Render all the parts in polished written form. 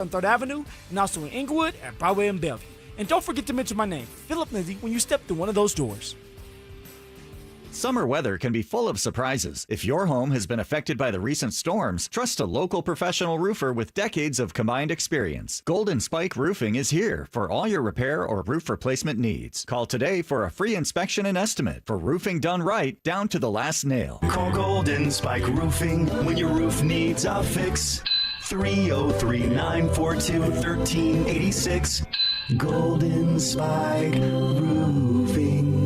on 3rd Avenue, and also in Inglewood at Broadway and Bellevue. And don't forget to mention my name, Phillip Lindsay, when you step through one of those doors. Summer weather can be full of surprises. If your home has been affected by the recent storms, trust a local professional roofer with decades of combined experience. Golden Spike Roofing is here for all your repair or roof replacement needs. Call today for a free inspection and estimate for roofing done right down to the last nail. Call Golden Spike Roofing when your roof needs a fix. 303-942-1386. Golden Spike Roofing.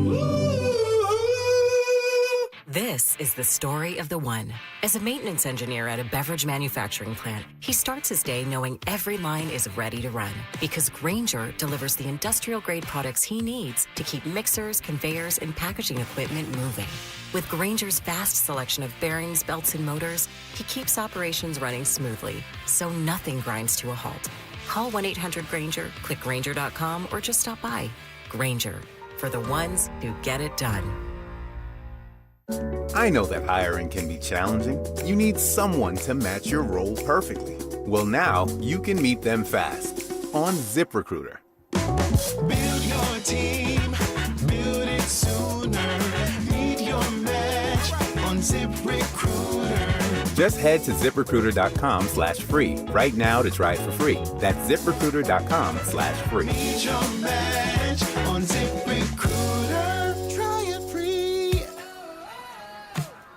This is the story of the one. As a maintenance engineer at a beverage manufacturing plant, he starts his day knowing every line is ready to run because Grainger delivers the industrial-grade products he needs to keep mixers, conveyors, and packaging equipment moving. With Grainger's vast selection of bearings, belts, and motors, he keeps operations running smoothly, so nothing grinds to a halt. Call 1-800-GRAINGER, click Grainger.com, or just stop by. Grainger, for the ones who get it done. I know that hiring can be challenging. You need someone to match your role perfectly. Well, now you can meet them fast on ZipRecruiter. Build your team, build it sooner. Meet your match on ZipRecruiter. Just head to ZipRecruiter.com/free right now to try it for free. That's ZipRecruiter.com/free. Meet your match on ZipRecruiter. Try it free.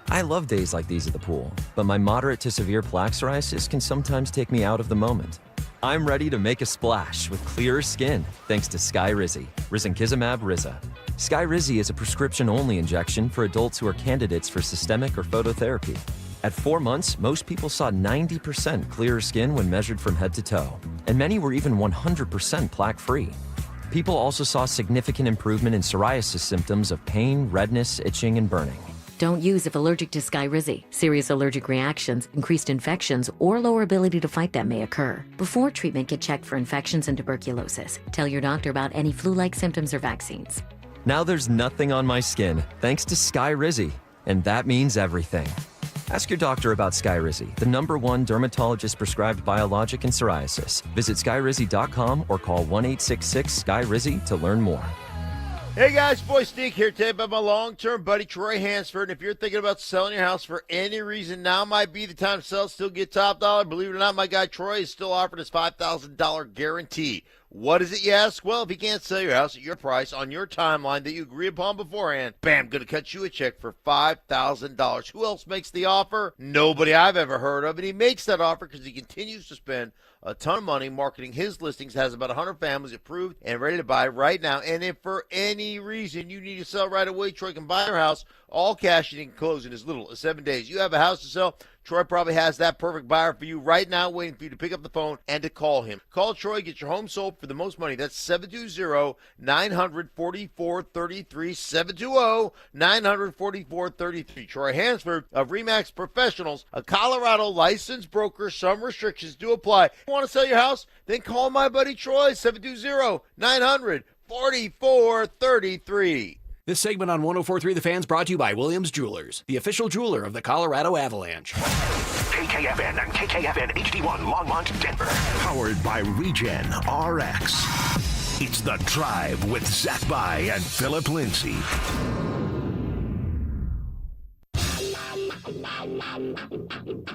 I love days like these at the pool, but my moderate to severe plaque psoriasis can sometimes take me out of the moment. I'm ready to make a splash with clearer skin thanks to Skyrizi, risankizumab Riza. Skyrizi is a prescription-only injection for adults who are candidates for systemic or phototherapy. At 4 months, most people saw 90% clearer skin when measured from head to toe, and many were even 100% plaque-free. People also saw significant improvement in psoriasis symptoms of pain, redness, itching, and burning. Don't use if allergic to Skyrizi. Serious allergic reactions, increased infections, or lower ability to fight them may occur. Before treatment, get checked for infections and tuberculosis. Tell your doctor about any flu-like symptoms or vaccines. Now there's nothing on my skin thanks to Skyrizi, and that means everything. Ask your doctor about Skyrizi, the #1 dermatologist-prescribed biologic in psoriasis. Visit Skyrizi.com or call 1-866-SKYRIZI to learn more. Hey guys, boy Steve here today about my long-term buddy Troy Hansford. And if you're thinking about selling your house for any reason, now might be the time to sell, still get top dollar. Believe it or not, my guy Troy is still offering his $5,000 guarantee. What is it, you ask? Well, if you can't sell your house at your price on your timeline that you agree upon beforehand, bam, going to cut you a check for $5,000. Who else makes the offer? Nobody I've ever heard of. And he makes that offer because he continues to spend a ton of money marketing his listings, has about 100 families approved and ready to buy right now. And if for any reason you need to sell right away, Troy can buy your house all cash and he can close in as little as 7 days. You have a house to sell, Troy probably has that perfect buyer for you right now, waiting for you to pick up the phone and to call him. Call Troy, get your home sold for the most money. That's 720-900-4433, 720-900-4433. Troy Hansford of RE/MAX Professionals, a Colorado licensed broker. Some restrictions do apply. If you want to sell your house? Then call my buddy Troy, 720-900-4433. This segment on 104.3 The Fans brought to you by Williams Jewelers, the official jeweler of the Colorado Avalanche. KKFN and KKFN HD1 Longmont, Denver. Powered by Regen RX. It's The Drive with Zach By and Phillip Lindsay.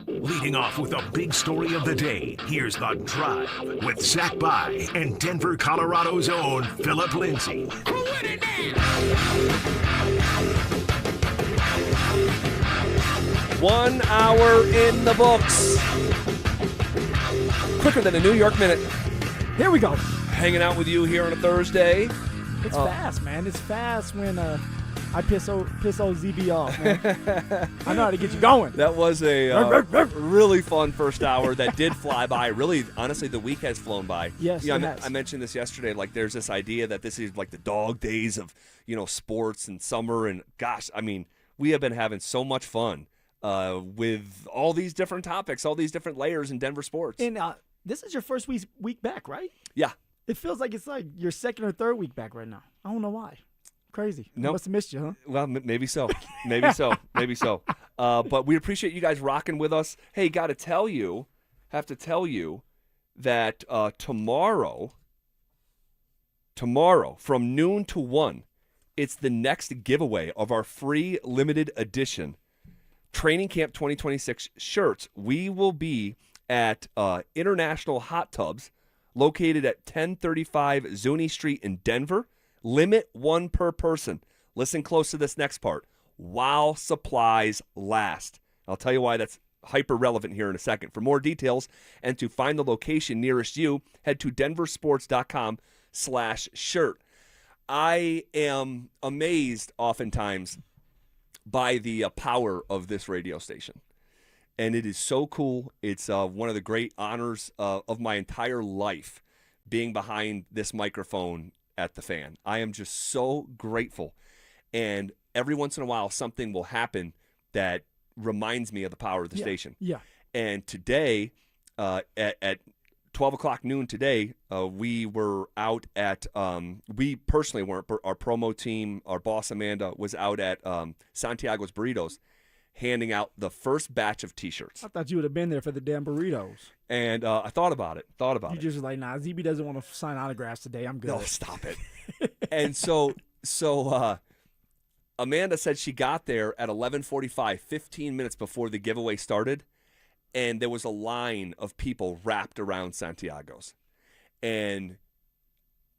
Leading off with a big story of the day, here's The Drive with Zach By and Denver, Colorado's own Phillip Lindsay. 1 hour in the books. Quicker than a New York minute. Here we go. Hanging out with you here on a Thursday. It's fast, man. It's fast when I piss old ZB off, man. I know how to get you going. That was a really fun first hour that did fly by. Really, honestly, the week has flown by. Yes, yeah, it has. I mentioned this yesterday. Like, there's this idea that this is like the dog days of, sports and summer. And gosh, I mean, we have been having so much fun with all these different topics, all these different layers in Denver sports. And this is your first week back, right? Yeah. It feels like it's like your second or third week back right now. I don't know why. Crazy. Nope. I must have missed you, huh? Well, maybe so. Maybe so. But we appreciate you guys rocking with us. Hey, have to tell you, that tomorrow from noon to 1, it's the next giveaway of our free limited edition Training Camp 2026 shirts. We will be at International Hot Tubs, located at 1035 Zuni Street in Denver. Limit 1 per person. Listen close to this next part. While supplies last. I'll tell you why that's hyper relevant here in a second. For more details and to find the location nearest you, head to DenverSports.com/shirt. I am amazed oftentimes by the power of this radio station. And it is so cool. It's one of the great honors of my entire life, being behind this microphone at the Fan. I am just so grateful. And every once in a while, something will happen that reminds me of the power of the station. Yeah. And today, at 12 o'clock noon today, we were out at, we personally weren't, but our promo team, our boss Amanda, was out at Santiago's Burritos handing out the first batch of T-shirts. I thought you would have been there for the damn burritos. And I thought about it. You just was like, nah, ZB doesn't want to sign autographs today. I'm good. No, stop it. And so Amanda said she got there at 11:45, 15 minutes before the giveaway started, and there was a line of people wrapped around Santiago's. And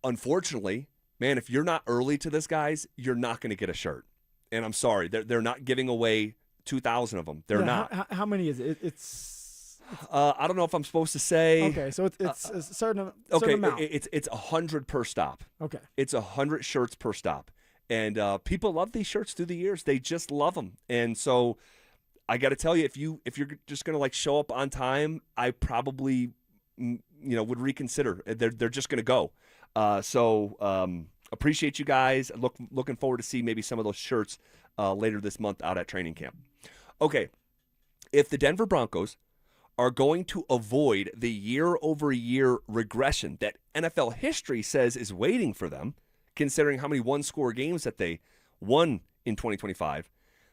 unfortunately, man, if you're not early to this, guys, you're not going to get a shirt. And I'm sorry, they're not giving away 2,000 of them. They're not. How many is it? It's I don't know if I'm supposed to say. Okay, so it's a certain amount. It's 100 per stop. Okay. It's 100 shirts per stop. And people love these shirts through the years. They just love them. And so I got to tell you, if you're just going to like show up on time, I probably would reconsider. They're just going to go. So appreciate you guys. Looking forward to see maybe some of those shirts later this month out at training camp. Okay, if the Denver Broncos are going to avoid the year-over-year regression that NFL history says is waiting for them, considering how many one-score games that they won in 2025,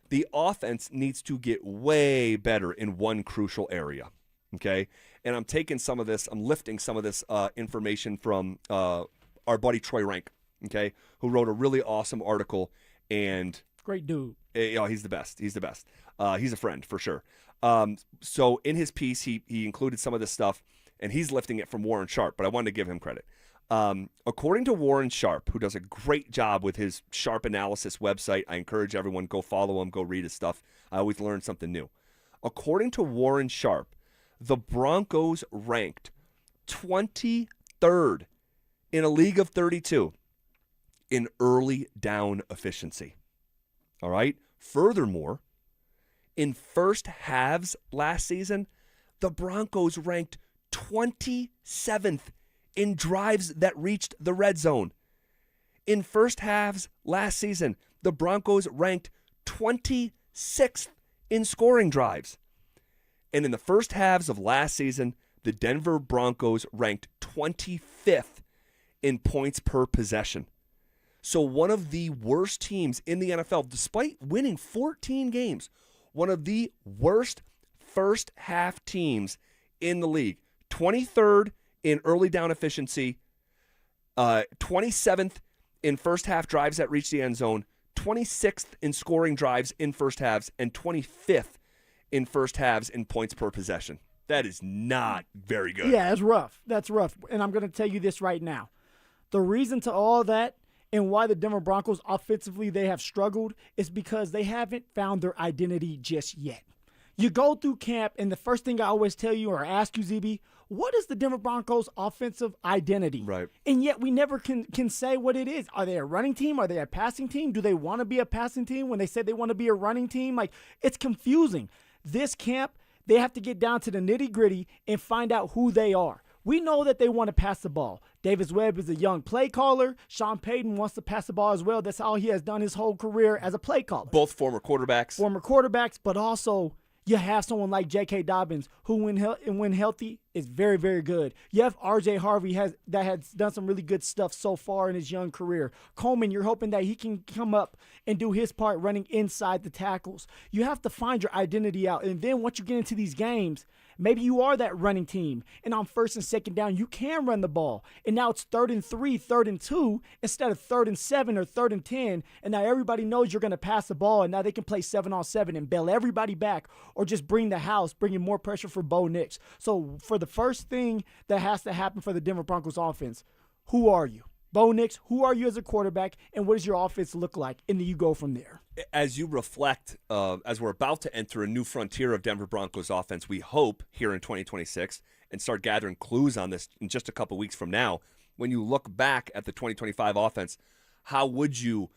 the offense needs to get way better in one crucial area, okay? And I'm taking some of this, I'm lifting some of this information from our buddy Troy Rank, okay, who wrote a really awesome article. And great dude. He's the best. He's the best. He's a friend for sure. So in his piece, he included some of this stuff, and he's lifting it from Warren Sharp, but I wanted to give him credit. According to Warren Sharp, who does a great job with his Sharp Analysis website, I encourage everyone, go follow him, go read his stuff. I always learn something new. According to Warren Sharp, the Broncos ranked 23rd in a league of 32 in early down efficiency. All right? Furthermore, in first halves last season, the Broncos ranked 27th in drives that reached the red zone. In first halves last season, the Broncos ranked 26th in scoring drives. And in the first halves of last season, the Denver Broncos ranked 25th in points per possession. So one of the worst teams in the NFL, despite winning 14 games, one of the worst first half teams in the league. 23rd in early down efficiency, 27th in first half drives that reach the end zone, 26th in scoring drives in first halves, and 25th in first halves in points per possession. That is not very good. Yeah, that's rough. That's rough. And I'm going to tell you this right now. The reason to all that and why the Denver Broncos offensively they have struggled is because they haven't found their identity just yet. You go through camp, and the first thing I always tell you or ask you, ZB, what is the Denver Broncos offensive identity? Right. And yet we never can say what it is. Are they a running team? Are they a passing team? Do they want to be a passing team when they say they want to be a running team? Like, it's confusing. This camp, they have to get down to the nitty-gritty and find out who they are. We know that they want to pass the ball. Davis Webb is a young play caller. Sean Payton wants to pass the ball as well. That's all he has done his whole career as a play caller. Both former quarterbacks. But also you have someone like J.K. Dobbins who, when healthy, is very, very good. You have R.J. Harvey that has done some really good stuff so far in his young career. Coleman, you're hoping that he can come up and do his part running inside the tackles. You have to find your identity out. And then once you get into these games, Maybe you are that running team, and on first and second down, you can run the ball. And now it's 3rd and 3, 3rd and 2, instead of 3rd and 7 or 3rd and 10. And now everybody knows you're going to pass the ball, and now they can play 7-on-7 and bail everybody back, or just bring the house, bringing more pressure for Bo Nix. So for the first thing that has to happen for the Denver Broncos offense, who are you? Bo Nix, who are you as a quarterback, and what does your offense look like? And then you go from there. As you reflect, as we're about to enter a new frontier of Denver Broncos offense, we hope here in 2026, and start gathering clues on this in just a couple weeks from now, when you look back at the 2025 offense, how would you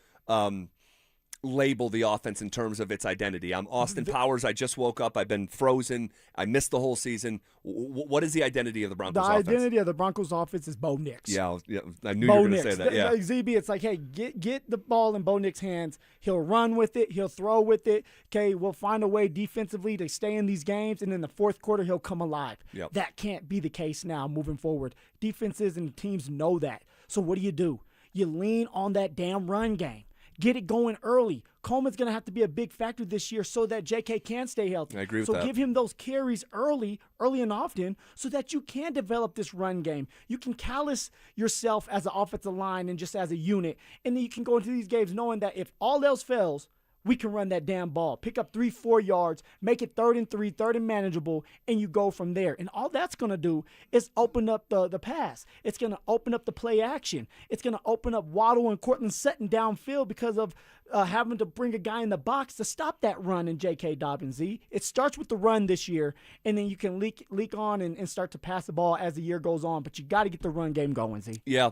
label the offense in terms of its identity? I'm Austin Powers. I just woke up. I've been frozen. I missed the whole season. What is the identity of the Broncos offense? The identity of the Broncos offense is Bo Nix. Yeah, I knew you were going to say that. Yeah. ZB, it's like, hey, get the ball in Bo Nix's hands. He'll run with it. He'll throw with it. Okay, we'll find a way defensively to stay in these games, and in the fourth quarter, he'll come alive. Yep. That can't be the case now moving forward. Defenses and teams know that. So what do? You lean on that damn run game. Get it going early. Coleman's going to have to be a big factor this year so that JK can stay healthy. I agree with that. So give him those carries early and often, so that you can develop this run game. You can callous yourself as an offensive line and just as a unit, and then you can go into these games knowing that if all else fails, we can run that damn ball. Pick up 3-4 yards, make it 3rd and 3, 3rd and manageable, and you go from there. And all that's going to do is open up the pass. It's going to open up the play action. It's going to open up Waddle and Cortland Sutton downfield because of having to bring a guy in the box to stop that run in J.K. Dobbins. It starts with the run this year, and then you can leak on and start to pass the ball as the year goes on. But you got to get the run game going, Z. Yeah,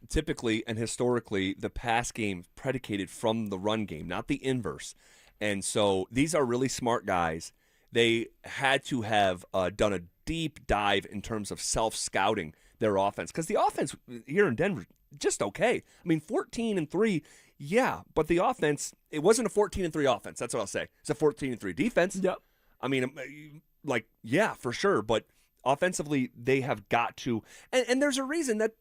typically and historically, the pass game predicated from the run game, not the inverse. And so these are really smart guys. They had to have done a deep dive in terms of self-scouting their offense, because the offense here in Denver, just okay. I mean, 14-3, yeah, but the offense, it wasn't a 14-3 offense. That's what I'll say. It's a 14-3 defense. Yep. I mean, yeah, for sure. But offensively, they have got to, and there's a reason that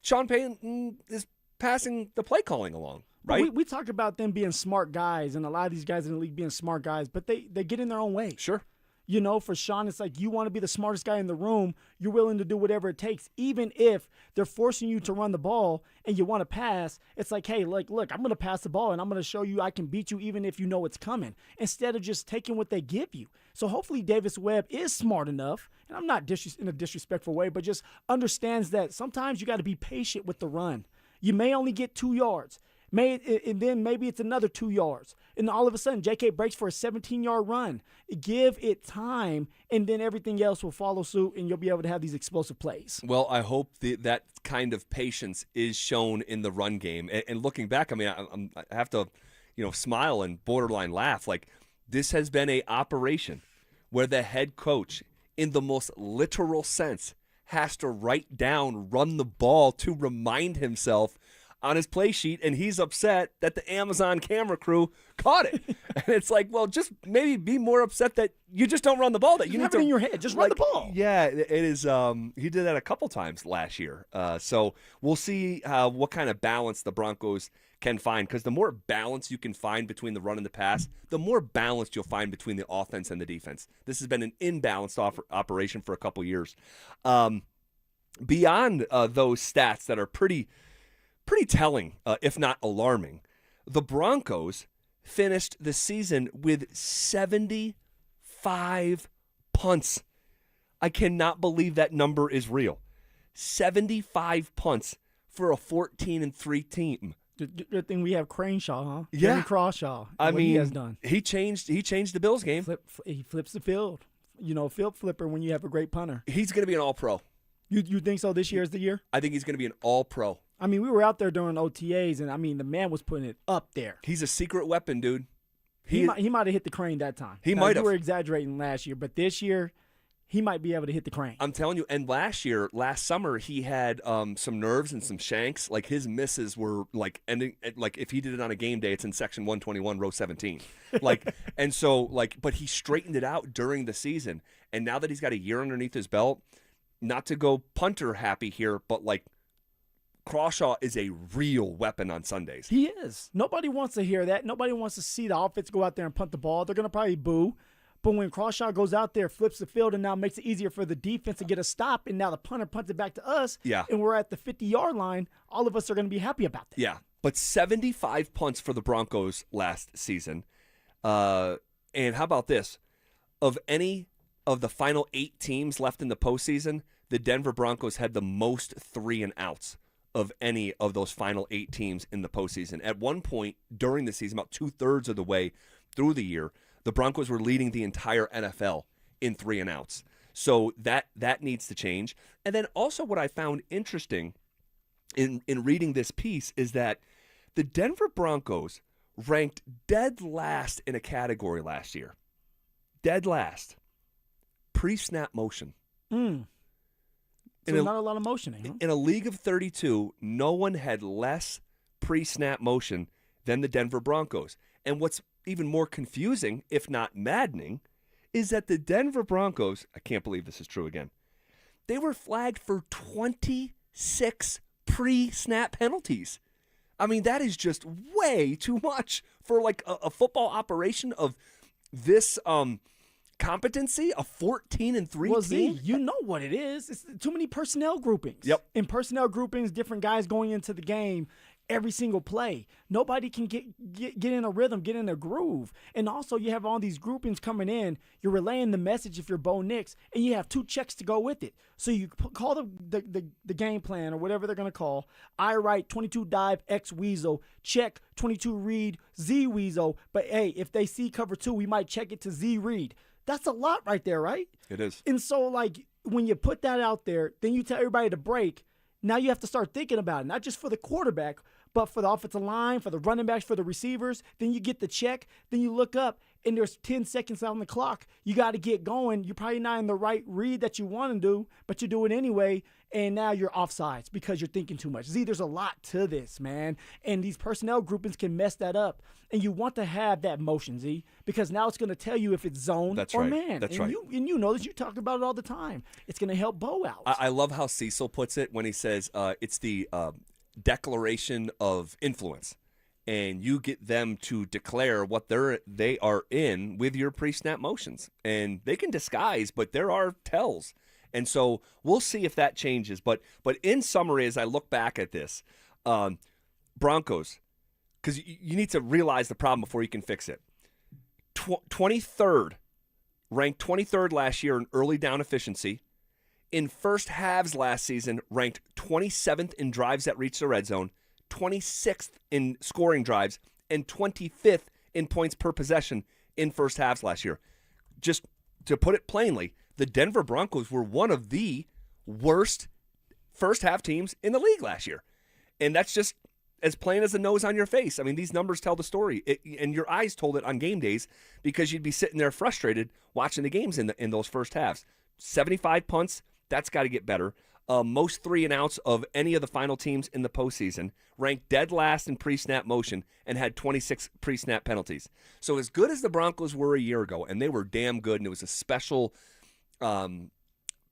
Sean Payton is passing the play calling along. Right? We talk about them being smart guys, and a lot of these guys in the league being smart guys, but they get in their own way. Sure. You know, for Sean, it's like you want to be the smartest guy in the room. You're willing to do whatever it takes, even if they're forcing you to run the ball and you want to pass. It's like, hey, look, I'm going to pass the ball, and I'm going to show you I can beat you even if you know it's coming, instead of just taking what they give you. So hopefully Davis Webb is smart enough, and I'm not in a disrespectful way, but just understands that sometimes you got to be patient with the run. You may only get 2 yards. And then maybe it's another 2 yards. And all of a sudden, J.K. breaks for a 17-yard run. Give it time, and then everything else will follow suit, and you'll be able to have these explosive plays. Well, I hope that kind of patience is shown in the run game. And looking back, I mean, I have to, smile and borderline laugh. Like, this has been a operation where the head coach, in the most literal sense, has to write down, run the ball to remind himself on his play sheet, and he's upset that the Amazon camera crew caught it. And it's like, well, just maybe be more upset that you just don't run the ball. That you have need it in your head. Just run the ball. Yeah, it is. He did that a couple times last year. So we'll see what kind of balance the Broncos can find, because the more balance you can find between the run and the pass, the more balance you'll find between the offense and the defense. This has been an imbalanced operation for a couple years. Beyond those stats that are pretty telling, if not alarming, the Broncos finished the season with 75 punts. I cannot believe that number is real. 75 punts for a 14-3 team. Good thing we have Craneshaw, huh? Yeah. Jeremy Crawshaw. I mean, he has done. He changed the Bills game. He flips the field. Field flipper when you have a great punter. He's going to be an all-pro. You think so? This year is the year? I think he's going to be an all-pro. I mean, we were out there during OTAs, and I mean, the man was putting it up there. He's a secret weapon, dude. He might have hit the crane that time. He might have. We were exaggerating last year, but this year, he might be able to hit the crane. I'm telling you, and last summer, he had some nerves and some shanks. Like, his misses were like ending. Like, if he did it on a game day, it's in section 121, row 17. Like, and so but he straightened it out during the season. And now that he's got a year underneath his belt, not to go punter happy here, but like, Crawshaw is a real weapon on Sundays. He is. Nobody wants to hear that. Nobody wants to see the offense go out there and punt the ball. They're going to probably boo. But when Crawshaw goes out there, flips the field, and now makes it easier for the defense to get a stop, and now the punter punts it back to us, and we're at the 50-yard line, all of us are going to be happy about that. Yeah, but 75 punts for the Broncos last season. And how about this? Of any of the final 8 teams left in the postseason, the Denver Broncos had the most 3-and-outs of any of those final 8 teams in the postseason. At one point during the season, about 2/3 of the way through the year, the Broncos were leading the entire NFL in 3-and-outs. So that needs to change. And then also what I found interesting in reading this piece is that the Denver Broncos ranked dead last in a category last year. Dead last. Pre-snap motion. So not a lot of motioning. Huh? In a league of 32, no one had less pre-snap motion than the Denver Broncos. And what's even more confusing, if not maddening, is that the Denver Broncos, I can't believe this is true again, they were flagged for 26 pre-snap penalties. I mean, that is just way too much for like a football operation of this competency, a 14-3 team. You know what it is. It's too many personnel groupings. Yep. In personnel groupings, different guys going into the game every single play. Nobody can get in a rhythm, get in a groove. And also you have all these groupings coming in. You're relaying the message if you're Bo Nix, and you have 2 checks to go with it. So you call the game plan or whatever they're going to call. I write 22 dive X Weasel, check 22 read Z Weasel. But hey, if they see cover 2, we might check it to Z read. That's a lot right there, right? It is. And so, like, when you put that out there, then you tell everybody to break. Now you have to start thinking about it, not just for the quarterback, but for the offensive line, for the running backs, for the receivers. Then you get the check. Then you look up, and there's 10 seconds on the clock. You got to get going. You're probably not in the right read that you want to do, but you do it anyway, and now you're offsides because you're thinking too much. Z, there's a lot to this, man, and these personnel groupings can mess that up. And you want to have that motion, Z, because now it's going to tell you if it's zone or man. That's and right. You know this. You talk about it all the time. It's going to help Bo out. I love how Cecil puts it when he says it's the declaration of influence, and you get them to declare what they are in with your pre-snap motions, and they can disguise, but there are tells, and so we'll see if that changes. But in summary, as I look back at this, Broncos, because you need to realize the problem before you can fix it. 23rd, ranked 23rd last year in early down efficiency. In first halves last season, ranked 27th in drives that reached the red zone, 26th in scoring drives, and 25th in points per possession in first halves last year. Just to put it plainly, the Denver Broncos were one of the worst first half teams in the league last year. And that's just as plain as the nose on your face. I mean, these numbers tell the story. And your eyes told it on game days because you'd be sitting there frustrated watching the games in those first halves. 75 punts. That's got to get better. Most 3-and-outs of any of the final teams in the postseason, ranked dead last in pre-snap motion, and had 26 pre-snap penalties. So as good as the Broncos were a year ago, and they were damn good, and it was a special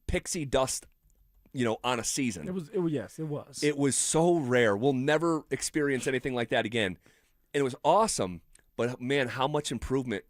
pixie dust, on a season. Yes, it was. It was so rare. We'll never experience anything like that again. And it was awesome, but man, how much improvement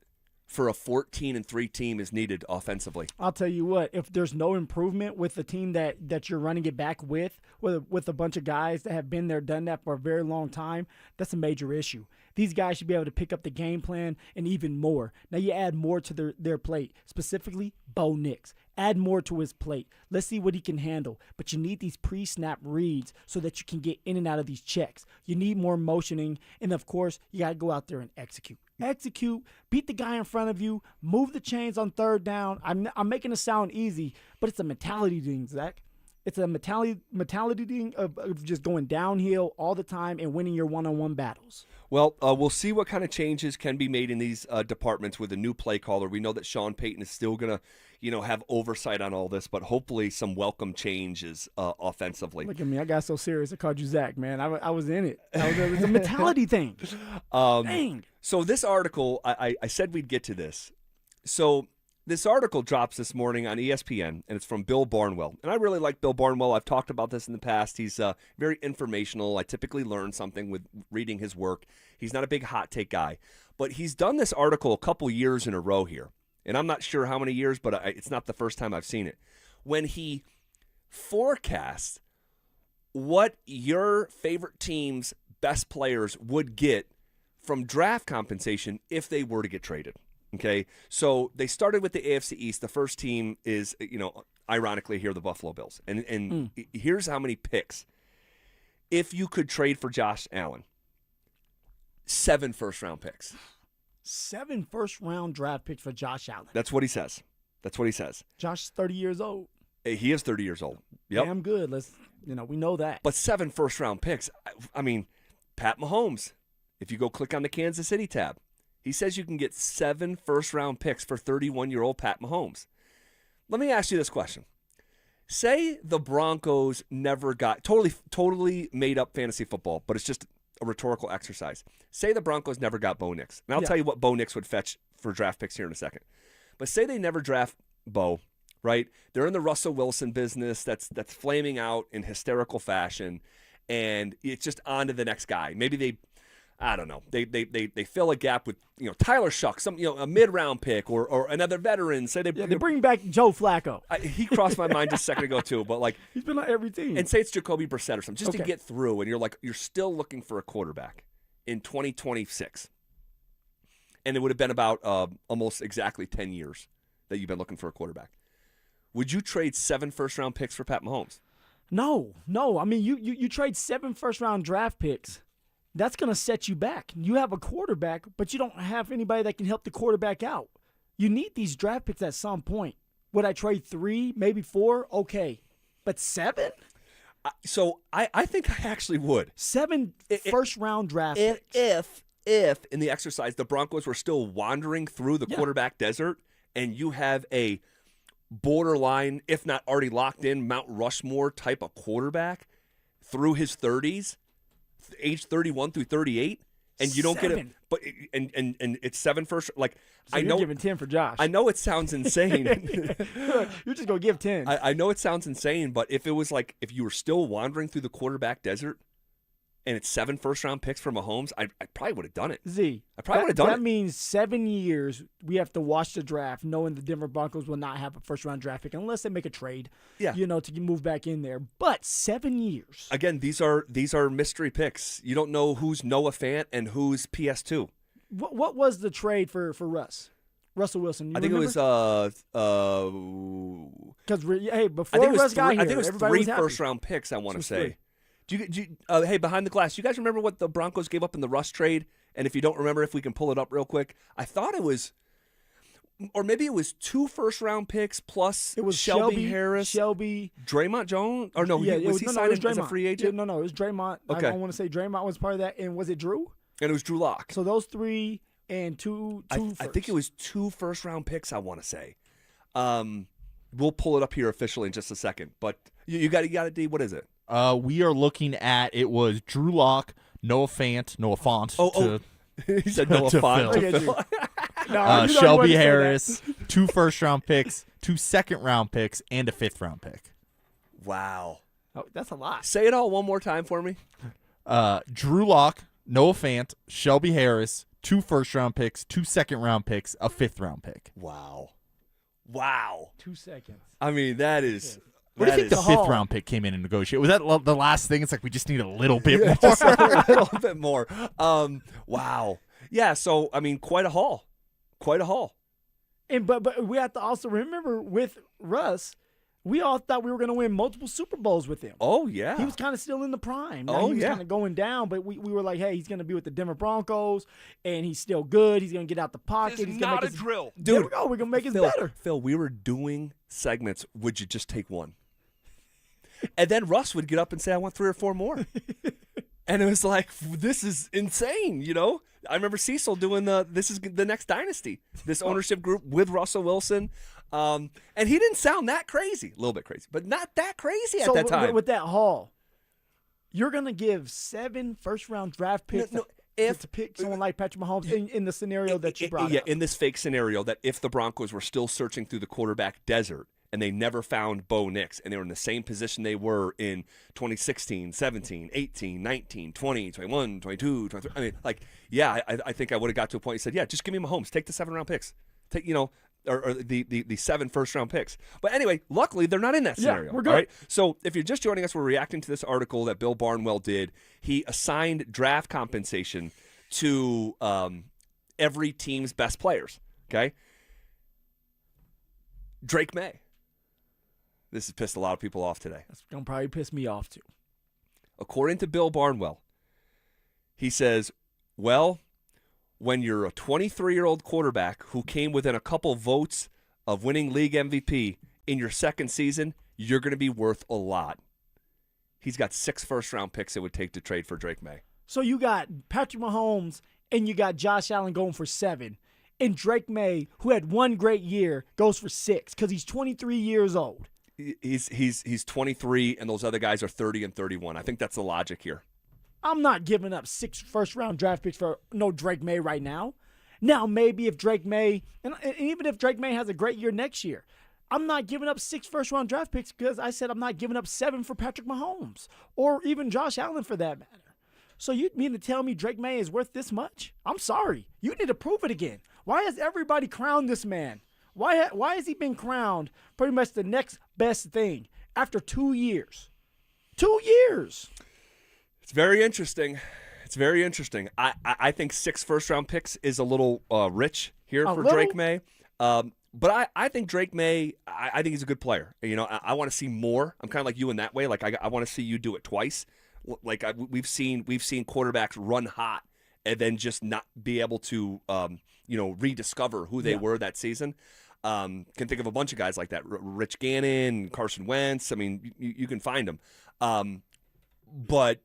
for a 14-3 team is needed offensively. I'll tell you what, if there's no improvement with the team that you're running it back with a bunch of guys that have been there, done that for a very long time, that's a major issue. These guys should be able to pick up the game plan and even more. Now you add more to their plate, specifically Bo Nix. Add more to his plate. Let's see what he can handle. But you need these pre-snap reads so that you can get in and out of these checks. You need more motioning, and of course, you got to go out there and execute. Beat the guy in front of you, move the chains on third down. I'm making it sound easy, but it's a mentality thing, Zach. It's a mentality thing of just going downhill all the time and winning your one-on-one battles. Well, we'll see what kind of changes can be made in these departments with a new play caller. We know that Sean Payton is still going to, have oversight on all this, but hopefully some welcome changes offensively. Look at me. I got so serious. I called you Zach, man. I was in it. It's a mentality thing. Dang. So this article, I said we'd get to this. So this article drops this morning on ESPN, and it's from Bill Barnwell. And I really like Bill Barnwell. I've talked about this in the past. He's very informational. I typically learn something with reading his work. He's not a big hot take guy. But he's done this article a couple years in a row here. and I'm not sure how many years, but it's not the first time I've seen it. When he forecasts what your favorite team's best players would get from draft compensation if they were to get traded. Okay, so they started with the AFC East. The first team is, ironically here, the Buffalo Bills. And here's how many picks. If you could trade for Josh Allen, 7 first-round picks. 7 first-round draft picks for Josh Allen. That's what he says. Josh is 30 years old. He is 30 years old. Yep. Damn good. We know that. But 7 first-round picks. I mean, Pat Mahomes, if you go click on the Kansas City tab, he says you can get 7 first-round picks for 31-year-old Pat Mahomes. Let me ask you this question. Say the Broncos never got totally made up fantasy football, but it's just a rhetorical exercise. Say the Broncos never got Bo Nix. And I'll tell you what Bo Nix would fetch for draft picks here in a second. But say they never draft Bo, right? They're in the Russell Wilson business that's flaming out in hysterical fashion, and it's just on to the next guy. Maybe I don't know. They fill a gap with Tyler Shuck, a mid-round pick or another veteran. Say they bring back Joe Flacco. He crossed my mind just a second ago too, but he's been on every team. And say it's Jacoby Brissett or something, just to get through. And you're still looking for a quarterback in 2026, and it would have been about almost exactly 10 years that you've been looking for a quarterback. Would you trade 7 first-round picks for Pat Mahomes? No. I mean, you trade 7 first-round draft picks. That's going to set you back. You have a quarterback, but you don't have anybody that can help the quarterback out. You need these draft picks at some point. Would I trade 3, maybe 4? Okay. But 7? So I think I actually would. 7 first-round draft picks. If in the exercise the Broncos were still wandering through the quarterback desert and you have a borderline, if not already locked in, Mount Rushmore type of quarterback through his 30s, age 31 through 38, and you don't get it, but and it's 7 first. So I know you're giving 10 for Josh. I know it sounds insane. You're just gonna give 10. I know it sounds insane, but if it was if you were still wandering through the quarterback desert, and it's 7 first-round picks for Mahomes, I probably would have done it. I probably would have done it. That means 7 years we have to watch the draft, knowing the Denver Broncos will not have a first-round draft pick unless they make a trade. Yeah. To move back in there. But 7 years. Again, these are mystery picks. You don't know who's Noah Fant and who's PS2. What was the trade for Russell Wilson? I think it was because before Russ got here, I think it was everybody 3 was first-round picks. I want to say. Hey, behind the glass, you guys remember what the Broncos gave up in the Russ trade? And if you don't remember, if we can pull it up real quick, I thought it was, or maybe it was 2 first-round picks plus it was Shelby Harris, Draymond Jones, or no? Was he signed as a free agent? No, it was Draymond. Okay. I want to say Draymond was part of that, and was it Drew? And it was Drew Lock. So those 3 and 2. I think it was 2 first-round picks. I want to say. We'll pull it up here officially in just a second, but you got it, D. What is it? We are looking at, it was Drew Lock, Noah Fant. He said Noah Fant. Shelby Harris, 2 first-round picks, 2 second-round picks, and a 5th-round pick. Wow. Oh, that's a lot. Say it all one more time for me. Drew Lock, Noah Fant, Shelby Harris, 2 first-round picks, 2 second-round picks, a 5th-round pick. Wow. 2 seconds. I mean, that is... What do you think the 5th-round pick came in and negotiated? Was that the last thing? It's we just need a little bit more. Just a little bit more. Wow. Yeah, so, I mean, quite a haul. And but we have to also remember with Russ, we all thought we were going to win multiple Super Bowls with him. Oh, yeah. He was kind of still in the prime. Now, he was kind of going down, but we were like, hey, he's going to be with the Denver Broncos, and he's still good. He's going to get out the pocket. It's not a drill. Dude, there we go. We're going to make it better. Phil, we were doing segments. Would you just take one? And then Russ would get up and say, I want 3 or 4 more. And it was like, this is insane, I remember Cecil doing this is the next dynasty, this ownership group with Russell Wilson. And he didn't sound that crazy. A little bit crazy, but not that crazy at that time. With that haul, you're going to give 7 first-round draft picks to pick someone like Patrick Mahomes in the scenario that you brought up. Yeah, in this fake scenario that if the Broncos were still searching through the quarterback desert, and they never found Bo Nix, and they were in the same position they were in 2016, 17, 18, 19, 20, 21, 22, 23. I mean, I think I would have got to a point and said, yeah, just give me Mahomes. Take the 7-round picks. Take, or the 7 first-round picks. But anyway, luckily, they're not in that scenario. We're good. All right? So if you're just joining us, we're reacting to this article that Bill Barnwell did. He assigned draft compensation to every team's best players, okay? Drake May. This has pissed a lot of people off today. That's going to probably piss me off, too. According to Bill Barnwell, he says, well, when you're a 23-year-old quarterback who came within a couple votes of winning league MVP in your second season, you're going to be worth a lot. He's got 6 first-round picks it would take to trade for Drake May. So you got Patrick Mahomes and you got Josh Allen going for 7. And Drake May, who had one great year, goes for 6 because he's 23 years old. He's 23, and those other guys are 30 and 31. I think that's the logic here. I'm not giving up 6 first-round draft picks for no Drake May right now. Now, maybe if Drake May, and even if Drake May has a great year next year, I'm not giving up 6 first-round draft picks because I said I'm not giving up 7 for Patrick Mahomes or even Josh Allen for that matter. So you mean to tell me Drake May is worth this much? I'm sorry. You need to prove it again. Why has everybody crowned this man? Why has he been crowned pretty much the next best thing after 2 years? 2 years. It's very interesting. It's very interesting. I think 6 first-round picks is a little rich here for Drake May. But I think Drake May, I think he's a good player. You know, I want to see more. I'm kind of like you in that way. Like I want to see you do it twice. Like we've seen quarterbacks run hot and then just not be able to rediscover who they were that season. Can think of a bunch of guys like that. Rich Gannon, Carson Wentz. I mean, you can find them. But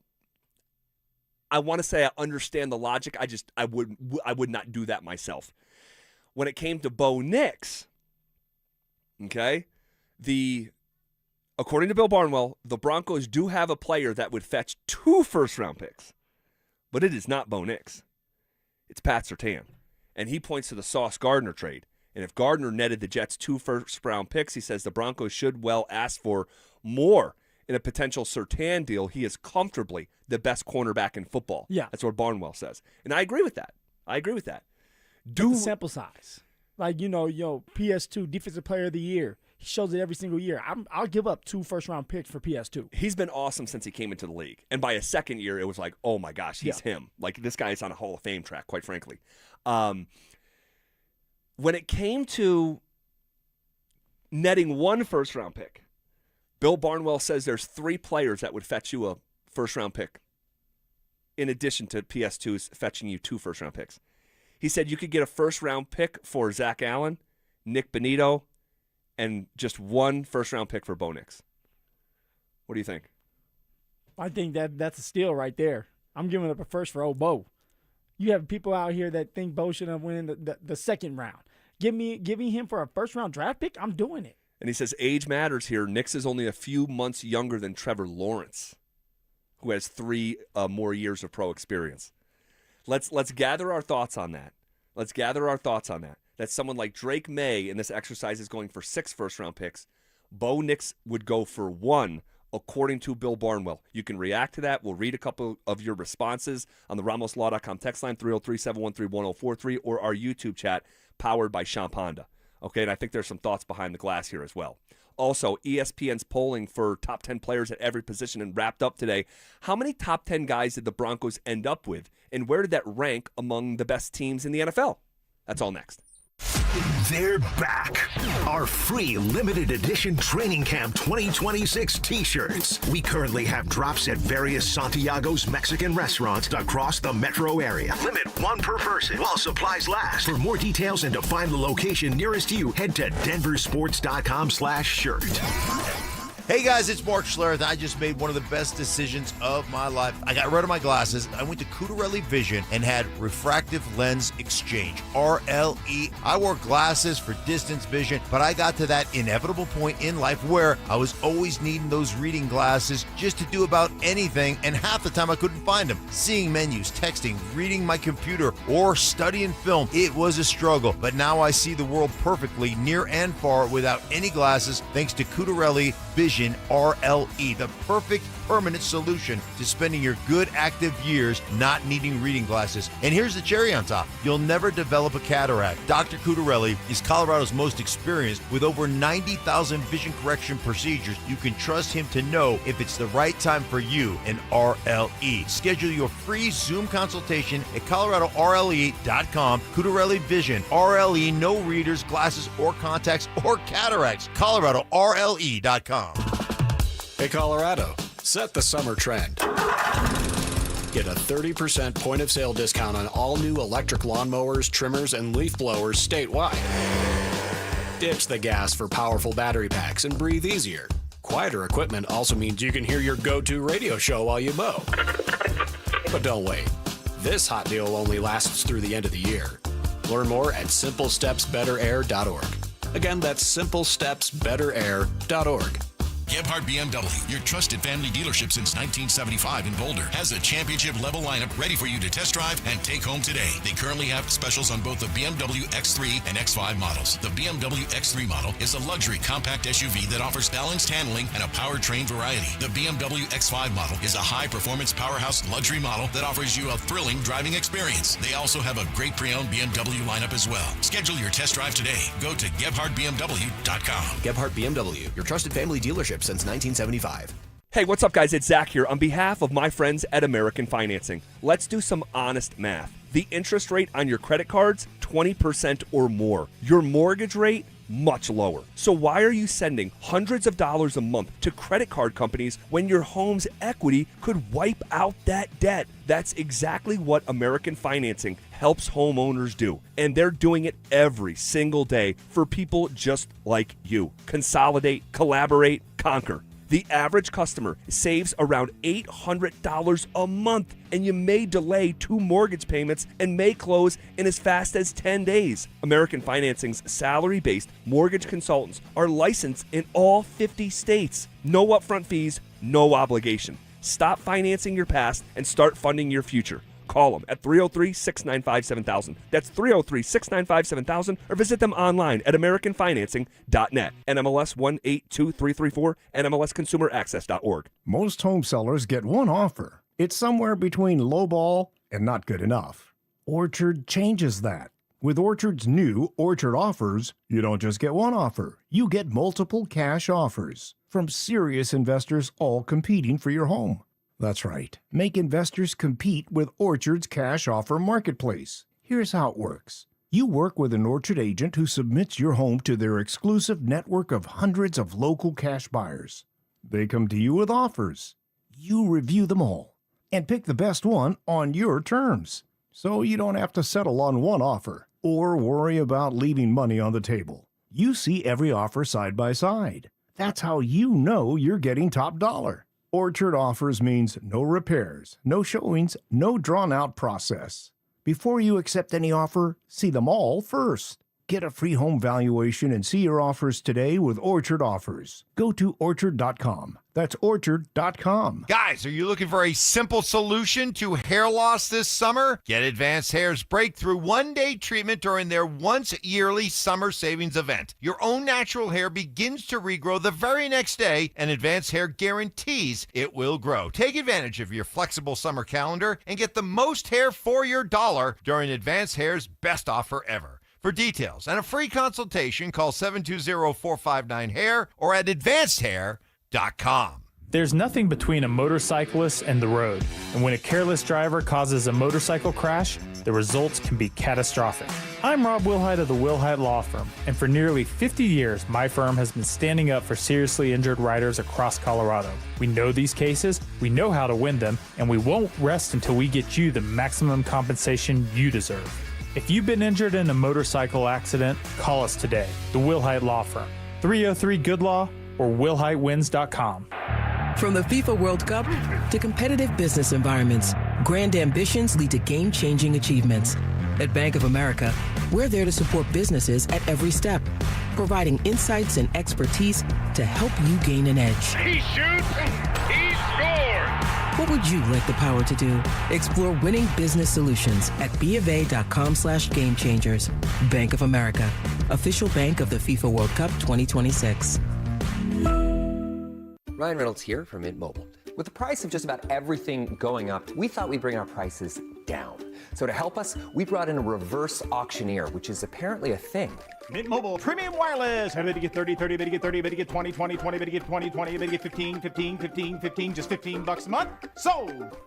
I want to say I understand the logic. I would not do that myself. When it came to Bo Nix, okay, according to Bill Barnwell, the Broncos do have a player that would fetch 2 first-round picks, but it is not Bo Nix. It's Pat Surtain, and he points to the Sauce Gardner trade. And if Gardner netted the Jets 2 first-round picks, he says the Broncos should well ask for more in a potential Surtain deal. He is comfortably the best cornerback in football. Yeah. That's what Barnwell says. And I agree with that. The sample size. Like, PS2, Defensive Player of the Year. He shows it every single year. I'll give up 2 first-round picks for PS2. He's been awesome since he came into the league. And by his second year, it was like, oh, my gosh, he's him. Like, this guy is on a Hall of Fame track, quite frankly. When it came to netting 1 first-round pick, Bill Barnwell says there's 3 players that would fetch you a first-round pick in addition to PS2's fetching you 2 first-round picks. He said you could get a first-round pick for Zach Allen, Nick Bonito, and just 1 first-round pick for Bo Nix. What do you think? I think that's a steal right there. I'm giving up a first for old Bo. You have people out here that think Bo should have won the second round. Give me him for a first-round draft pick? I'm doing it. And he says age matters here. Nix is only a few months younger than Trevor Lawrence, who has 3 more years of pro experience. Let's gather our thoughts on that. That someone like Drake May in this exercise is going for 6 first-round picks. Bo Nix would go for 1, according to Bill Barnwell. You can react to that. We'll read a couple of your responses on the RamosLaw.com text line, 303-713-1043, or our YouTube chat, powered by Champ Honda. Okay, and I think there's some thoughts behind the glass here as well. Also, ESPN's polling for top 10 players at every position and wrapped up today. How many top 10 guys did the Broncos end up with, and where did that rank among the best teams in the NFL? That's all next. They're back. Our free limited edition Training Camp 2026 t-shirts. We currently have drops at various Santiago's Mexican restaurants across the metro area. Limit 1 per person while supplies last. For more details and to find the location nearest you, head to DenverSports.com/shirt. Hey guys, it's Mark Schlereth. I just made one of the best decisions of my life. I got rid of my glasses. I went to Cutarelli Vision and had refractive lens exchange, RLE. I wore glasses for distance vision, but I got to that inevitable point in life where I was always needing those reading glasses just to do about anything, and half the time I couldn't find them. Seeing menus, texting, reading my computer, or studying film, it was a struggle. But now I see the world perfectly, near and far, without any glasses, thanks to Cutarelli Vision RLE, the perfect permanent solution to spending your good active years not needing reading glasses. And here's the cherry on top. You'll never develop a cataract. Dr. Cutarelli is Colorado's most experienced with over 90,000 vision correction procedures. You can trust him to know if it's the right time for you and RLE. Schedule your free Zoom consultation at ColoradoRLE.com. Cutarelli Vision, RLE, no readers, glasses, or contacts, or cataracts. ColoradoRLE.com. Hey, Colorado, set the summer trend. Get a 30% point of sale discount on all new electric lawnmowers, trimmers, and leaf blowers statewide. Ditch the gas for powerful battery packs and breathe easier. Quieter equipment also means you can hear your go-to radio show while you mow. But don't wait. This hot deal only lasts through the end of the year. Learn more at simplestepsbetterair.org. Again, that's simplestepsbetterair.org. Gebhardt BMW, your trusted family dealership since 1975 in Boulder, has a championship-level lineup ready for you to test drive and take home today. They currently have specials on both the BMW X3 and X5 models. The BMW X3 model is a luxury compact SUV that offers balanced handling and a powertrain variety. The BMW X5 model is a high-performance powerhouse luxury model that offers you a thrilling driving experience. They also have a great pre-owned BMW lineup as well. Schedule your test drive today. Go to GebhardtBMW.com. Gebhardt BMW, your trusted family dealership since 1975. Hey, what's up, guys? It's Zach here on behalf of my friends at American Financing. Let's do some honest math. The interest rate on your credit cards, 20% or more. Your mortgage rate, much lower. So why are you sending hundreds of dollars a month to credit card companies when your home's equity could wipe out that debt? That's exactly what American Financing helps homeowners do. And they're doing it every single day for people just like you. Consolidate, collaborate, conquer. The average customer saves around $800 a month, and you may delay 2 mortgage payments and may close in as fast as 10 days. American Financing's salary-based mortgage consultants are licensed in all 50 states. No upfront fees, no obligation. Stop financing your past and start funding your future. Call them at 303-695-7000. That's 303-695-7000, or visit them online at AmericanFinancing.net. NMLS 182334, NMLSConsumerAccess.org. Most home sellers get one offer. It's somewhere between lowball and not good enough. Orchard changes that. With Orchard's new Orchard offers, you don't just get one offer. You get multiple cash offers from serious investors, all competing for your home. That's right. Make investors compete with Orchard's cash offer marketplace. Here's how it works. You work with an Orchard agent who submits your home to their exclusive network of hundreds of local cash buyers. They come to you with offers. You review them all and pick the best one on your terms. So you don't have to settle on one offer or worry about leaving money on the table. You see every offer side by side. That's how you know you're getting top dollar. Orchard offers means no repairs, no showings, no drawn-out process. Before you accept any offer, see them all first. Get a free home valuation and see your offers today with Orchard Offers. Go to Orchard.com. That's Orchard.com. Guys, are you looking for a simple solution to hair loss this summer? Get Advanced Hair's breakthrough one-day treatment during their once-yearly summer savings event. Your own natural hair begins to regrow the very next day, and Advanced Hair guarantees it will grow. Take advantage of your flexible summer calendar and get the most hair for your dollar during Advanced Hair's best offer ever. For details and a free consultation, call 720-459-HAIR or at advancedhair.com. There's nothing between a motorcyclist and the road, and when a careless driver causes a motorcycle crash, the results can be catastrophic. I'm Rob Wilhite of the Wilhite Law Firm, and for nearly 50 years, my firm has been standing up for seriously injured riders across Colorado. We know these cases, we know how to win them, and we won't rest until we get you the maximum compensation you deserve. If you've been injured in a motorcycle accident, call us today, the Wilhite Law Firm, 303-GOOD-LAW or WilhiteWins.com. From the FIFA World Cup to competitive business environments, grand ambitions lead to game-changing achievements. At Bank of America, we're there to support businesses at every step, providing insights and expertise to help you gain an edge. He shoots, he scores! What would you like the power to do? Explore winning business solutions at BofA.com/gamechangers. Bank of America, official bank of the FIFA World Cup 2026. Ryan Reynolds here from Mint Mobile. With the price of just about everything going up, we thought we'd bring our prices down. So to help us, we brought in a reverse auctioneer, which is apparently a thing. Mint Mobile Premium Wireless. How to get 30, 30, to get 30, to get 20, 20, 20, to get 20, 20, to get 15, 15, 15, 15, just $15 a month. Sold!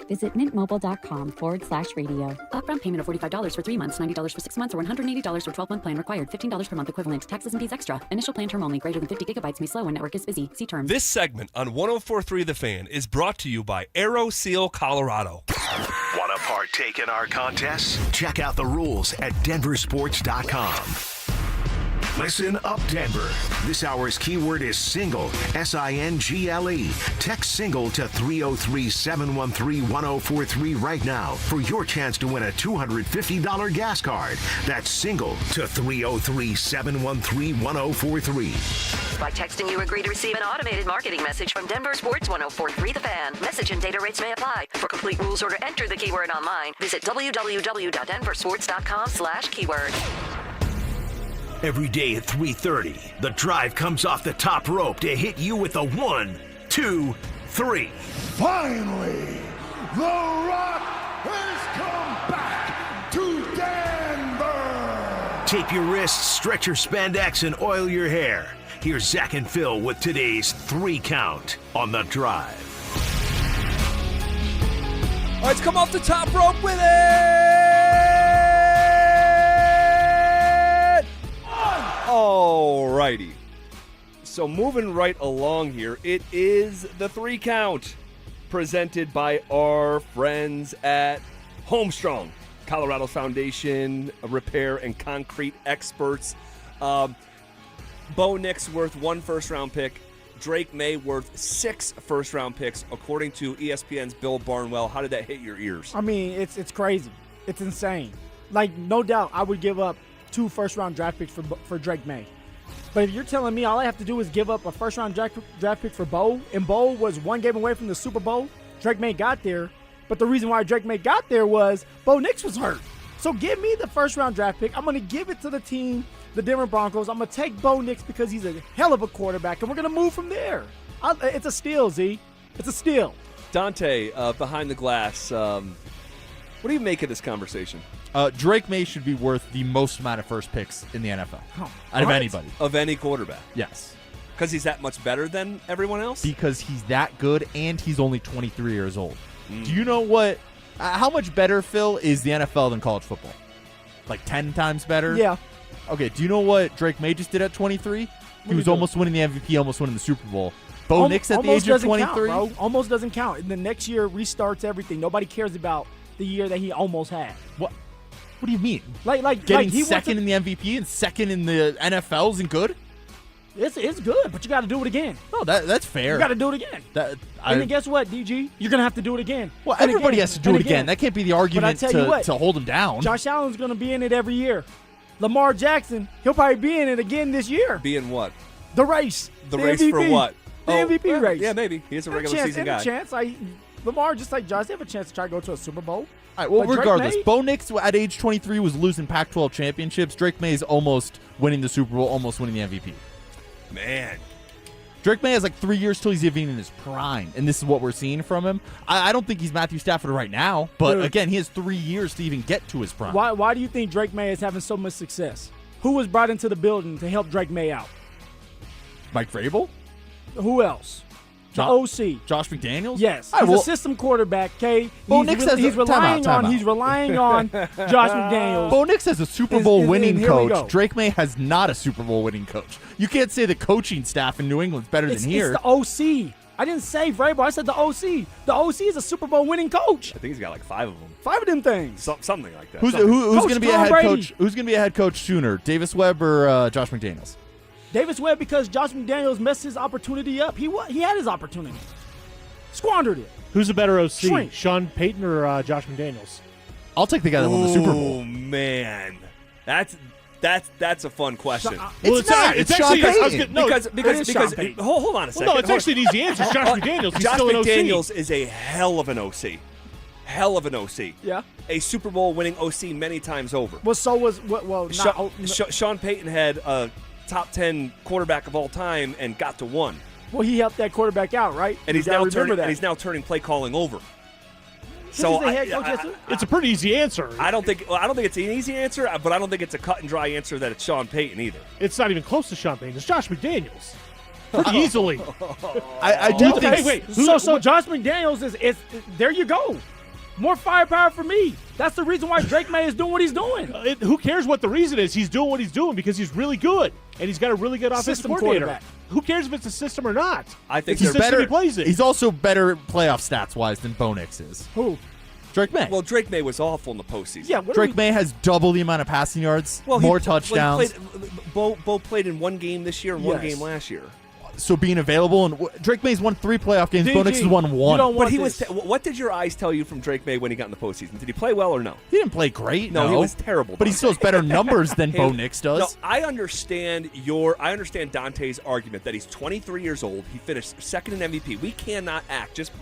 Visit mintmobile.com/radio. Upfront payment of $45 for 3 months, $90 for 6 months, or $180 for 12-month plan required. $15 per month equivalent. Taxes and fees extra. Initial plan term only. Greater than 50 gigabytes may slow when network is busy. See terms. This segment on 104.3 The Fan is brought to you by Aero Seal Colorado. Want to partake in our contests? Check out the rules at DenverSports.com. Listen up, Denver. This hour's keyword is single, S-I-N-G-L-E. Text single to 303-713-1043 right now for your chance to win a $250 gas card. That's single to 303-713-1043. By texting, you agree to receive an automated marketing message from Denver Sports 104.3 The Fan. Message and data rates may apply. For complete rules or to enter the keyword online, visit www.denversports.com/keyword. Every day at 3:30, the drive comes off the top rope to hit you with a 1, 2, 3. Finally, The Rock has come back to Denver. Tape your wrists, stretch your spandex, and oil your hair. Here's Zach and Phil with today's 3 count on the drive. All right, let's come off the top rope with it. All righty. So moving right along here, it is the 3 count presented by our friends at Homestrong, Colorado Foundation Repair and Concrete Experts. Bo Nix worth 1 first-round pick. Drake May worth 6 first-round picks, according to ESPN's Bill Barnwell. How did that hit your ears? I mean, it's crazy. It's insane. Like, no doubt, I would give up 2 first-round draft picks for Drake May. But if you're telling me all I have to do is give up a first-round draft pick for Bo, and Bo was 1 game away from the Super Bowl, Drake May got there. But the reason why Drake May got there was Bo Nix was hurt. So give me the first-round draft pick. I'm going to give it to the team, the Denver Broncos. I'm going to take Bo Nix because he's a hell of a quarterback, and we're going to move from there. It's a steal, Z. It's a steal. Dante, behind the glass, what do you make of this conversation? Drake May should be worth the most amount of first picks in the NFL. Out of anybody. Of any quarterback? Yes. Because he's that much better than everyone else? Because he's that good, and he's only 23 years old. Do you know what? How much better, Phil, is the NFL than college football? Like 10 times better? Yeah. Okay, do you know what Drake May just did at 23? He was almost winning the MVP, almost winning the Super Bowl. Bo Nix at the age of 23? Count, bro. Almost doesn't count. And the next year restarts everything. Nobody cares about the year that he almost had. What do you mean? Like getting he second in the MVP and second in the NFL isn't good? It's good, but you got to do it again. No, that's fair. You got to do it again. And then guess what, DG? You're going to have to do it again. Well, everybody has to do it again. That can't be the argument to hold him down. Josh Allen's going to be in it every year. Lamar Jackson, he'll probably be in it again this year. Be in what? The race. The race MVP. for what? The MVP race. Yeah, maybe. He's a regular season guy. Lamar, just like Josh, they have a chance to try to go to a Super Bowl. All right, well, regardless, Bo Nix at age 23 was losing Pac-12 championships. Drake May is almost winning the Super Bowl, almost winning the MVP. Man. Drake May has like 3 years till he's even in his prime, and this is what we're seeing from him. I don't think he's Matthew Stafford right now, but again, he has 3 years to even get to his prime. Why do you think Drake May is having so much success? Who was brought into the building to help Drake May out? Mike Vrabel? Who else? The OC. Josh McDaniels? Yes. He's a system quarterback, okay? He's relying on Josh McDaniels. Bo Nix has a Super Bowl winning coach. Drake May has not a Super Bowl winning coach. You can't say the coaching staff in New England's better than here. It's the OC. I didn't say Vrabel. I said the OC. The OC is a Super Bowl winning coach. I think he's got like 5 of them. 5 of them things. Something like that. Who's going to be a head coach? Who's going to be a head coach sooner, Davis Webb or Josh McDaniels? Davis Webb, because Josh McDaniels messed his opportunity up. He had his opportunity. Squandered it. Who's a better OC, Shrink. Sean Payton or Josh McDaniels? I'll take the guy that won the Super Bowl. Oh, man. That's a fun question. It's not. It's Sean Payton. Because hold on a second. Well, no, it's actually an easy answer. It's Josh McDaniels. He's Josh still an OC. McDaniels is a hell of an OC. Hell of an OC. Yeah. A Super Bowl winning OC many times over. Well, so was Sean Payton had a top 10 quarterback of all time and got to 1. Well, he helped that quarterback out, right? And he's now turning play calling over. So it's a pretty easy answer. I don't think it's an easy answer, but I don't think it's a cut and dry answer that it's Sean Payton either. It's not even close to Sean Payton. It's Josh McDaniels. Pretty easily. I do think. Hey, wait. So Josh McDaniels is there you go. More firepower for me. That's the reason why Drake May is doing what he's doing. Who cares what the reason is? He's doing what he's doing because he's really good, and he's got a really good offensive System coordinator. quarterback. Who cares if it's a system or not? I think it's they're better. better. He plays it. He's also better playoff stats-wise than Bo Nix is. Who? Drake May. Well, Drake May was awful in the postseason. Yeah, Drake May has double the amount of passing yards, more touchdowns. Bo played in one game this year and one game last year. So being available, and Drake May's won 3 playoff games. Bo Nix has won 1. But what did your eyes tell you from Drake May when he got in the postseason? Did he play well or no? He didn't play great. No, he was terrible. But he still has better numbers than Bo Nix does. No, I understand Dante's argument that he's 23 years old. He finished second in MVP. We cannot act just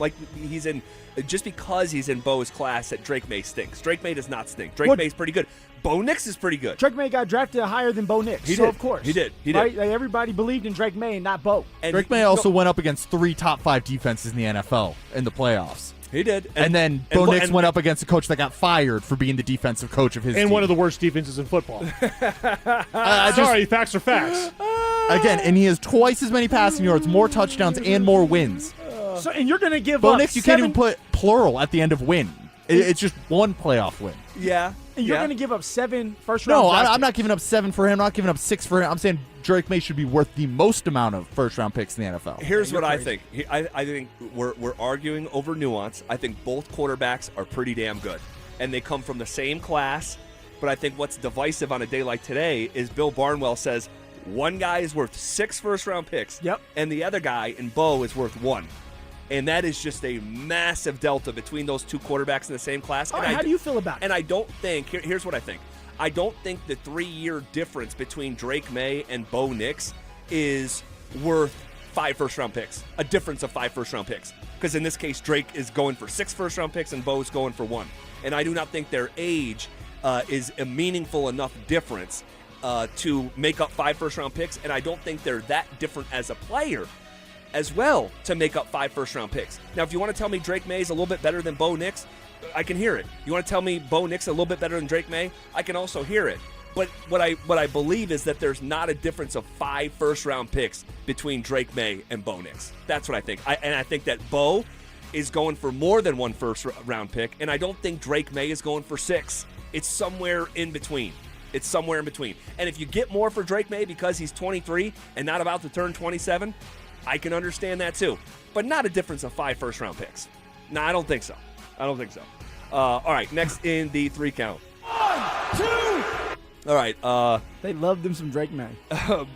because he's in Bo's class that Drake May stinks. Drake May does not stink. Drake May's pretty good. Bo Nix is pretty good. Drake May got drafted higher than Bo Nix. He did. Of course. He did. Right? Like, everybody believed in Drake May and not Bo. And Drake May also went up against 3 top 5 defenses in the NFL in the playoffs. He did. And then Bo Nix went up against a coach that got fired for being the defensive coach of his team. And one of the worst defenses in football. Sorry, facts are facts. Again, and he has twice as many passing yards, more touchdowns, and more wins. So, and you're going to give Bo up Nix, you can't even put plural at the end of win. It's just one playoff win. Yeah. And you're going to give up 7 first-round No, draft I'm not giving up 7 for him. I'm not giving up 6 for him. I'm saying Drake May should be worth the most amount of first-round picks in the NFL. Here's what I think. I think we're arguing over nuance. I think both quarterbacks are pretty damn good, and they come from the same class. But I think what's divisive on a day like today is Bill Barnwell says one guy is worth 6 first-round picks, and the other guy in Bo is worth 1. And that is just a massive delta between those two quarterbacks in the same class. All right, how do you feel about it? And I don't think, here's what I think. I don't think the 3-year difference between Drake May and Bo Nix is worth 5 first-round picks, a difference of 5 first-round picks. Because in this case, Drake is going for 6 first-round picks and Bo's going for 1. And I do not think their age is a meaningful enough difference to make up 5 first-round picks. And I don't think they're that different as a player as well to make up 5 first-round picks. Now, if you want to tell me Drake May is a little bit better than Bo Nix, I can hear it. You want to tell me Bo Nix a little bit better than Drake May? I can also hear it. But what I believe is that there's not a difference of 5 first-round picks between Drake May and Bo Nix. That's what I think. And I think that Bo is going for more than 1 first-round pick, and I don't think Drake May is going for 6. It's somewhere in between. It's somewhere in between. And if you get more for Drake May because he's 23 and not about to turn 27, I can understand that too. But not a difference of 5 first-round picks. No, I don't think so. All right, next in the 3 count. 1, 2. All right. They love them some Drake May.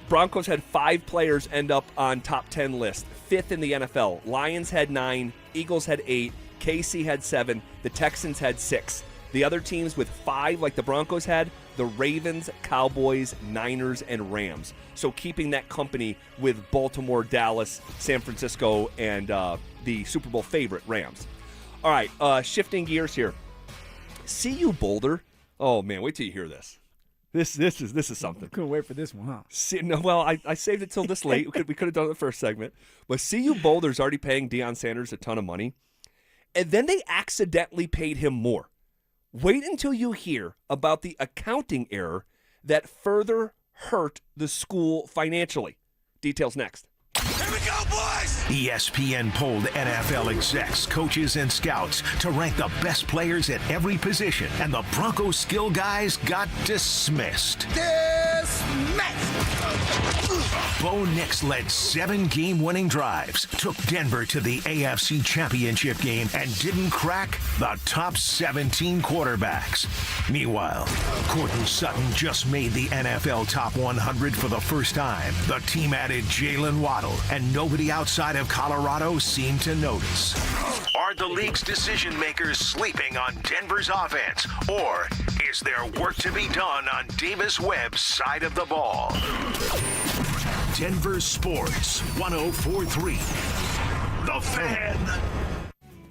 Broncos had 5 players end up on top 10 list, 5th in the NFL. Lions had 9, Eagles had 8, KC had 7, the Texans had 6. The other teams with 5, like the Broncos had, the Ravens, Cowboys, Niners, and Rams. So keeping that company with Baltimore, Dallas, San Francisco, and the Super Bowl favorite, Rams. All right, shifting gears here. CU Boulder. Oh, man, wait till you hear this. This is something. Couldn't wait for this one, huh? Well, I saved it till this late. We could have done it the first segment. But CU Boulder's already paying Deion Sanders a ton of money. And then they accidentally paid him more. Wait until you hear about the accounting error that further hurt the school financially. Details next. ESPN polled NFL execs, coaches, and scouts to rank the best players at every position, and the Broncos skill guys got dismissed. Bo Nix led 7 game-winning drives, took Denver to the AFC Championship game, and didn't crack the top 17 quarterbacks. Meanwhile, Courtland Sutton just made the NFL top 100 for the first time. The team added Jalen Waddle, and nobody outside of Colorado seemed to notice. Are the league's decision makers sleeping on Denver's offense, or is there work to be done on Davis Webb's side of the ball? Denver Sports 104.3. The Fan.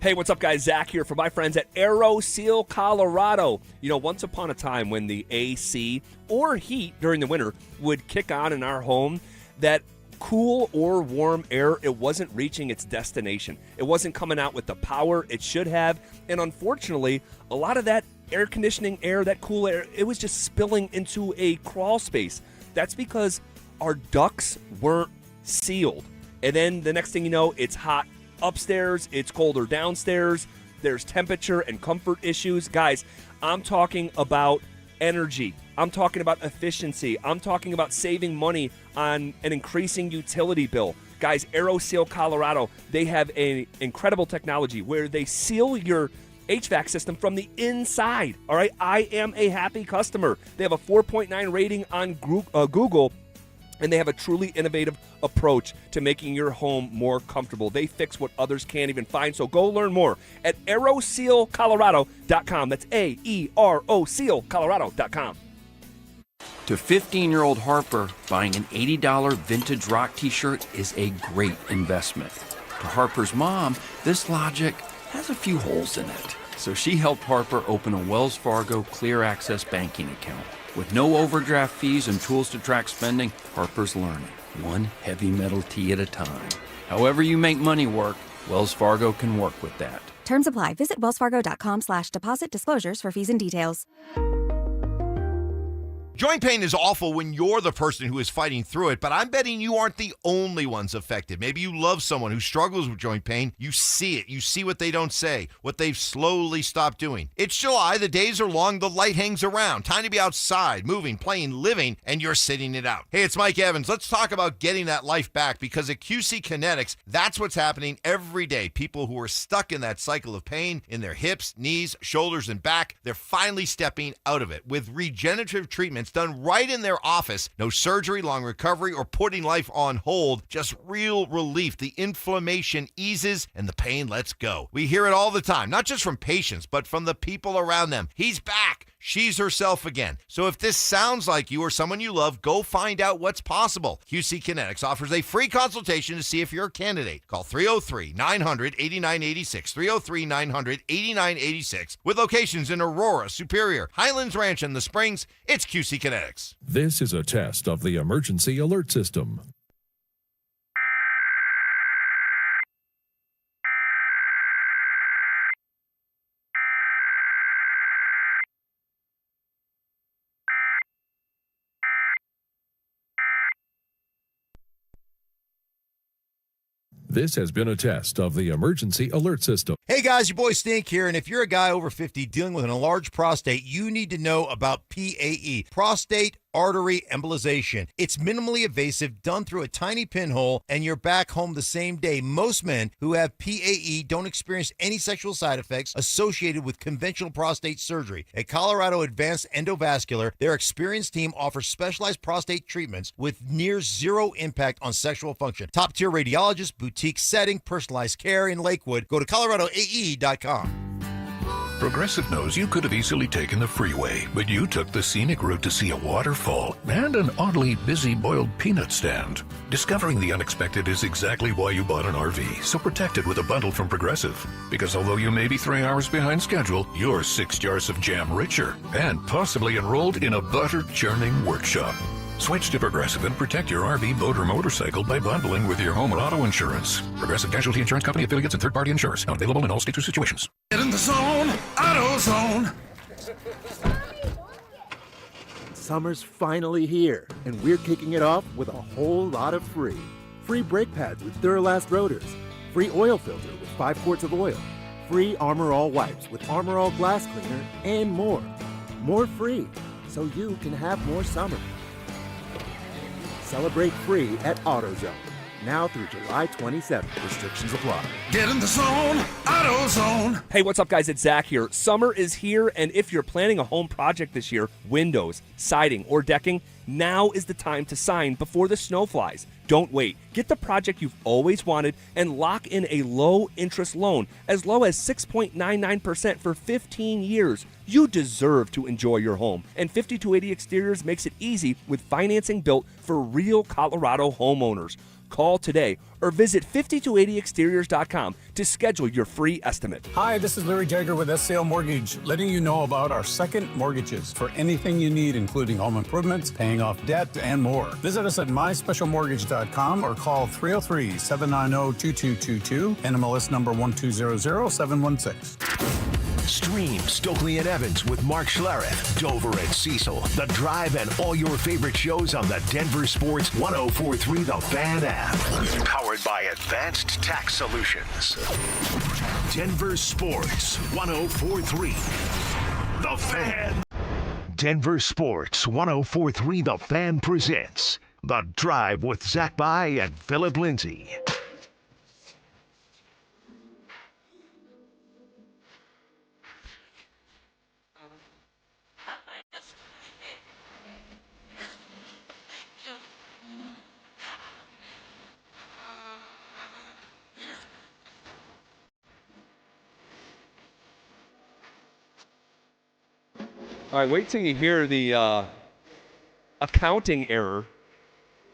Hey, what's up, guys? Zach here for my friends at Aero Seal, Colorado. You know, once upon a time when the AC or heat during the winter would kick on in our home, that cool or warm air, it wasn't reaching its destination. It wasn't coming out with the power it should have. And unfortunately, a lot of that air conditioning air, that cool air, it was just spilling into a crawl space. That's because our ducts weren't sealed. And then the next thing you know, it's hot upstairs, it's colder downstairs, there's temperature and comfort issues. Guys, I'm talking about energy. I'm talking about efficiency. I'm talking about saving money on an increasing utility bill. Guys, AeroSeal Colorado, they have an incredible technology where they seal your HVAC system from the inside. All right, I am a happy customer. They have a 4.9 rating on Google, and they have a truly innovative approach to making your home more comfortable. They fix what others can't even find. So go learn more at aerosealcolorado.com. That's AEROSealcolorado.com. To 15-year-old Harper, buying an $80 vintage rock t-shirt is a great investment. To Harper's mom, this logic has a few holes in it. So she helped Harper open a Wells Fargo Clear Access banking account. With no overdraft fees and tools to track spending, Harper's learning, one heavy metal tee at a time. However you make money work, Wells Fargo can work with that. Terms apply. Visit wellsfargo.com/deposit disclosures for fees and details. Joint pain is awful when you're the person who is fighting through it, but I'm betting you aren't the only ones affected. Maybe you love someone who struggles with joint pain. You see it. You see what they don't say, what they've slowly stopped doing. It's July. The days are long. The light hangs around. Time to be outside, moving, playing, living, and you're sitting it out. Hey, it's Mike Evans. Let's talk about getting that life back, because at QC Kinetics, that's what's happening every day. People who are stuck in that cycle of pain in their hips, knees, shoulders, and back, they're finally stepping out of it with regenerative treatments done right in their office. No surgery, long recovery, or putting life on hold. Just real relief. The inflammation eases and the pain lets go. We hear it all the time, not just from patients, but from the people around them. He's back. She's herself again. So if this sounds like you or someone you love, go find out what's possible. QC Kinetics offers a free consultation to see if you're a candidate. Call 303-900-8986, 303-900-8986, with locations in Aurora, Superior, Highlands Ranch, and the Springs. It's QC Kinetics. This is a test of the emergency alert system. This has been a test of the emergency alert system. Hey guys, your boy Stink here, and if you're a guy over 50 dealing with an enlarged prostate, you need to know about PAE, prostate artery embolization. It's minimally invasive, done through a tiny pinhole, and you're back home the same day. Most men who have PAE don't experience any sexual side effects associated with conventional prostate surgery. At Colorado Advanced Endovascular, their experienced team offers specialized prostate treatments with near zero impact on sexual function. Top-tier radiologists, boutique setting, personalized care in Lakewood. Go to coloradoae.com. Progressive knows you could have easily taken the freeway, but you took the scenic route to see a waterfall and an oddly busy boiled peanut stand. Discovering the unexpected is exactly why you bought an RV, so protect it with a bundle from Progressive. Because although you may be 3 hours behind schedule, you're 6 jars of jam richer and possibly enrolled in a butter churning workshop. Switch to Progressive and protect your RV, boat, or motorcycle by bundling with your home or auto insurance. Progressive Casualty Insurance Company, affiliates, and third-party insurers. Not available in all states or situations. Get in the zone, AutoZone. Summer's finally here, and we're kicking it off with a whole lot of free. Free brake pads with Duralast rotors. Free oil filter with 5 quarts of oil. Free Armor All wipes with Armor All glass cleaner, and more. More free, so you can have more summer. Celebrate free at AutoZone. Now through July 27th. Restrictions apply. Get in the zone, AutoZone. Hey, what's up, guys? It's Zach here. Summer is here, and if you're planning a home project this year, windows, siding, or decking, now is the time to sign before the snow flies. Don't wait. Get the project you've always wanted and lock in a low-interest loan as low as 6.99% for 15 years. You deserve to enjoy your home, and 5280 Exteriors makes it easy with financing built for real Colorado homeowners. Call today or visit 5280exteriors.com to schedule your free estimate. Hi, this is Larry Jagger with SCL Mortgage, letting you know about our second mortgages for anything you need, including home improvements, paying off debt, and more. Visit us at myspecialmortgage.com or call 303-790-2222, NMLS number 1200716. Stream Stokely and Evans with Mark Schlereth, Dover and Cecil, The Drive, and all your favorite shows on the Denver Sports 104.3 The Fan app. Powered by Advanced Tax Solutions. Denver Sports 104.3 The Fan. Denver Sports 104.3 The Fan presents The Drive with Zach By and Phillip Lindsay. All right, wait till you hear the accounting error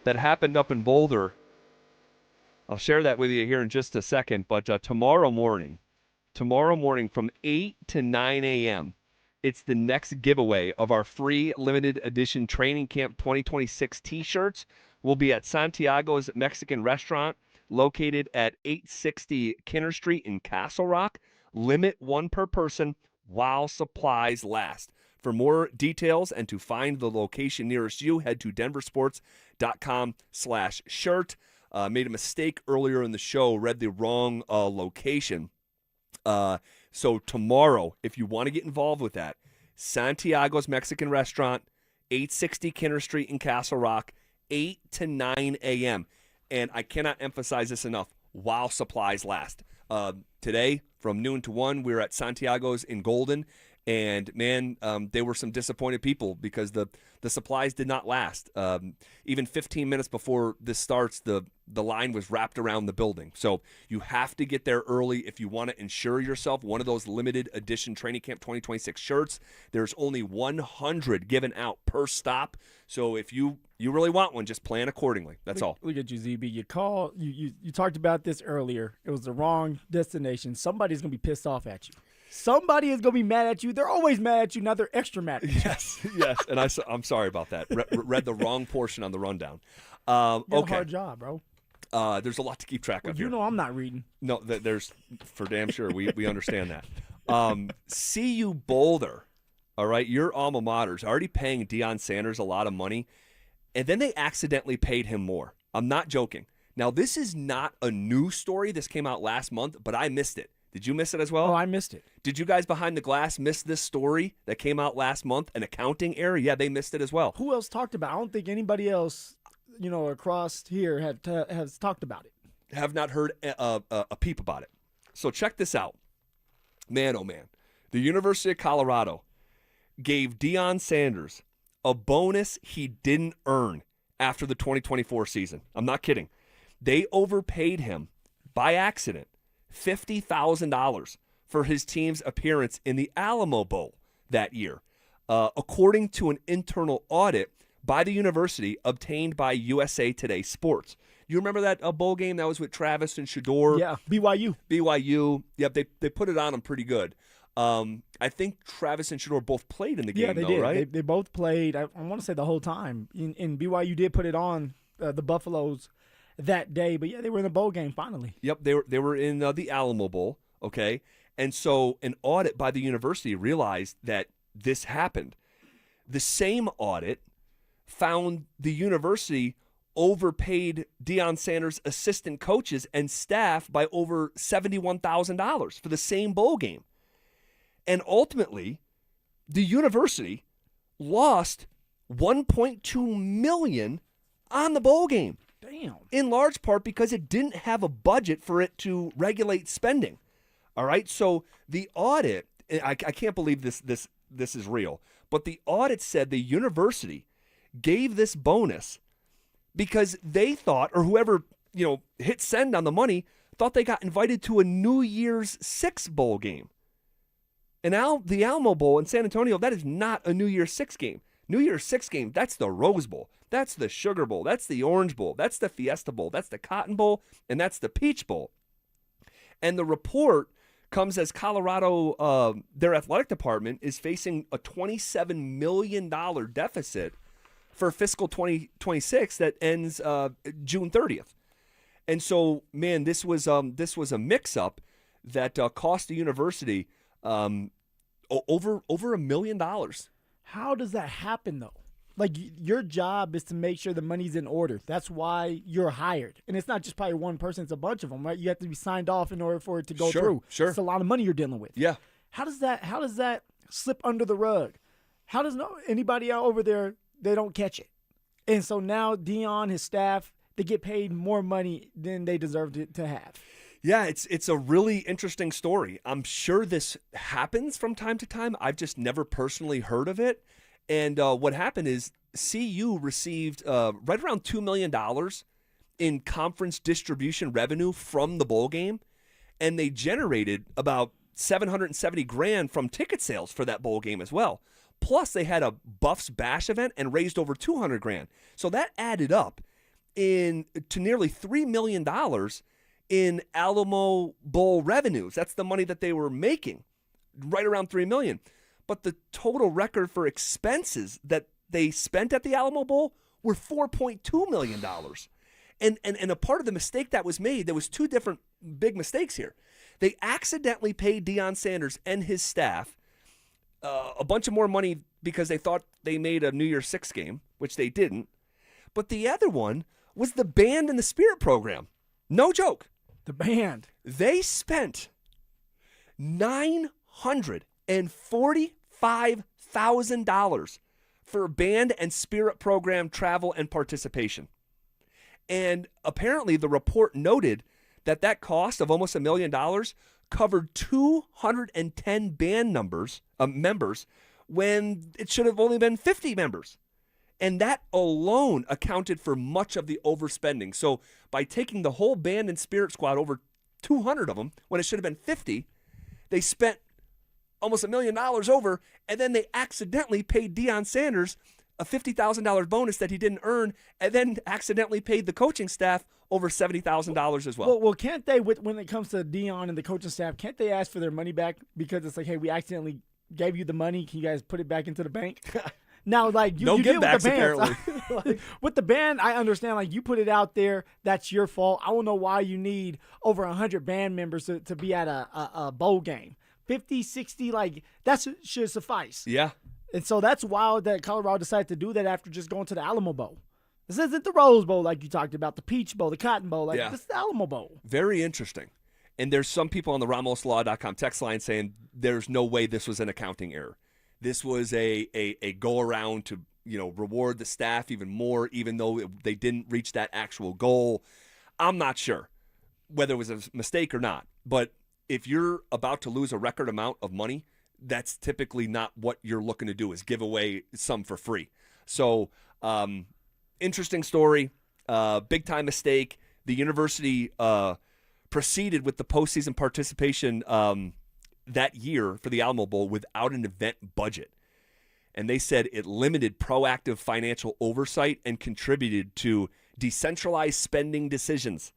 that happened up in Boulder. I'll share that with you here in just a second, but tomorrow morning from 8 to 9 a.m., it's the next giveaway of our free limited edition Training Camp 2026 t-shirts. We'll be at Santiago's Mexican Restaurant, located at 860 Kinner Street in Castle Rock. Limit one per person while supplies last. For more details and to find the location nearest you, head to denversports.com/shirt. Made a mistake earlier in the show, read the wrong location. So tomorrow, if you want to get involved with that, Santiago's Mexican Restaurant, 860 Kinner Street in Castle Rock, 8 to 9 a.m. And I cannot emphasize this enough, while supplies last. Today, from noon to 1, we're at Santiago's in Golden. And, man, they were some disappointed people because the supplies did not last. Even 15 minutes before this starts, the line was wrapped around the building. So you have to get there early if you want to ensure yourself one of those limited edition Training Camp 2026 shirts. There's only 100 given out per stop. So if you really want one, just plan accordingly. That's all. Look at you, ZB. You talked about this earlier. It was the wrong destination. Somebody's going to be pissed off at you. Somebody is going to be mad at you. They're always mad at you. Now they're extra mad at you. Yes. And I'm sorry about that. Read the wrong portion on the rundown. You got okay. a hard job, bro. There's a lot to keep track of You here. know I'm not reading. No, there's for damn sure. We understand that. CU Boulder, all right, your alma mater's already paying Deion Sanders a lot of money, and then they accidentally paid him more. I'm not joking. Now, this is not a new story. This came out last month, but I missed it. Did you miss it as well? Oh, I missed it. Did you guys behind the glass miss this story that came out last month? An accounting error? Yeah, they missed it as well. Who else talked about it? I don't think anybody else, across here has talked about it. Have not heard a peep about it. So check this out. Man, oh man. The University of Colorado gave Deion Sanders a bonus he didn't earn after the 2024 season. I'm not kidding. They overpaid him by accident $50,000 for his team's appearance in the Alamo Bowl that year, according to an internal audit by the university obtained by USA Today Sports. You remember that bowl game that was with Travis and Shedeur? Yeah, BYU. Yep, they put it on him pretty good. I think Travis and Shedeur both played in the game, they did. Right? They both played, I want to say the whole time. And BYU did put it on the Buffaloes that day. But, yeah, they were in the bowl game finally. Yep, they were in the Alamo Bowl, okay? And so an audit by the university realized that this happened. The same audit found the university overpaid Deion Sanders' assistant coaches and staff by over $71,000 for the same bowl game. And ultimately, the university lost $1.2 million on the bowl game. Damn. In large part because it didn't have a budget for it to regulate spending. All right? So the audit, I can't believe this is real, but the audit said the university gave this bonus because they thought, or whoever, hit send on the money, thought they got invited to a New Year's Six bowl game. And the Alamo Bowl in San Antonio, that is not a New Year's Six game. New Year's Six game, that's the Rose Bowl. That's the Sugar Bowl. That's the Orange Bowl. That's the Fiesta Bowl. That's the Cotton Bowl. And that's the Peach Bowl. And the report comes as Colorado, their athletic department, is facing a $27 million deficit for fiscal 2026 that ends June 30th. And so, man, this was a mix-up that cost the university over $1 million. How does that happen, though? Like, your job is to make sure the money's in order. That's why you're hired. And it's not just probably one person, it's a bunch of them, right? You have to be signed off in order for it to go through. Sure. It's a lot of money you're dealing with. Yeah. How does that slip under the rug? How does anybody out over there, they don't catch it? And so now Deion, his staff, they get paid more money than they deserved to have. Yeah, it's a really interesting story. I'm sure this happens from time to time. I've just never personally heard of it. And what happened is CU received right around $2 million in conference distribution revenue from the bowl game, and they generated about $770,000 from ticket sales for that bowl game as well. Plus, they had a Buffs Bash event and raised over $200,000. So that added up to nearly $3 million in Alamo Bowl revenues. That's the money that they were making, right around $3 million. But the total record for expenses that they spent at the Alamo Bowl were $4.2 million. And a part of the mistake that was made, there was two different big mistakes here. They accidentally paid Deion Sanders and his staff a bunch of more money because they thought they made a New Year's Six game, which they didn't. But the other one was the band and the spirit program. No joke. The band. They spent $945,000 for band and spirit program travel and participation. And apparently the report noted that cost of almost $1 million covered 210 band members when it should have only been 50 members. And that alone accounted for much of the overspending. So by taking the whole band and spirit squad, over 200 of them, when it should have been 50, they spent almost $1 million over, and then they accidentally paid Deion Sanders a $50,000 bonus that he didn't earn, and then accidentally paid the coaching staff over $70,000 as well. Well, can't they, when it comes to Deion and the coaching staff, can't they ask for their money back because it's like, hey, we accidentally gave you the money. Can you guys put it back into the bank? Now, like, you deal with the band. Like, with the band, I understand. Like, you put it out there, that's your fault. I don't know why you need over 100 band members to be at a bowl game. 50, 60, like, that should suffice. Yeah. And so that's wild that Colorado decided to do that after just going to the Alamo Bowl. This isn't the Rose Bowl like you talked about, the Peach Bowl, the Cotton Bowl. Like, This is the Alamo Bowl. Very interesting. And there's some people on the RamosLaw.com text line saying there's no way this was an accounting error. This was a go-around to, reward the staff even more, even though they didn't reach that actual goal. I'm not sure whether it was a mistake or not. But if you're about to lose a record amount of money, that's typically not what you're looking to do, is give away some for free. So, interesting story, big-time mistake. The university proceeded with the postseason participation that year for the Alamo Bowl without an event budget. And they said it limited proactive financial oversight and contributed to decentralized spending decisions,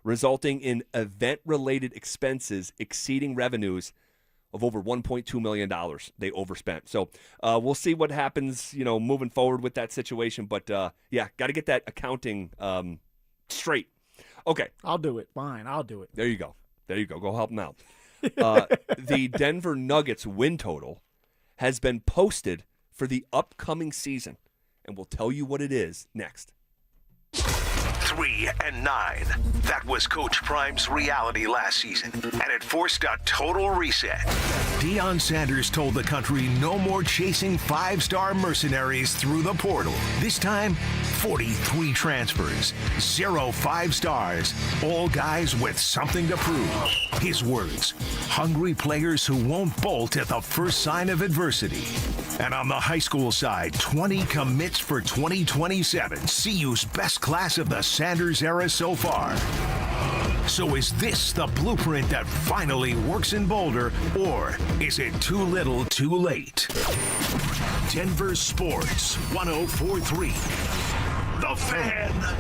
resulting in event-related expenses exceeding revenues of over $1.2 million they overspent. So we'll see what happens, moving forward with that situation. But, got to get that accounting straight. Okay. I'll do it. Fine, I'll do it. There you go. Go help them out. The Denver Nuggets win total has been posted for the upcoming season, and we'll tell you what it is next. 3-9. That was Coach Prime's reality last season, and it forced a total reset. Deion Sanders told the country no more chasing five-star mercenaries through the portal. This time, 43 transfers, 0 5 stars, all guys with something to prove. His words, hungry players who won't bolt at the first sign of adversity. And on the high school side, 20 commits for 2027, CU's best class of the Sanders era so far. So is this the blueprint that finally works in Boulder, or is it too little too late? Denver Sports 1043. The Fan.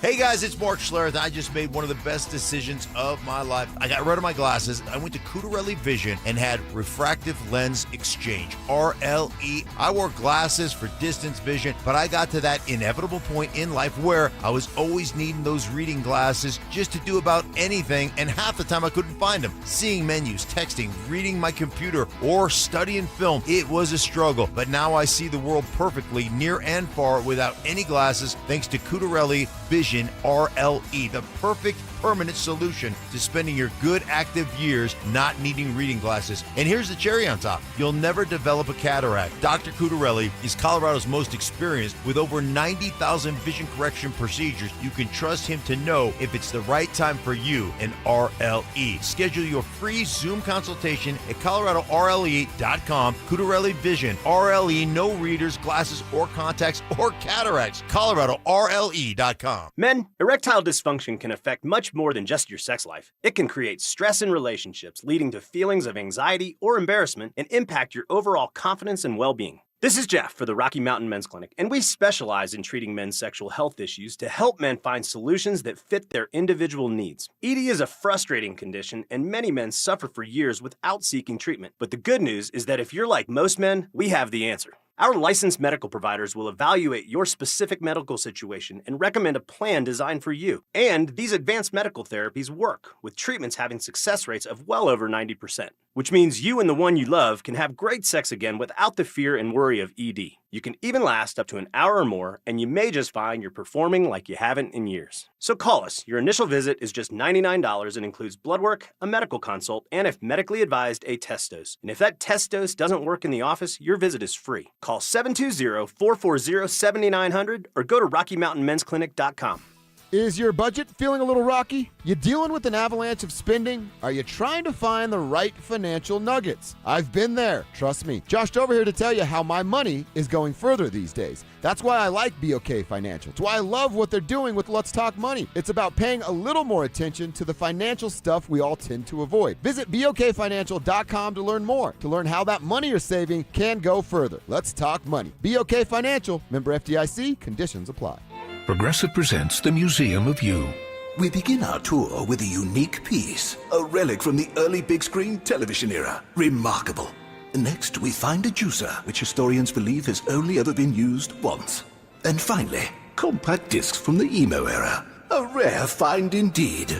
Hey guys, it's Mark Schlereth. I just made one of the best decisions of my life. I got rid of my glasses. I went to Cutarelli Vision and had refractive lens exchange, RLE. I wore glasses for distance vision, but I got to that inevitable point in life where I was always needing those reading glasses just to do about anything, and half the time I couldn't find them. Seeing menus, texting, reading my computer, or studying film, it was a struggle. But now I see the world perfectly, near and far, without any glasses, thanks to Cutarelli Vision RLE, the perfect permanent solution to spending your good active years not needing reading glasses. And here's the cherry on top. You'll never develop a cataract. Dr. Cutarelli is Colorado's most experienced with over 90,000 vision correction procedures. You can trust him to know if it's the right time for you and RLE. Schedule your free Zoom consultation at coloradorle.com. Cutarelli Vision, RLE, no readers, glasses, or contacts, or cataracts. coloradorle.com. Men, erectile dysfunction can affect much more than just your sex life. It can create stress in relationships, leading to feelings of anxiety or embarrassment, and impact your overall confidence and well-being. This is Jeff for the Rocky Mountain Men's Clinic, and we specialize in treating men's sexual health issues to help men find solutions that fit their individual needs. ED is a frustrating condition, and many men suffer for years without seeking treatment. But the good news is that if you're like most men, we have the answer. Our licensed medical providers will evaluate your specific medical situation and recommend a plan designed for you. And these advanced medical therapies work, with treatments having success rates of well over 90%, which means you and the one you love can have great sex again without the fear and worry of ED. You can even last up to an hour or more, and you may just find you're performing like you haven't in years. So call us. Your initial visit is just $99 and includes blood work, a medical consult, and if medically advised, a test dose. And if that test dose doesn't work in the office, your visit is free. Call 720-440-7900 or go to RockyMountainMen'sClinic.com. Is your budget feeling a little rocky? You dealing with an avalanche of spending? Are you trying to find the right financial nuggets? I've been there, trust me. Josh Dover here to tell you how my money is going further these days. That's why I like BOK Financial. It's why I love what they're doing with Let's Talk Money. It's about paying a little more attention to the financial stuff we all tend to avoid. Visit BOKFinancial.com to learn more, to learn how that money you're saving can go further. Let's talk money. BOK Financial, member FDIC, conditions apply. Progressive presents the Museum of You. We begin our tour with a unique piece, a relic from the early big screen television era. Remarkable. Next, we find a juicer, which historians believe has only ever been used once. And finally, compact discs from the emo era. A rare find indeed.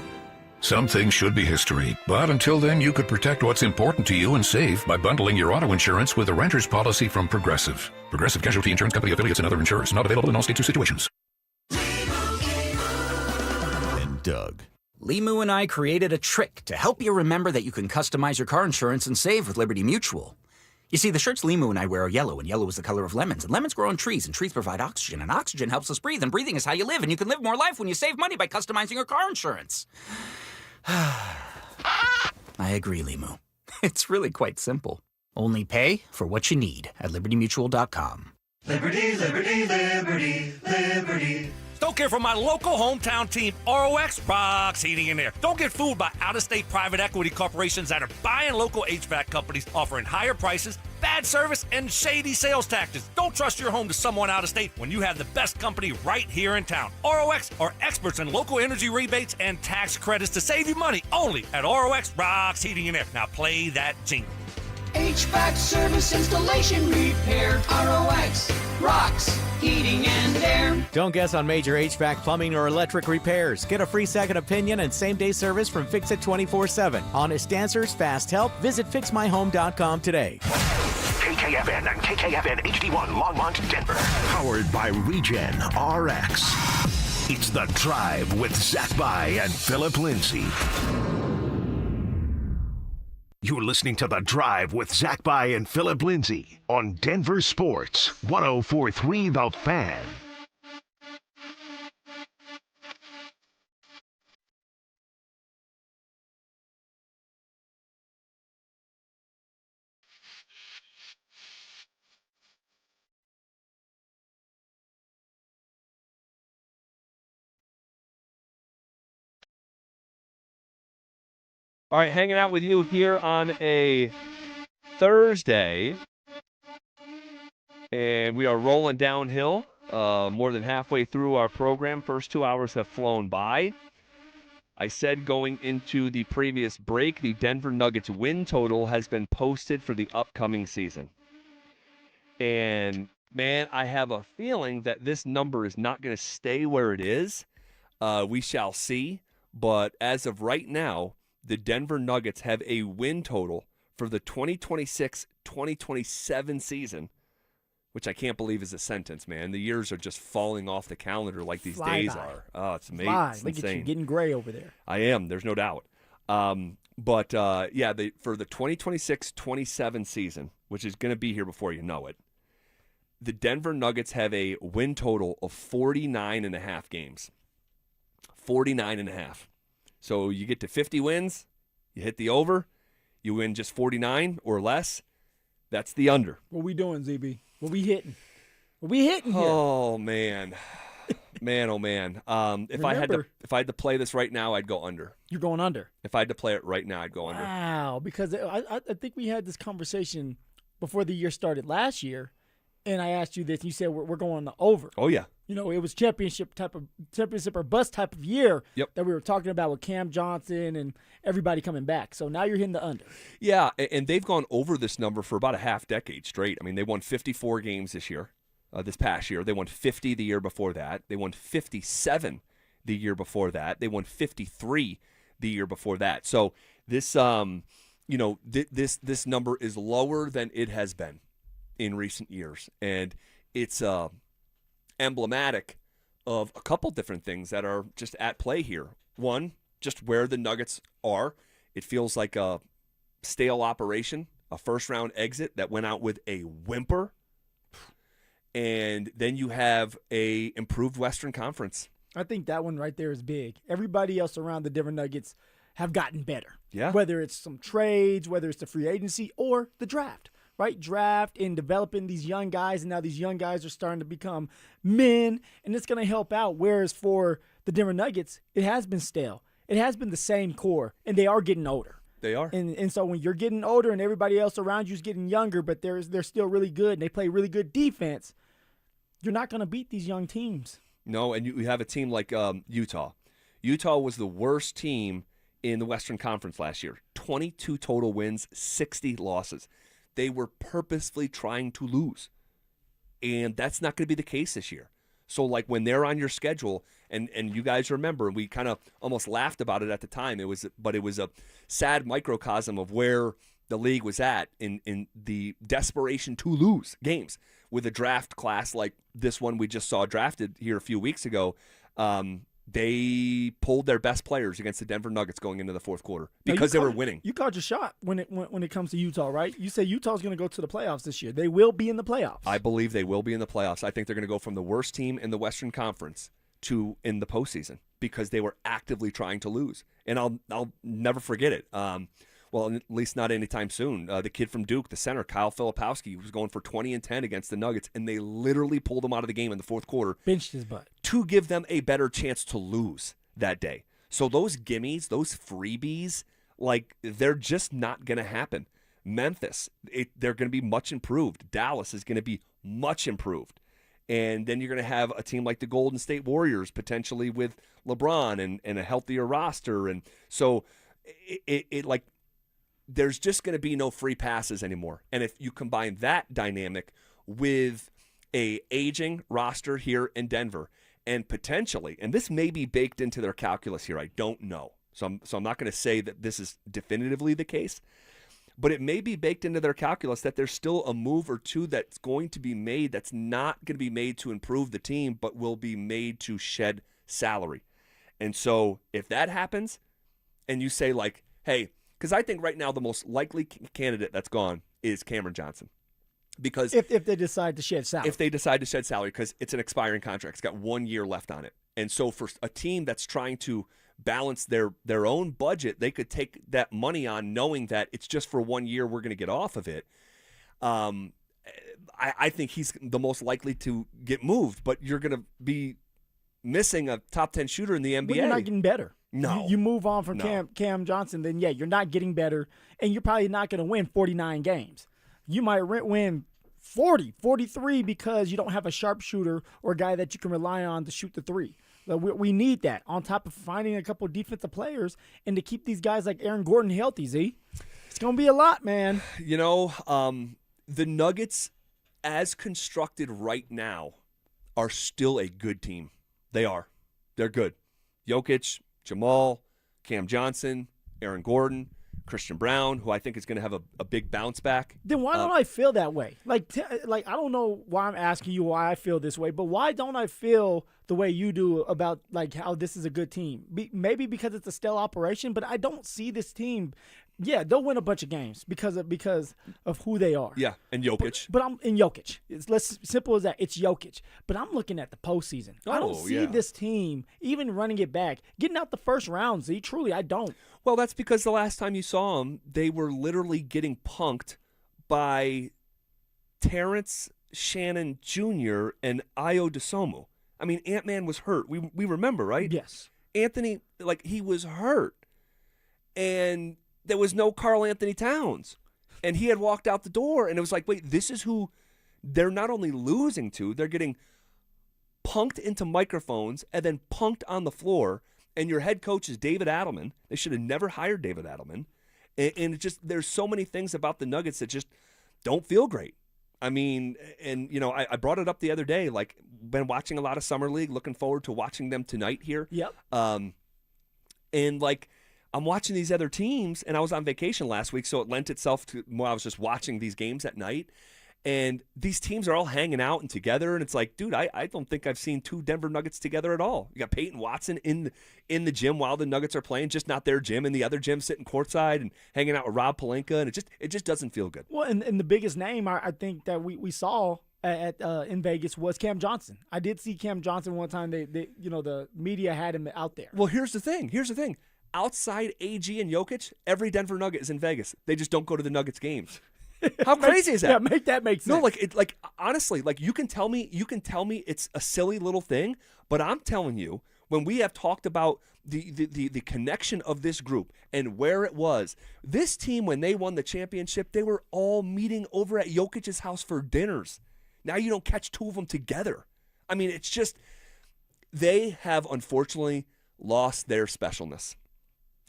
Some things should be history, but until then, you could protect what's important to you and save by bundling your auto insurance with a renter's policy from Progressive. Progressive Casualty Insurance Company affiliates and other insurers. Not available in all states or situations. Doug. Limu and I created a trick to help you remember that you can customize your car insurance and save with Liberty Mutual. You see, the shirts Limu and I wear are yellow, and yellow is the color of lemons. And lemons grow on trees, and trees provide oxygen, and oxygen helps us breathe, and breathing is how you live, and you can live more life when you save money by customizing your car insurance. I agree, Limu. It's really quite simple. Only pay for what you need at libertymutual.com. Liberty, liberty, liberty, liberty. Don't care for my local hometown team, ROX Rocks Heating and Air. Don't get fooled by out-of-state private equity corporations that are buying local HVAC companies, offering higher prices, bad service, and shady sales tactics. Don't trust your home to someone out of state when you have the best company right here in town. ROX are experts in local energy rebates and tax credits to save you money only at ROX Rocks Heating and Air. Now play that jingle. HVAC service, installation, repair. ROX rocks heating and air. Don't guess on major HVAC, plumbing, or electric repairs. Get a free second opinion and same-day service from Fix It 24/7. Honest answers, fast help. Visit fixmyhome.com today. KKFN and KKFN HD1 Longmont, Denver. Powered by Regen RX. It's The Drive with Zach By and Phillip Lindsay. You're listening to The Drive with Zach By and Phillip Lindsay on Denver Sports 1043 The Fan. All right, hanging out with you here on a Thursday. And we are rolling downhill, more than halfway through our program. First 2 hours have flown by. I said going into the previous break, the Denver Nuggets win total has been posted for the upcoming season. And, man, I have a feeling that this number is not going to stay where it is. We shall see. But as of right now, the Denver Nuggets have a win total for the 2026-2027 season, which I can't believe is a sentence, man. The years are just falling off the calendar like these days are. Oh, it's amazing. It's Look insane. at you getting gray over there. I am. There's no doubt. For the 2026-27 season, which is going to be here before you know it, the Denver Nuggets have a win total of 49.5 games. 49.5. So you get to 50 wins, you hit the over, you win just 49 or less, that's the under. What we doing, ZB? What we hitting? What we hitting here? Oh, man. Man, oh, man. If I had to play this right now, I'd go under. You're going under? If I had to play it right now, I'd go under. Wow, because I think we had this conversation before the year started last year, and I asked you this, and you said we're going the over. Oh, yeah. You know, it was championship or bust type of year that we were talking about with Cam Johnson and everybody coming back. So now you're hitting the under. Yeah, and they've gone over this number for about a half decade straight. I mean, they won 54 games this year, this past year. They won 50 the year before that. They won 57 the year before that. They won 53 the year before that. So this, this number is lower than it has been in recent years, and it's emblematic of a couple different things that are just at play here. One, just where the Nuggets are. It feels like a stale operation, a first-round exit that went out with a whimper. And then you have a improved Western Conference. I think that one right there is big. Everybody else around the Denver Nuggets have gotten better. Yeah. Whether it's some trades, whether it's the free agency, or the draft. Right, draft and developing these young guys, and now these young guys are starting to become men, and it's going to help out. Whereas for the Denver Nuggets, it has been stale. It has been the same core, and they are getting older. They are. And so when you're getting older and everybody else around you is getting younger, but they're still really good and they play really good defense, you're not going to beat these young teams. No, and you have a team like Utah. Utah was the worst team in the Western Conference last year. 22 total wins, 60 losses. They were purposefully trying to lose. And that's not going to be the case this year. So, like, when they're on your schedule, and you guys remember, we kind of almost laughed about it at the time. It was a sad microcosm of where the league was at in the desperation to lose games with a draft class like this one we just saw drafted here a few weeks ago. They pulled their best players against the Denver Nuggets going into the fourth quarter because they were winning. You called your shot when it comes to Utah, right? You say Utah's going to go to the playoffs this year. They will be in the playoffs. I believe they will be in the playoffs. I think they're going to go from the worst team in the Western Conference to in the postseason because they were actively trying to lose. And I'll never forget it. Well, at least not anytime soon. The kid from Duke, the center, Kyle Filipowski, was going for 20 and 10 against the Nuggets, and they literally pulled him out of the game in the fourth quarter. Benched his butt. To give them a better chance to lose that day. So those gimmies, those freebies, like, they're just not going to happen. Memphis, they're going to be much improved. Dallas is going to be much improved. And then you're going to have a team like the Golden State Warriors, potentially with LeBron and a healthier roster. And so there's just going to be no free passes anymore. And if you combine that dynamic with a aging roster here in Denver, and potentially, and this may be baked into their calculus here, I don't know. So I'm not going to say that this is definitively the case, but it may be baked into their calculus that there's still a move or two that's going to be made that's not going to be made to improve the team, but will be made to shed salary. And so if that happens, and you say, like, hey, because I think right now the most likely candidate that's gone is Cameron Johnson. Because if they decide to shed salary. If they decide to shed salary, because it's an expiring contract. It's got 1 year left on it. And so for a team that's trying to balance their own budget, they could take that money on knowing that it's just for 1 year, we're going to get off of it. I think he's the most likely to get moved, but you're going to be missing a top 10 shooter in the NBA. But you're not getting better. No. You move on from Cam Johnson, then, yeah, you're not getting better, and you're probably not going to win 49 games. You might win 40, 43 because you don't have a sharpshooter or a guy that you can rely on to shoot the three. We need that on top of finding a couple of defensive players and to keep these guys like Aaron Gordon healthy, Z. It's going to be a lot, man. You know, the Nuggets, as constructed right now, are still a good team. They are. They're good. Jokic, Jamal, Cam Johnson, Aaron Gordon, Christian Brown, who I think is going to have a big bounce back. Then why don't I feel that way? Like I don't know why I'm asking you why I feel this way, but why don't I feel the way you do about like how this is a good team? Maybe because it's a stale operation, but I don't see this team. Yeah, they'll win a bunch of games because of who they are. Yeah, and Jokic. But I'm in Jokic. It's less simple as that. It's Jokic. But I'm looking at the postseason. I don't see this team even running it back, getting out the first round, Z. Truly, I don't. Well, that's because the last time you saw them, they were literally getting punked by Terrence Shannon Jr. and Ayo Dosunmu. I mean, Ant-Man was hurt. We remember, right? Yes. Anthony, like, he was hurt. And there was no Karl Anthony Towns. And he had walked out the door, and it was like, wait, this is who they're not only losing to, they're getting punked into microphones and then punked on the floor. And your head coach is David Adelman. They should have never hired David Adelman. And it just, there's so many things about the Nuggets that just don't feel great. I mean, and, you know, I brought it up the other day, like, been watching a lot of Summer League, looking forward to watching them tonight here. Yep. And, like, I'm watching these other teams, and I was on vacation last week, so it lent itself to more. I was just watching these games at night, and these teams are all hanging out and together, and it's like, dude, I don't think I've seen two Denver Nuggets together at all. You got Payton Watson in the gym while the Nuggets are playing, just not their gym, and the other gym sitting courtside and hanging out with Rob Pelinka, and it just doesn't feel good. Well, and the biggest name I think that we saw at in Vegas was Cam Johnson. I did see Cam Johnson one time. They the media had him out there. Well, here's the thing. Outside AG and Jokic, every Denver Nugget is in Vegas. They just don't go to the Nuggets games. How crazy is that? Yeah, make sense. No, like honestly, like you can tell me it's a silly little thing, but I'm telling you, when we have talked about the connection of this group and where it was, this team, when they won the championship, they were all meeting over at Jokic's house for dinners. Now you don't catch two of them together. I mean, it's just, they have unfortunately lost their specialness.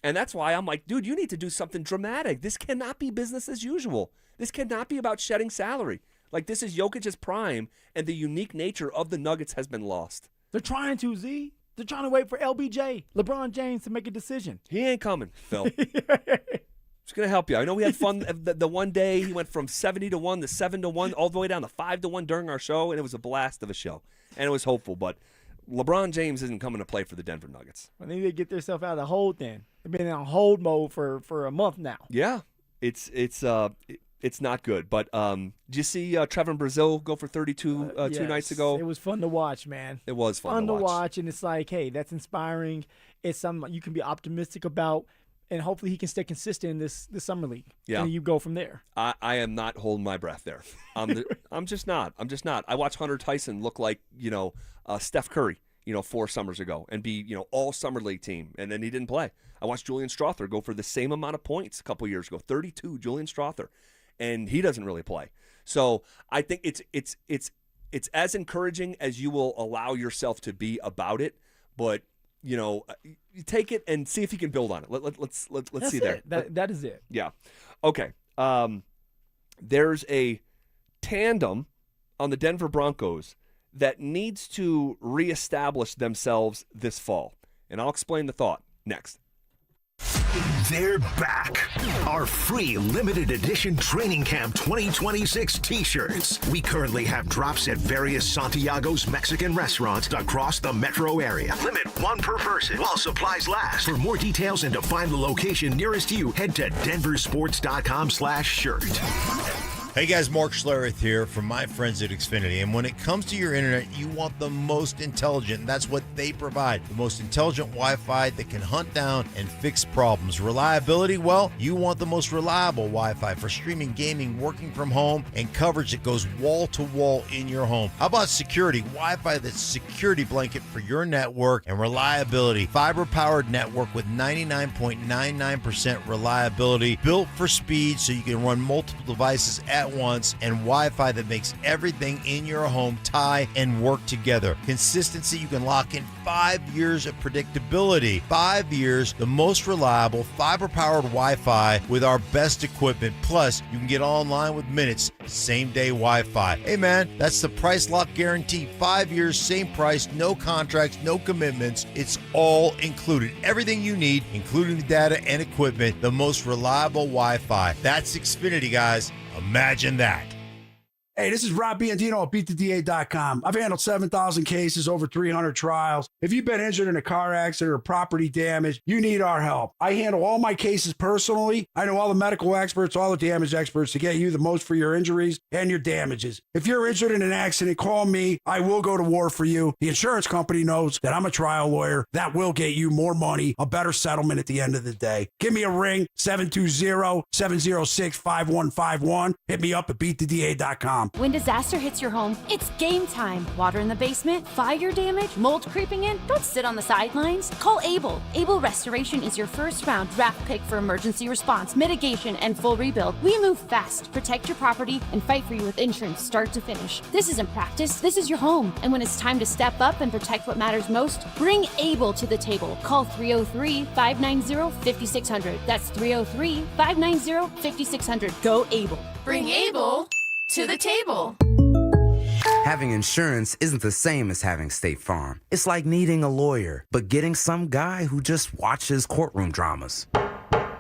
And that's why I'm like, dude, you need to do something dramatic. This cannot be business as usual. This cannot be about shedding salary. Like, this is Jokic's prime, and the unique nature of the Nuggets has been lost. They're trying to, Z. They're trying to wait for LBJ, LeBron James, to make a decision. He ain't coming, Phil. Just going to help you. I know we had fun the one day. He went from 70-1 to 7-1, all the way down to 5-1 during our show, and it was a blast of a show. And it was hopeful, but LeBron James isn't coming to play for the Denver Nuggets. I think they get themselves out of the hold then. They've been in hold mode for a month now. Yeah, it's not good. But did you see Trevor Brazil go for 32 Yes. 2 nights ago? It was fun to watch, man. It was fun to watch, and it's like, hey, that's inspiring. It's something you can be optimistic about, and hopefully he can stay consistent in this summer league. Yeah, and you go from there. I am not holding my breath there. I'm just not. I watched Hunter Tyson look like Steph Curry, 4 summers ago, and be all summer league team, and then he didn't play. I watched Julian Strawther go for the same amount of points a couple years ago, 32, Julian Strawther, and he doesn't really play. So I think it's as encouraging as you will allow yourself to be about it, but you take it and see if you can build on it. Let's That's see there. That is it. Yeah. Okay. There's a tandem on the Denver Broncos that needs to reestablish themselves this fall, and I'll explain the thought next. They're back. Our free limited edition training camp 2026 t-shirts. We currently have drops at various Santiago's Mexican restaurants across the metro area. Limit 1 per person while supplies last. For more details and to find the location nearest you, head to DenverSports.com/shirt. Hey guys, Mark Schlereth here from my friends at Xfinity. And when it comes to your internet, you want the most intelligent, and that's what they provide. The most intelligent Wi-Fi that can hunt down and fix problems. Reliability, well, you want the most reliable Wi-Fi for streaming, gaming, working from home, and coverage that goes wall to wall in your home. How about security? Wi-Fi that's security blanket for your network, and reliability. Fiber-powered network with 99.99% reliability, built for speed so you can run multiple devices at at once, and Wi-Fi that makes everything in your home tie and work together. Consistency, you can lock in 5 years of predictability. 5 years, the most reliable fiber-powered Wi-Fi with our best equipment. Plus, you can get online with minutes, same-day Wi-Fi. Hey man, that's the price lock guarantee. 5 years, same price, no contracts, no commitments. It's all included. Everything you need, including the data and equipment, the most reliable Wi-Fi. That's Xfinity, guys. Imagine that. Hey, this is Rob Biandino at BeatTheDA.com. I've handled 7,000 cases, over 300 trials. If you've been injured in a car accident or property damage, you need our help. I handle all my cases personally. I know all the medical experts, all the damage experts to get you the most for your injuries and your damages. If you're injured in an accident, call me. I will go to war for you. The insurance company knows that I'm a trial lawyer. That will get you more money, a better settlement at the end of the day. Give me a ring, 720-706-5151. Hit me up at BeatTheDA.com. When disaster hits your home, it's game time. Water in the basement, fire damage, mold creeping in. Don't sit on the sidelines. Call Able. Able Restoration is your first round draft pick for emergency response, mitigation, and full rebuild. We move fast, protect your property, and fight for you with insurance start to finish. This isn't practice. This is your home. And when it's time to step up and protect what matters most, bring Able to the table. Call 303-590-5600. That's 303-590-5600. Go Able. Bring Able to the table. Having insurance isn't the same as having State Farm. It's like needing a lawyer, but getting some guy who just watches courtroom dramas.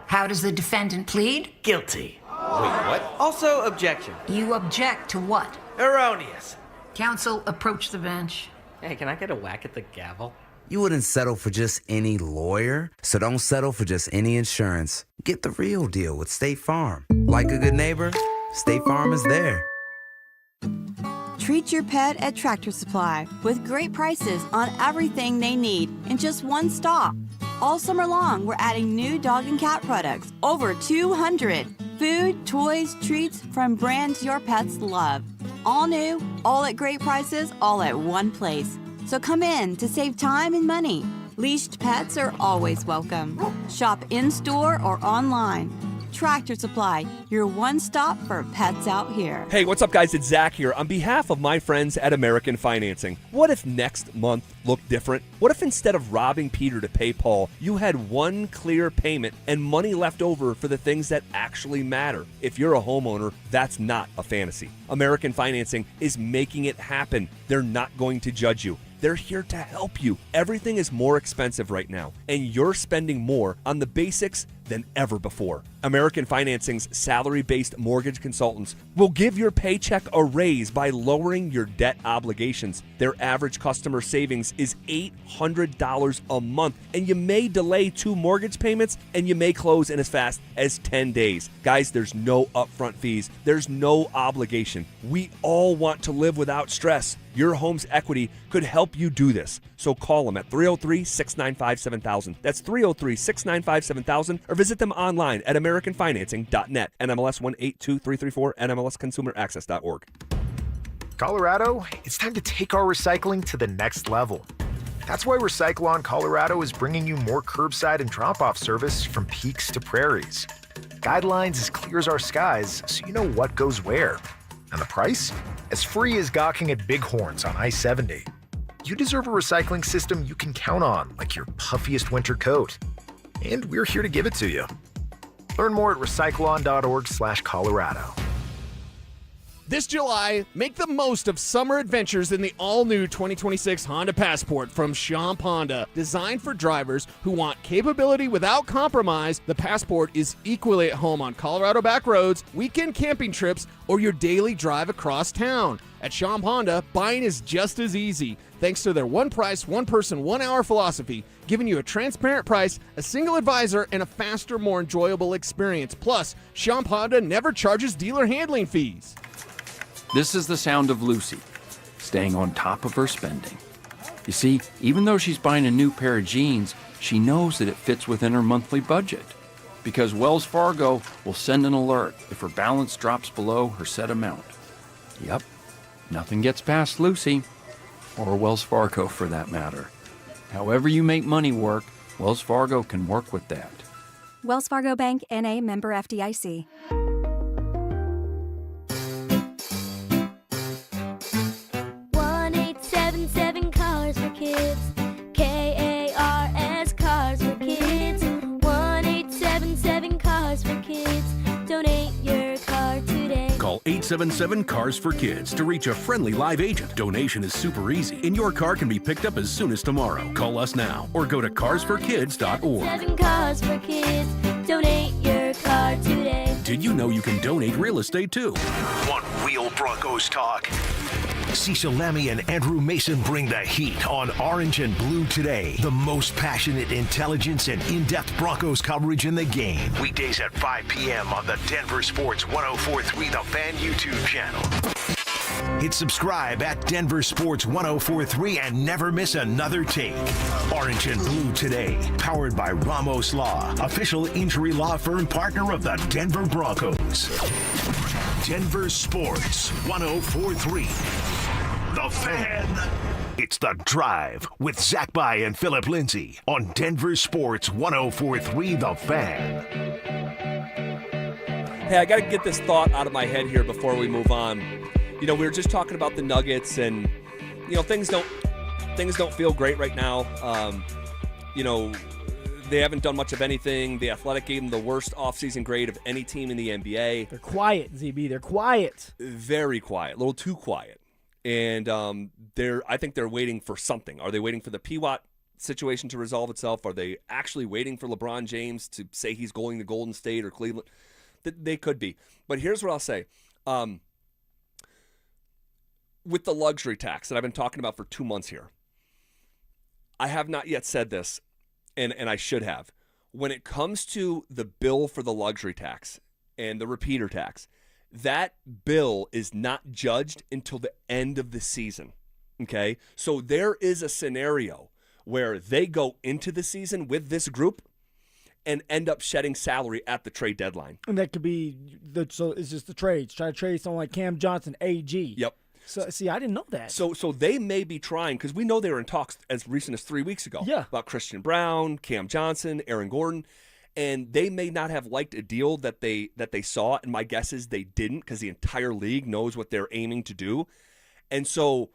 How does the defendant plead? Guilty. Wait, what? Also, objection. You object to what? Erroneous. Counsel, approach the bench. Hey, can I get a whack at the gavel? You wouldn't settle for just any lawyer, so don't settle for just any insurance. Get the real deal with State Farm. Like a good neighbor, State Farm is there. Treat your pet at Tractor Supply with great prices on everything they need in just one stop. All summer long, we're adding new dog and cat products, over 200. Food, toys, treats from brands your pets love. All new, all at great prices, all at one place. So come in to save time and money. Leashed pets are always welcome. Shop in-store or online. Tractor Supply, your one stop for pets out here. Hey, what's up, guys? It's Zach here. On behalf of my friends at American Financing, what if next month looked different? What if instead of robbing Peter to pay Paul, you had one clear payment and money left over for the things that actually matter? If you're a homeowner, that's not a fantasy. American Financing is making it happen. They're not going to judge you. They're here to help you. Everything is more expensive right now, and you're spending more on the basics than ever before. American Financing's salary-based mortgage consultants will give your paycheck a raise by lowering your debt obligations. Their average customer savings is $800 a month, and you may delay 2 mortgage payments, and you may close in as fast as 10 days. Guys, there's no upfront fees. There's no obligation. We all want to live without stress. Your home's equity could help you do this. So call them at 303-695-7000. That's 303-695-7000, or visit them online at AmericanFinancing.net. NMLS 182334, NMLSConsumerAccess.org. Colorado, it's time to take our recycling to the next level. That's why Recyclon Colorado is bringing you more curbside and drop-off service from peaks to prairies. Guidelines as clear as our skies, so you know what goes where. And the price? As free as gawking at bighorns on I-70. You deserve a recycling system you can count on, like your puffiest winter coat. And we're here to give it to you. Learn more at recyclon.org/Colorado. This July, make the most of summer adventures in the all-new 2026 Honda Passport from Champ Honda. Designed for drivers who want capability without compromise, the Passport is equally at home on Colorado back roads, weekend camping trips, or your daily drive across town. At Champ Honda, buying is just as easy, thanks to their one price, one person, 1 hour philosophy, giving you a transparent price, a single advisor, and a faster, more enjoyable experience. Plus, Champ Honda never charges dealer handling fees. This is the sound of Lucy, staying on top of her spending. You see, even though she's buying a new pair of jeans, she knows that it fits within her monthly budget. Because Wells Fargo will send an alert if her balance drops below her set amount. Yep, nothing gets past Lucy, or Wells Fargo for that matter. However you make money work, Wells Fargo can work with that. Wells Fargo Bank, N.A., member FDIC. Call 877-CARS-FOR-KIDS to reach a friendly live agent. Donation is super easy, and your car can be picked up as soon as tomorrow. Call us now or go to carsforkids.org. 7 Cars for Kids. Donate your car today. Did you know you can donate real estate too? Want real Broncos talk? Cecil Lemmy and Andrew Mason bring the heat on Orange and Blue Today. The most passionate intelligence and in-depth Broncos coverage in the game. Weekdays at 5 p.m. on the Denver Sports 104.3 The Fan YouTube channel. Hit subscribe at Denver Sports 104.3 and never miss another take. Orange and Blue Today, powered by Ramos Law, official injury law firm partner of the Denver Broncos. Denver Sports 104.3. The Fan. It's The Drive with Zach By and Phillip Lindsay on Denver Sports 104.3 The Fan. Hey, I got to get this thought out of my head here before we move on. You know, we were just talking about the Nuggets, and you know, things don't feel great right now. You know, they haven't done much of anything. The Athletic gave them the worst offseason grade of any team in the NBA. They're quiet, ZB. They're quiet. Very quiet, a little too quiet. And I think they're waiting for something. Are they waiting for the P-Watt situation to resolve itself? Are they actually waiting for LeBron James to say he's going to Golden State or Cleveland? They could be. But here's what I'll say. With the luxury tax that I've been talking about for 2 months here, I have not yet said this, and I should have. When it comes to the bill for the luxury tax and the repeater tax, that bill is not judged until the end of the season, okay? So there is a scenario where they go into the season with this group and end up shedding salary at the trade deadline. And that could be, so it's just the trades. Try to trade someone like Cam Johnson, AG. Yep. So, see, I didn't know that. So they may be trying, because we know they were in talks as recent as 3 weeks ago about Christian Brown, Cam Johnson, Aaron Gordon. And they may not have liked a deal that they saw, and my guess is they didn't, because the entire league knows what they're aiming to do. And so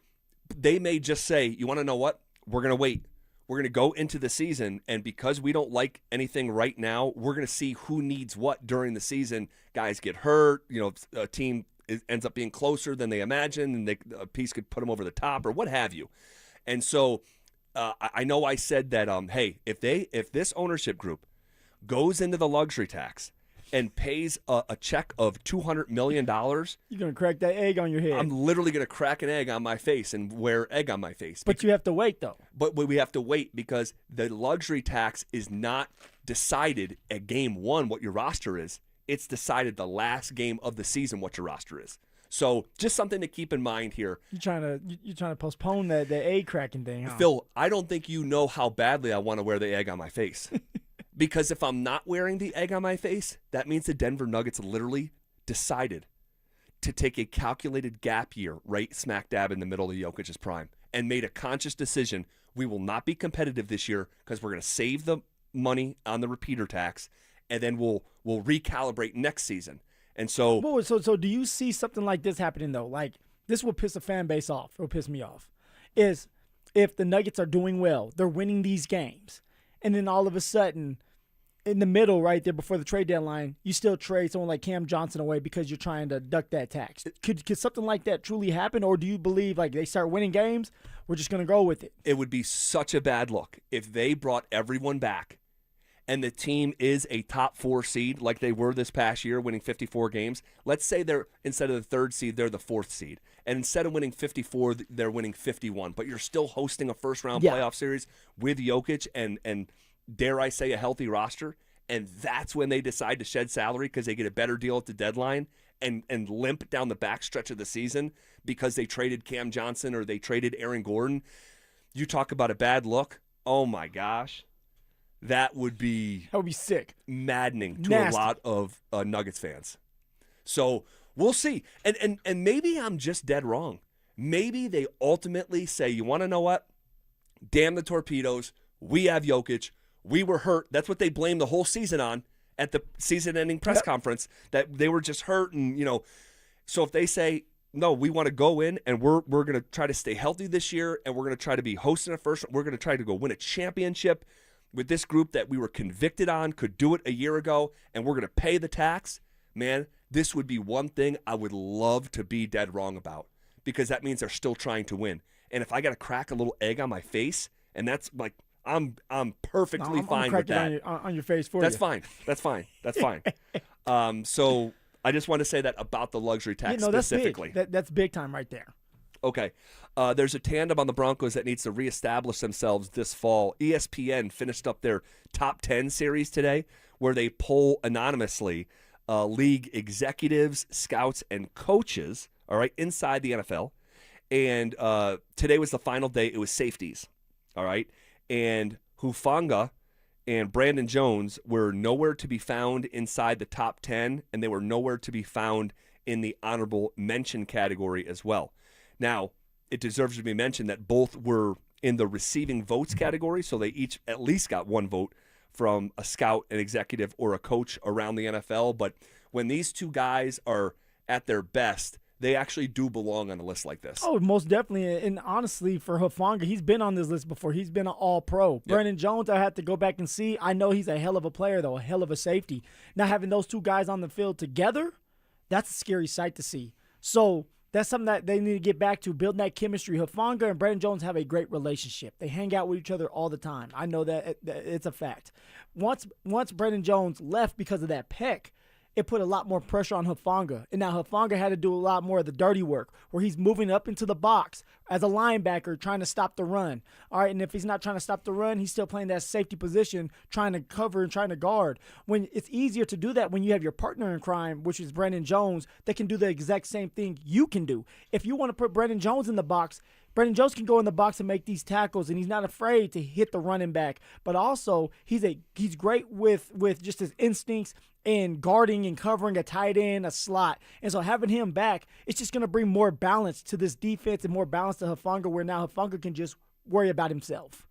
they may just say, you want to know what? We're going to wait. We're going to go into the season, and because we don't like anything right now, we're going to see who needs what during the season. Guys get hurt, you know, a team ends up being closer than they imagined, and a piece could put them over the top or what have you. And so I know I said that, hey, if this ownership group goes into the luxury tax and pays a check of $200 million, you're going to crack that egg on your head. I'm literally going to crack an egg on my face and wear egg on my face. But you have to wait, though. But we have to wait, because the luxury tax is not decided at game one what your roster is. It's decided the last game of the season what your roster is. So just something to keep in mind here. You're trying to postpone the egg cracking thing, huh? Phil, I don't think you know how badly I want to wear the egg on my face. Because if I'm not wearing the egg on my face, that means the Denver Nuggets literally decided to take a calculated gap year right smack dab in the middle of Jokic's prime and made a conscious decision. We will not be competitive this year because we're going to save the money on the repeater tax, and then we'll recalibrate next season. And so, so do you see something like this happening, though? Like, this will piss a fan base off. It will piss me off. Is if the Nuggets are doing well, they're winning these games, and then all of a sudden, in the middle right there before the trade deadline, you still trade someone like Cam Johnson away because you're trying to duck that tax. Could something like that truly happen, or do you believe like they start winning games, we're just going to go with it? It would be such a bad look if they brought everyone back and the team is a top 4 seed like they were this past year, winning 54 games. Let's say they're, instead of the 3rd seed, they're the 4th seed. And instead of winning 54, they're winning 51. But you're still hosting a first-round playoff series with Jokic and dare I say, a healthy roster. And that's when they decide to shed salary because they get a better deal at the deadline and limp down the backstretch of the season because they traded Cam Johnson or they traded Aaron Gordon. You talk about a bad look. Oh, my gosh. That would be sick, maddening to nasty. A lot of Nuggets fans. So we'll see. And maybe I'm just dead wrong. Maybe they ultimately say, you want to know what? Damn the torpedoes. We have Jokic. We were hurt. That's what they blamed the whole season on at the season-ending press conference, that they were just hurt. And, you know, so if they say, no, we want to go in and we're going to try to stay healthy this year and we're going to try to be hosting a first, we're going to try to go win a championship with this group that we were convicted on, could do it a year ago, and we're going to pay the tax, man, this would be one thing I would love to be dead wrong about, because that means they're still trying to win. And if I got to crack a little egg on my face, and that's like, I'm perfectly fine with that. On your face for That's you. fine. That's fine. That's fine. So I just want to say that about the luxury tax specifically. That's big time right there. Okay. There's a tandem on the Broncos that needs to reestablish themselves this fall. ESPN finished up their top 10 series today, where they poll anonymously league executives, scouts, and coaches, all right, inside the NFL. And today was the final day. It was safeties, all right? And Hufanga and Brandon Jones were nowhere to be found inside the top 10, and they were nowhere to be found in the honorable mention category as well. Now, it deserves to be mentioned that both were in the receiving votes category, so they each at least got one vote from a scout, an executive, or a coach around the NFL. But when these two guys are at their best, they actually do belong on a list like this. Oh, most definitely. And honestly, for Hufanga, he's been on this list before. He's been an all-pro. Yep. Brandon Jones, I had to go back and see. I know he's a hell of a player, though, a hell of a safety. Now, having those two guys on the field together, that's a scary sight to see. So that's something that they need to get back to, building that chemistry. Hufanga and Brandon Jones have a great relationship. They hang out with each other all the time. I know that it's a fact. Once Brandon Jones left because of that pec, it put a lot more pressure on Hufanga. And now Hufanga had to do a lot more of the dirty work, where he's moving up into the box as a linebacker trying to stop the run. All right, and if he's not trying to stop the run, he's still playing that safety position, trying to cover and trying to guard. When it's easier to do that when you have your partner in crime, which is Brandon Jones, that can do the exact same thing you can do. If you want to put Brandon Jones in the box, Brandon Jones can go in the box and make these tackles, and he's not afraid to hit the running back. But also, he's great with just his instincts and guarding and covering a tight end, a slot. And so having him back, it's just going to bring more balance to this defense and more balance to Hufanga, where now Hufanga can just worry about himself.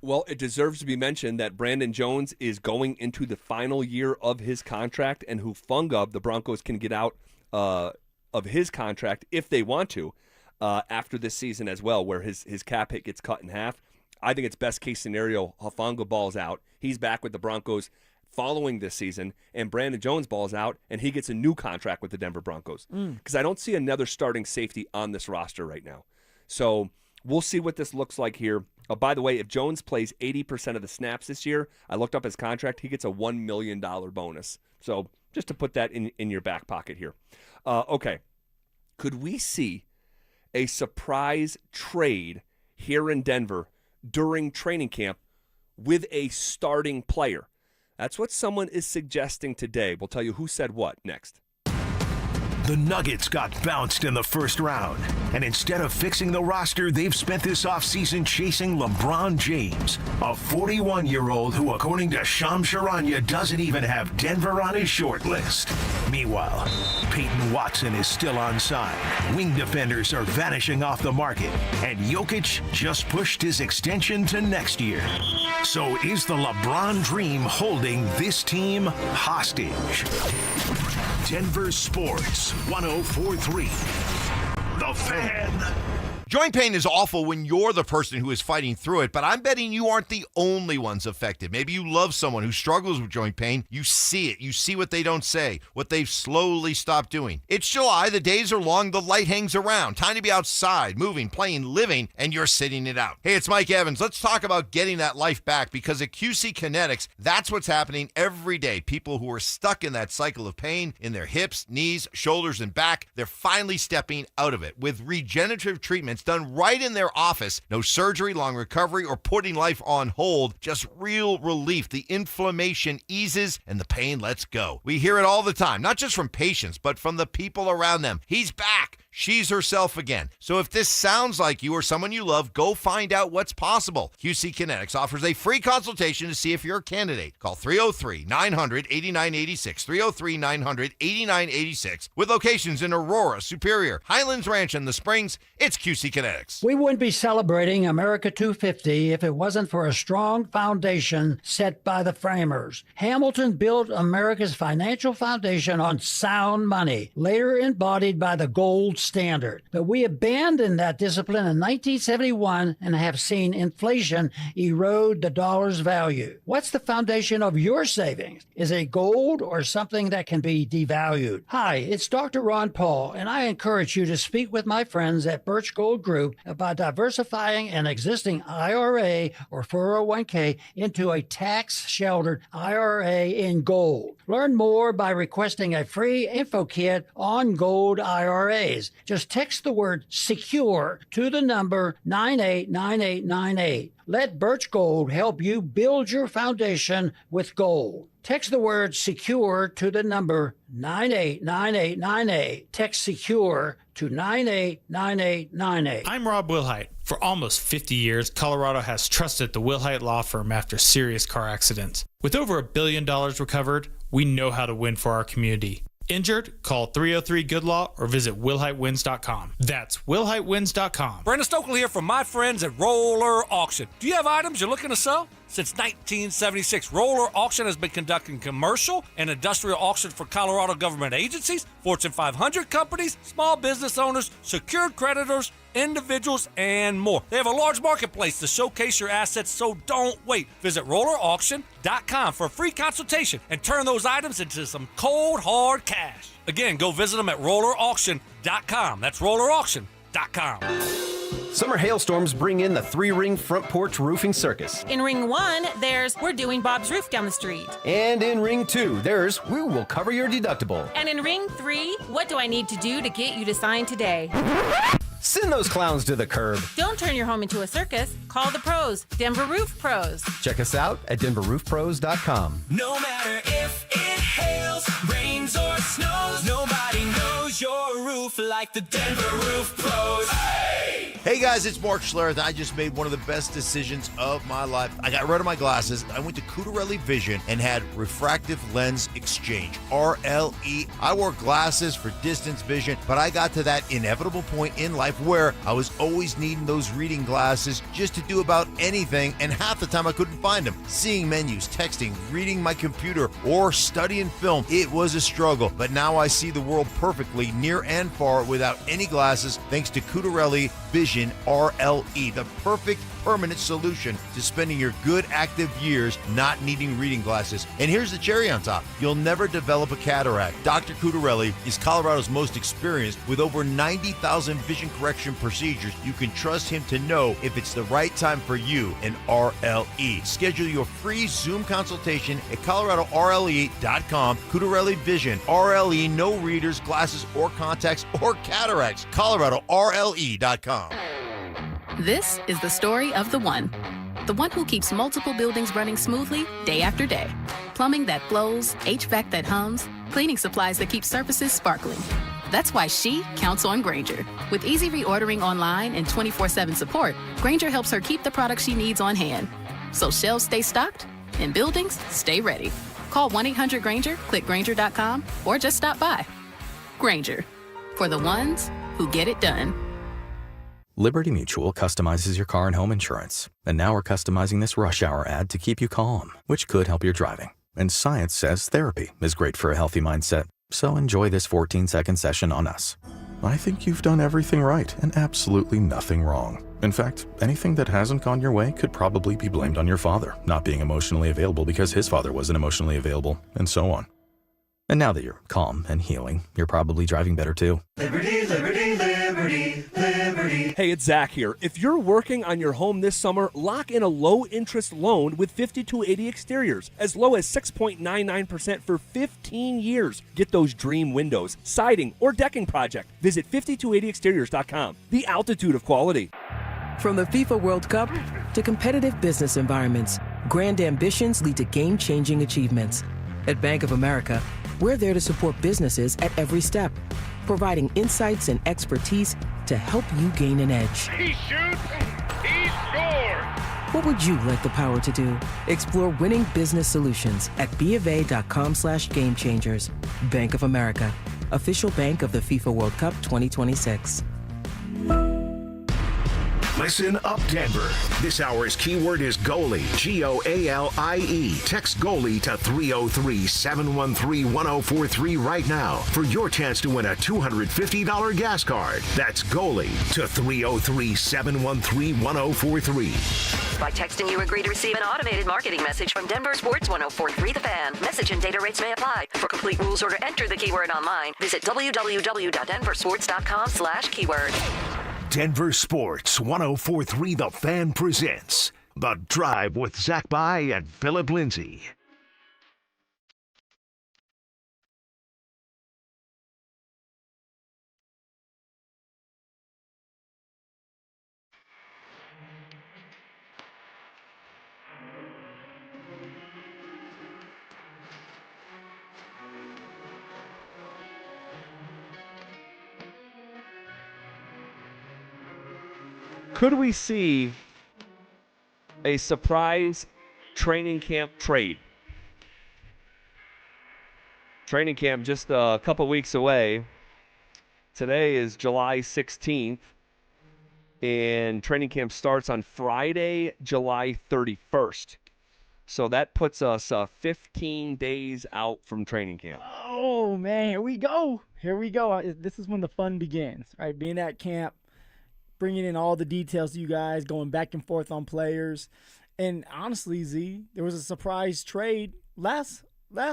Well, it deserves to be mentioned that Brandon Jones is going into the final year of his contract, and Hufanga, the Broncos, can get out of his contract if they want to after this season as well, where his cap hit gets cut in half. I think it's best case scenario, Hufanga balls out. He's back with the Broncos following this season, and Brandon Jones balls out, and he gets a new contract with the Denver Broncos. Because I don't see another starting safety on this roster right now. So we'll see what this looks like here. By the way, if Jones plays 80% of the snaps this year, I looked up his contract, he gets a $1 million bonus. So just to put that in your back pocket here. Okay. Could we see a surprise trade here in Denver during training camp with a starting player? That's what someone is suggesting today. We'll tell you who said what next. The Nuggets got bounced in the first round, and instead of fixing the roster, they've spent this offseason chasing LeBron James, a 41-year-old who, according to Shams Charania, doesn't even have Denver on his short list. Meanwhile, Payton Watson is still on side. Wing defenders are vanishing off the market, and Jokic just pushed his extension to next year. So is the LeBron dream holding this team hostage? Denver Sports 104.3. The Fan. Joint pain is awful when you're the person who is fighting through it, but I'm betting you aren't the only ones affected. Maybe you love someone who struggles with joint pain. You see it. You see what they don't say, what they've slowly stopped doing. It's July. The days are long. The light hangs around. Time to be outside, moving, playing, living, and you're sitting it out. Hey, it's Mike Evans. Let's talk about getting that life back, because at QC Kinetics, that's what's happening every day. People who are stuck in that cycle of pain in their hips, knees, shoulders, and back, they're finally stepping out of it with regenerative treatments done right in their office. No surgery, long recovery, or putting life on hold. Just real relief. The inflammation eases and the pain lets go. We hear it all the time, not just from patients, but from the people around them. He's back. She's herself again. So if this sounds like you or someone you love, go find out what's possible. QC Kinetics offers a free consultation to see if you're a candidate. Call 303-900-8986, 303-900-8986, with locations in Aurora, Superior, Highlands Ranch, and the Springs. It's QC Kinetics. We wouldn't be celebrating America 250 if it wasn't for a strong foundation set by the framers. Hamilton built America's financial foundation on sound money, later embodied by the gold standard. But we abandoned that discipline in 1971 and have seen inflation erode the dollar's value. What's the foundation of your savings? Is it gold or something that can be devalued? Hi, it's Dr. Ron Paul, and I encourage you to speak with my friends at Birch Gold Group about diversifying an existing IRA or 401k into a tax-sheltered IRA in gold. Learn more by requesting a free info kit on gold IRAs. Just text the word SECURE to the number 989898. Let Birch Gold help you build your foundation with gold. Text the word SECURE to the number 989898. Text SECURE to 989898. I'm Rob Wilhite. For almost 50 years, Colorado has trusted the Wilhite Law Firm after serious car accidents. With over $1 billion recovered, we know how to win for our community. Injured? Call 303-GOOD-LAW or visit WilhiteWins.com. That's WilhiteWins.com. Brandon Stokely here from my friends at Roller Auction. Do you have items you're looking to sell? Since 1976, Roller Auction has been conducting commercial and industrial auctions for Colorado government agencies, Fortune 500 companies, small business owners, secured creditors, individuals, and more. They have a large marketplace to showcase your assets, so don't wait. Visit rollerauction.com for a free consultation and turn those items into some cold, hard cash. Again, go visit them at rollerauction.com. That's rollerauction.com. Summer hailstorms bring in the 3-ring front porch roofing circus. In ring 1, there's We're Doing Bob's Roof down the street. And in ring 2, there's We Will Cover Your Deductible. And in ring 3, What Do I Need to Do to Get You to Sign Today? Send those clowns to the curb. Don't turn your home into a circus. Call the pros, Denver Roof Pros. Check us out at DenverRoofPros.com. No matter if it hails, rains, or snows, nobody knows your roof like the Denver Roof Pros. Hey guys, it's Mark Schlereth. I just made one of the best decisions of my life. I got rid of my glasses. I went to Cutarelli Vision and had refractive lens exchange, RLE. I wore glasses for distance vision, but I got to that inevitable point in life where I was always needing those reading glasses just to do about anything, and half the time I couldn't find them. Seeing menus, texting, reading my computer, or studying film, it was a struggle. But now I see the world perfectly, near and far, without any glasses, thanks to Cutarelli Vision RLE, the perfect permanent solution to spending your good active years not needing reading glasses. And here's the cherry on top. You'll never develop a cataract. Dr. Cutarelli is Colorado's most experienced with over 90,000 vision correction procedures. You can trust him to know if it's the right time for you and RLE. Schedule your free Zoom consultation at coloradorle.com. Cutarelli Vision, RLE, no readers, glasses, or contacts, or cataracts. coloradorle.com. This is the story of the one who keeps multiple buildings running smoothly day after day. Plumbing that flows, HVAC that hums, cleaning supplies that keep surfaces sparkling. That's why she counts on Grainger. With easy reordering online and 24/7 support, Grainger helps her keep the products she needs on hand. So shelves stay stocked and buildings stay ready. Call 1-800-GRAINGER, click Grainger.com, or just stop by. Grainger, for the ones who get it done. Liberty Mutual customizes your car and home insurance. And now we're customizing this rush hour ad to keep you calm, which could help your driving. And science says therapy is great for a healthy mindset. So enjoy this 14-second session on us. I think you've done everything right and absolutely nothing wrong. In fact, anything that hasn't gone your way could probably be blamed on your father not being emotionally available because his father wasn't emotionally available, and so on. And now that you're calm and healing, you're probably driving better too. Liberty, liberty, liberty, liberty. Hey, it's Zach here. If you're working on your home this summer, lock in a low-interest loan with 5280 Exteriors, as low as 6.99% for 15 years. Get those dream windows, siding, or decking project. Visit 5280exteriors.com. The altitude of quality. From the FIFA World Cup to competitive business environments, grand ambitions lead to game-changing achievements. At Bank of America, we're there to support businesses at every step, providing insights and expertise to help you gain an edge. He shoots, he scores. What would you like the power to do? Explore winning business solutions at BofA.com/gamechangers. Bank of America, official bank of the FIFA World Cup 2026. Listen up, Denver. This hour's keyword is goalie, G-O-A-L-I-E. Text goalie to 303-713-1043 right now for your chance to win a $250 gas card. That's goalie to 303-713-1043. By texting, you agree to receive an automated marketing message from Denver Sports 1043 The Fan. Message and data rates may apply. For complete rules or to enter the keyword online, visit www.denversports.com/keyword. Denver Sports 1043 The Fan presents The Drive with Zach By and Phillip Lindsay. Could we see a surprise training camp trade? Training camp just a couple weeks away. Today is July 16th, and training camp starts on Friday, July 31st. So that puts us 15 days out from training camp. Oh, man, here we go. Here we go. This is when the fun begins, right? Being at camp, bringing in all the details to you guys, going back and forth on players. And honestly, Z, there was a surprise trade last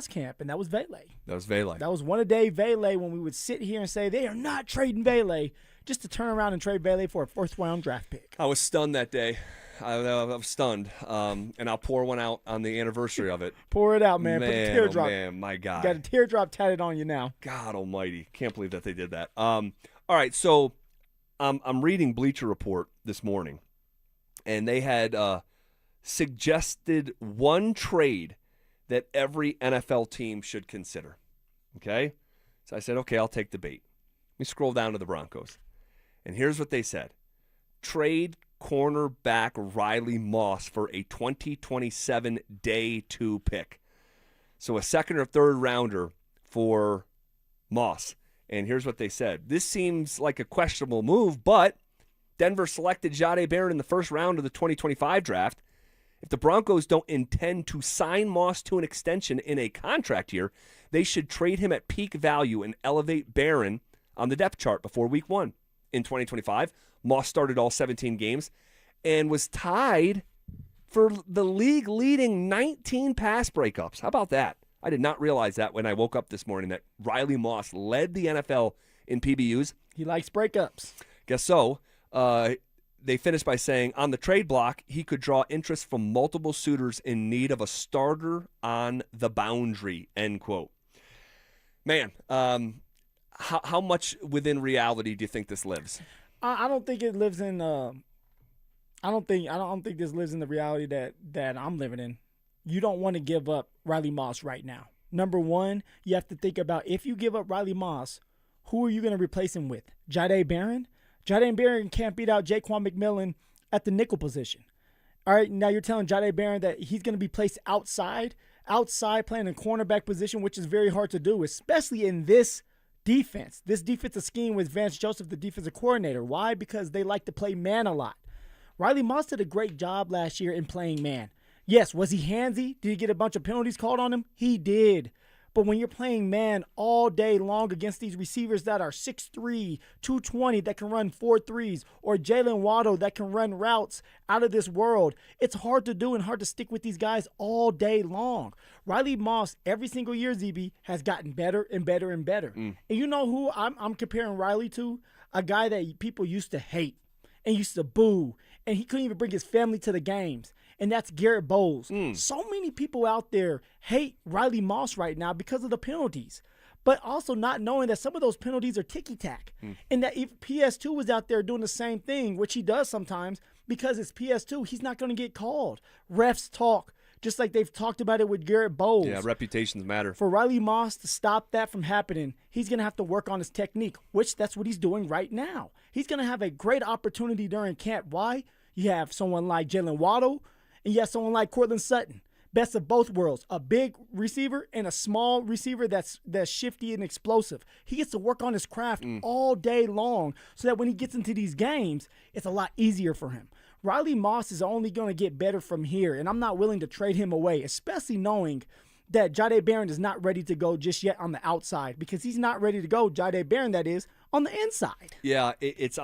camp, and that was Vele. That was Vele. That was one-a-day Vele when we would sit here and say they are not trading Vele, just to turn around and trade Vele for a fourth-round draft pick. I was stunned that day. I was stunned, and I'll pour one out on the anniversary of it. Pour it out, man. Put the teardrop. Oh, man, my God. You got a teardrop tatted on you now. God almighty. Can't believe that they did that. All right, so I'm reading Bleacher Report this morning, and they had suggested one trade that every NFL team should consider. Okay? So I said, okay, I'll take the bait. Let me scroll down to the Broncos. And here's what they said. Trade cornerback Riley Moss for a 2027 day 2 pick. So a second or third rounder for Moss. And here's what they said. This seems like a questionable move, but Denver selected Jahdae Barron in the first round of the 2025 draft. If the Broncos don't intend to sign Moss to an extension in a contract year, they should trade him at peak value and elevate Barron on the depth chart before week 1. In 2025, Moss started all 17 games and was tied for the league-leading 19 pass breakups. How about that? I did not realize that when I woke up this morning that Riley Moss led the NFL in PBUs. He likes breakups. Guess so. They finished by saying, on the trade block, he could draw interest from multiple suitors in need of a starter on the boundary, end quote. Man, how much within reality do you think this lives? I don't think it lives in. I don't think this lives in the reality that I'm living in. You don't want to give up Riley Moss right now. Number one, you have to think about if you give up Riley Moss, who are you going to replace him with? Jahdae Barron? Jahdae Barron can't beat out Jaquan McMillan at the nickel position. All right, now you're telling Jahdae Barron that he's going to be placed outside playing in cornerback position, which is very hard to do, especially in this defense. This defensive scheme with Vance Joseph, the defensive coordinator. Why? Because they like to play man a lot. Riley Moss did a great job last year in playing man. Yes, was he handsy? Did he get a bunch of penalties called on him? He did. But when you're playing man all day long against these receivers that are 6'3", 220, that can run 4.3s, or Jalen Waddle that can run routes out of this world, it's hard to do and hard to stick with these guys all day long. Riley Moss, every single year, ZB, has gotten better and better and better. And you know who I'm comparing Riley to? A guy that people used to hate and used to boo, and he couldn't even bring his family to the games. And that's Garrett Bowles. So many people out there hate Riley Moss right now because of the penalties, but also not knowing that some of those penalties are ticky-tack. And that if PS2 was out there doing the same thing, which he does sometimes, because it's PS2, he's not going to get called. Refs talk, just like they've talked about it with Garrett Bowles. Yeah, reputations matter. For Riley Moss to stop that from happening, he's going to have to work on his technique, which that's what he's doing right now. He's going to have a great opportunity during camp. Why? You have someone like Jalen Waddle, and you have someone like Cortland Sutton. best of both worlds, a big receiver and a small receiver that's shifty and explosive. He gets to work on his craft all day long so that when he gets into these games, it's a lot easier for him. Riley Moss is only going to get better from here, and I'm not willing to trade him away, especially knowing that Jahdae Barron is not ready to go just yet on the outside, because he's not ready to go, Jahdae Barron that is, on the inside. Yeah, it's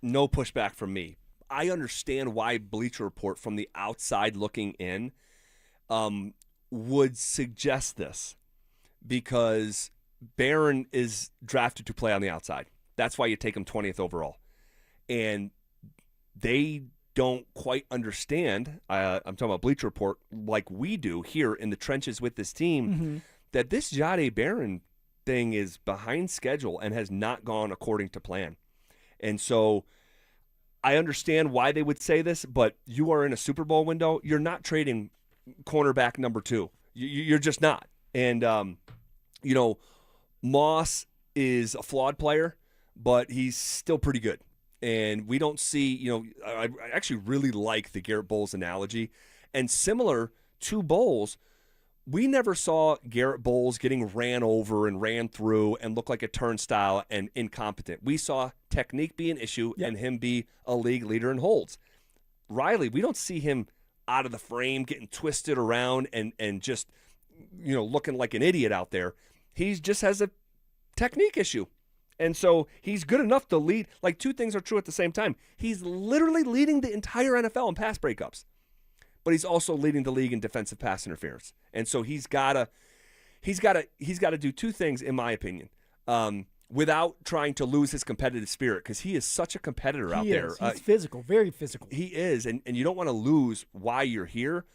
no pushback from me. I understand why Bleacher Report from the outside looking in would suggest this, because Barron is drafted to play on the outside. That's why you take him 20th overall. And they don't quite understand, I'm talking about Bleacher Report, like we do here in the trenches with this team, that this Jahdae Barron thing is behind schedule and has not gone according to plan. And so I understand why they would say this, but you are in a Super Bowl window. You're not trading cornerback number 2. You're just not. And, Moss is a flawed player, but he's still pretty good. And we don't see, I actually really like the Garrett Bowles analogy. And similar to Bowles, we never saw Garrett Bowles getting ran over and ran through and look like a turnstile and incompetent. We saw technique be an issue and him be a league leader in holds. Riley, we don't see him out of the frame, getting twisted around and just, looking like an idiot out there. He just has a technique issue. And so he's good enough to lead. Like, two things are true at the same time. He's literally leading the entire NFL in pass breakups, but he's also leading the league in defensive pass interference. And so he's got to do two things, in my opinion, without trying to lose his competitive spirit, because he is such a competitor out there. He's physical, very physical. He is, and you don't want to lose why you're here.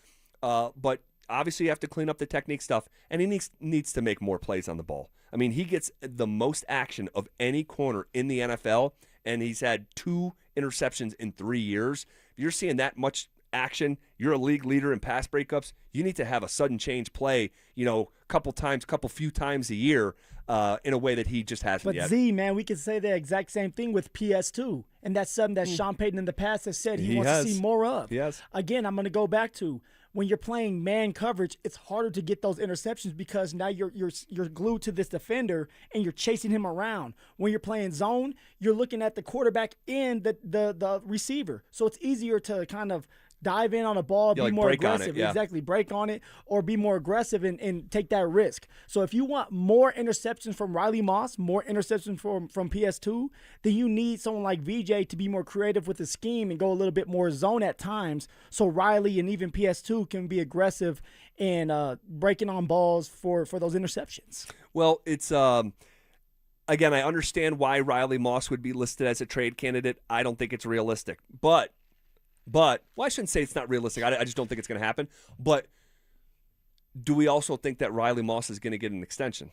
But obviously you have to clean up the technique stuff, and he needs to make more plays on the ball. I mean, he gets the most action of any corner in the NFL, and he's had 2 interceptions in 3 years. If you're seeing that much action, you're a league leader in pass breakups, you need to have a sudden change play, few times a year in a way that he just hasn't yet. But Z, man, we could say the exact same thing with PS2, and that's something that Sean Payton in the past has said he wants to see more of. Yes. Again, I'm going to go back to when you're playing man coverage, it's harder to get those interceptions because now you're glued to this defender and you're chasing him around. When you're playing zone, you're looking at the quarterback and the receiver, so it's easier to kind of dive in on a ball, be more aggressive. Exactly, break on it or be more aggressive and take that risk. So if you want more interceptions from Riley Moss, more interceptions from PS2, then you need someone like VJ to be more creative with the scheme and go a little bit more zone at times, so Riley and even PS2 can be aggressive and breaking on balls for those interceptions. Well, it's again, I understand why Riley Moss would be listed as a trade candidate. I don't think it's realistic. But well, I shouldn't say it's not realistic. I just don't think it's going to happen. But do we also think that Riley Moss is going to get an extension?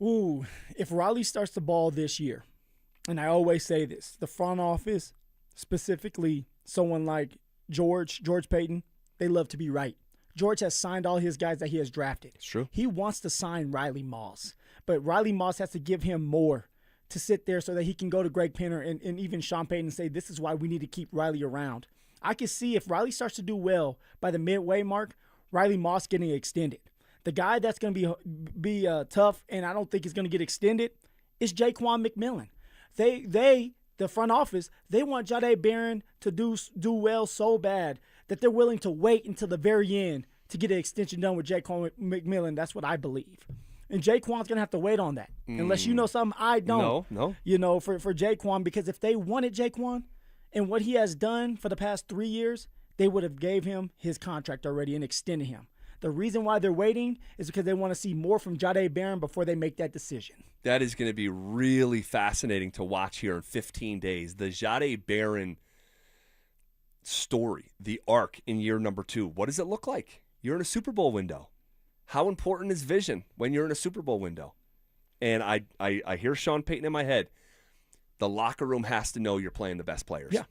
Ooh, if Riley starts the ball this year, and I always say this, the front office, specifically someone like George Payton, they love to be right. George has signed all his guys that he has drafted. It's true. He wants to sign Riley Moss, but Riley Moss has to give him more to sit there so that he can go to Greg Penner and even Sean Payton and say, this is why we need to keep Riley around. I can see if Riley starts to do well by the midway mark, Riley Moss getting extended. The guy that's going to be tough, and I don't think is going to get extended, is Jaquan McMillan. The front office, they want Jahdae Barron to do well so bad that they're willing to wait until the very end to get an extension done with Jaquan McMillan. That's what I believe. And Jaquan's going to have to wait on that. Unless you know something I don't. No. For Jaquan, because if they wanted Jaquan and what he has done for the past 3 years, they would have gave him his contract already and extended him. The reason why they're waiting is because they want to see more from Jahdae Barron before they make that decision. That is going to be really fascinating to watch here in 15 days. The Jahdae Barron story, the arc in year number 2. What does it look like? You're in a Super Bowl window. How important is vision when you're in a Super Bowl window? And I hear Sean Payton in my head. The locker room has to know you're playing the best players. Yeah.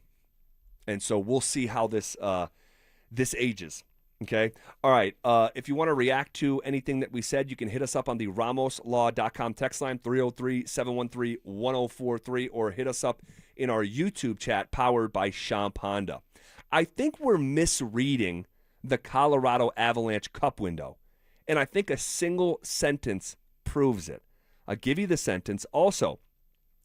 And so we'll see how this ages. Okay? All right. If you want to react to anything that we said, you can hit us up on the RamosLaw.com text line, 303-713-1043, or hit us up in our YouTube chat powered by Champ Honda. I think we're misreading the Colorado Avalanche Cup window. And I think a single sentence proves it. I'll give you the sentence. Also,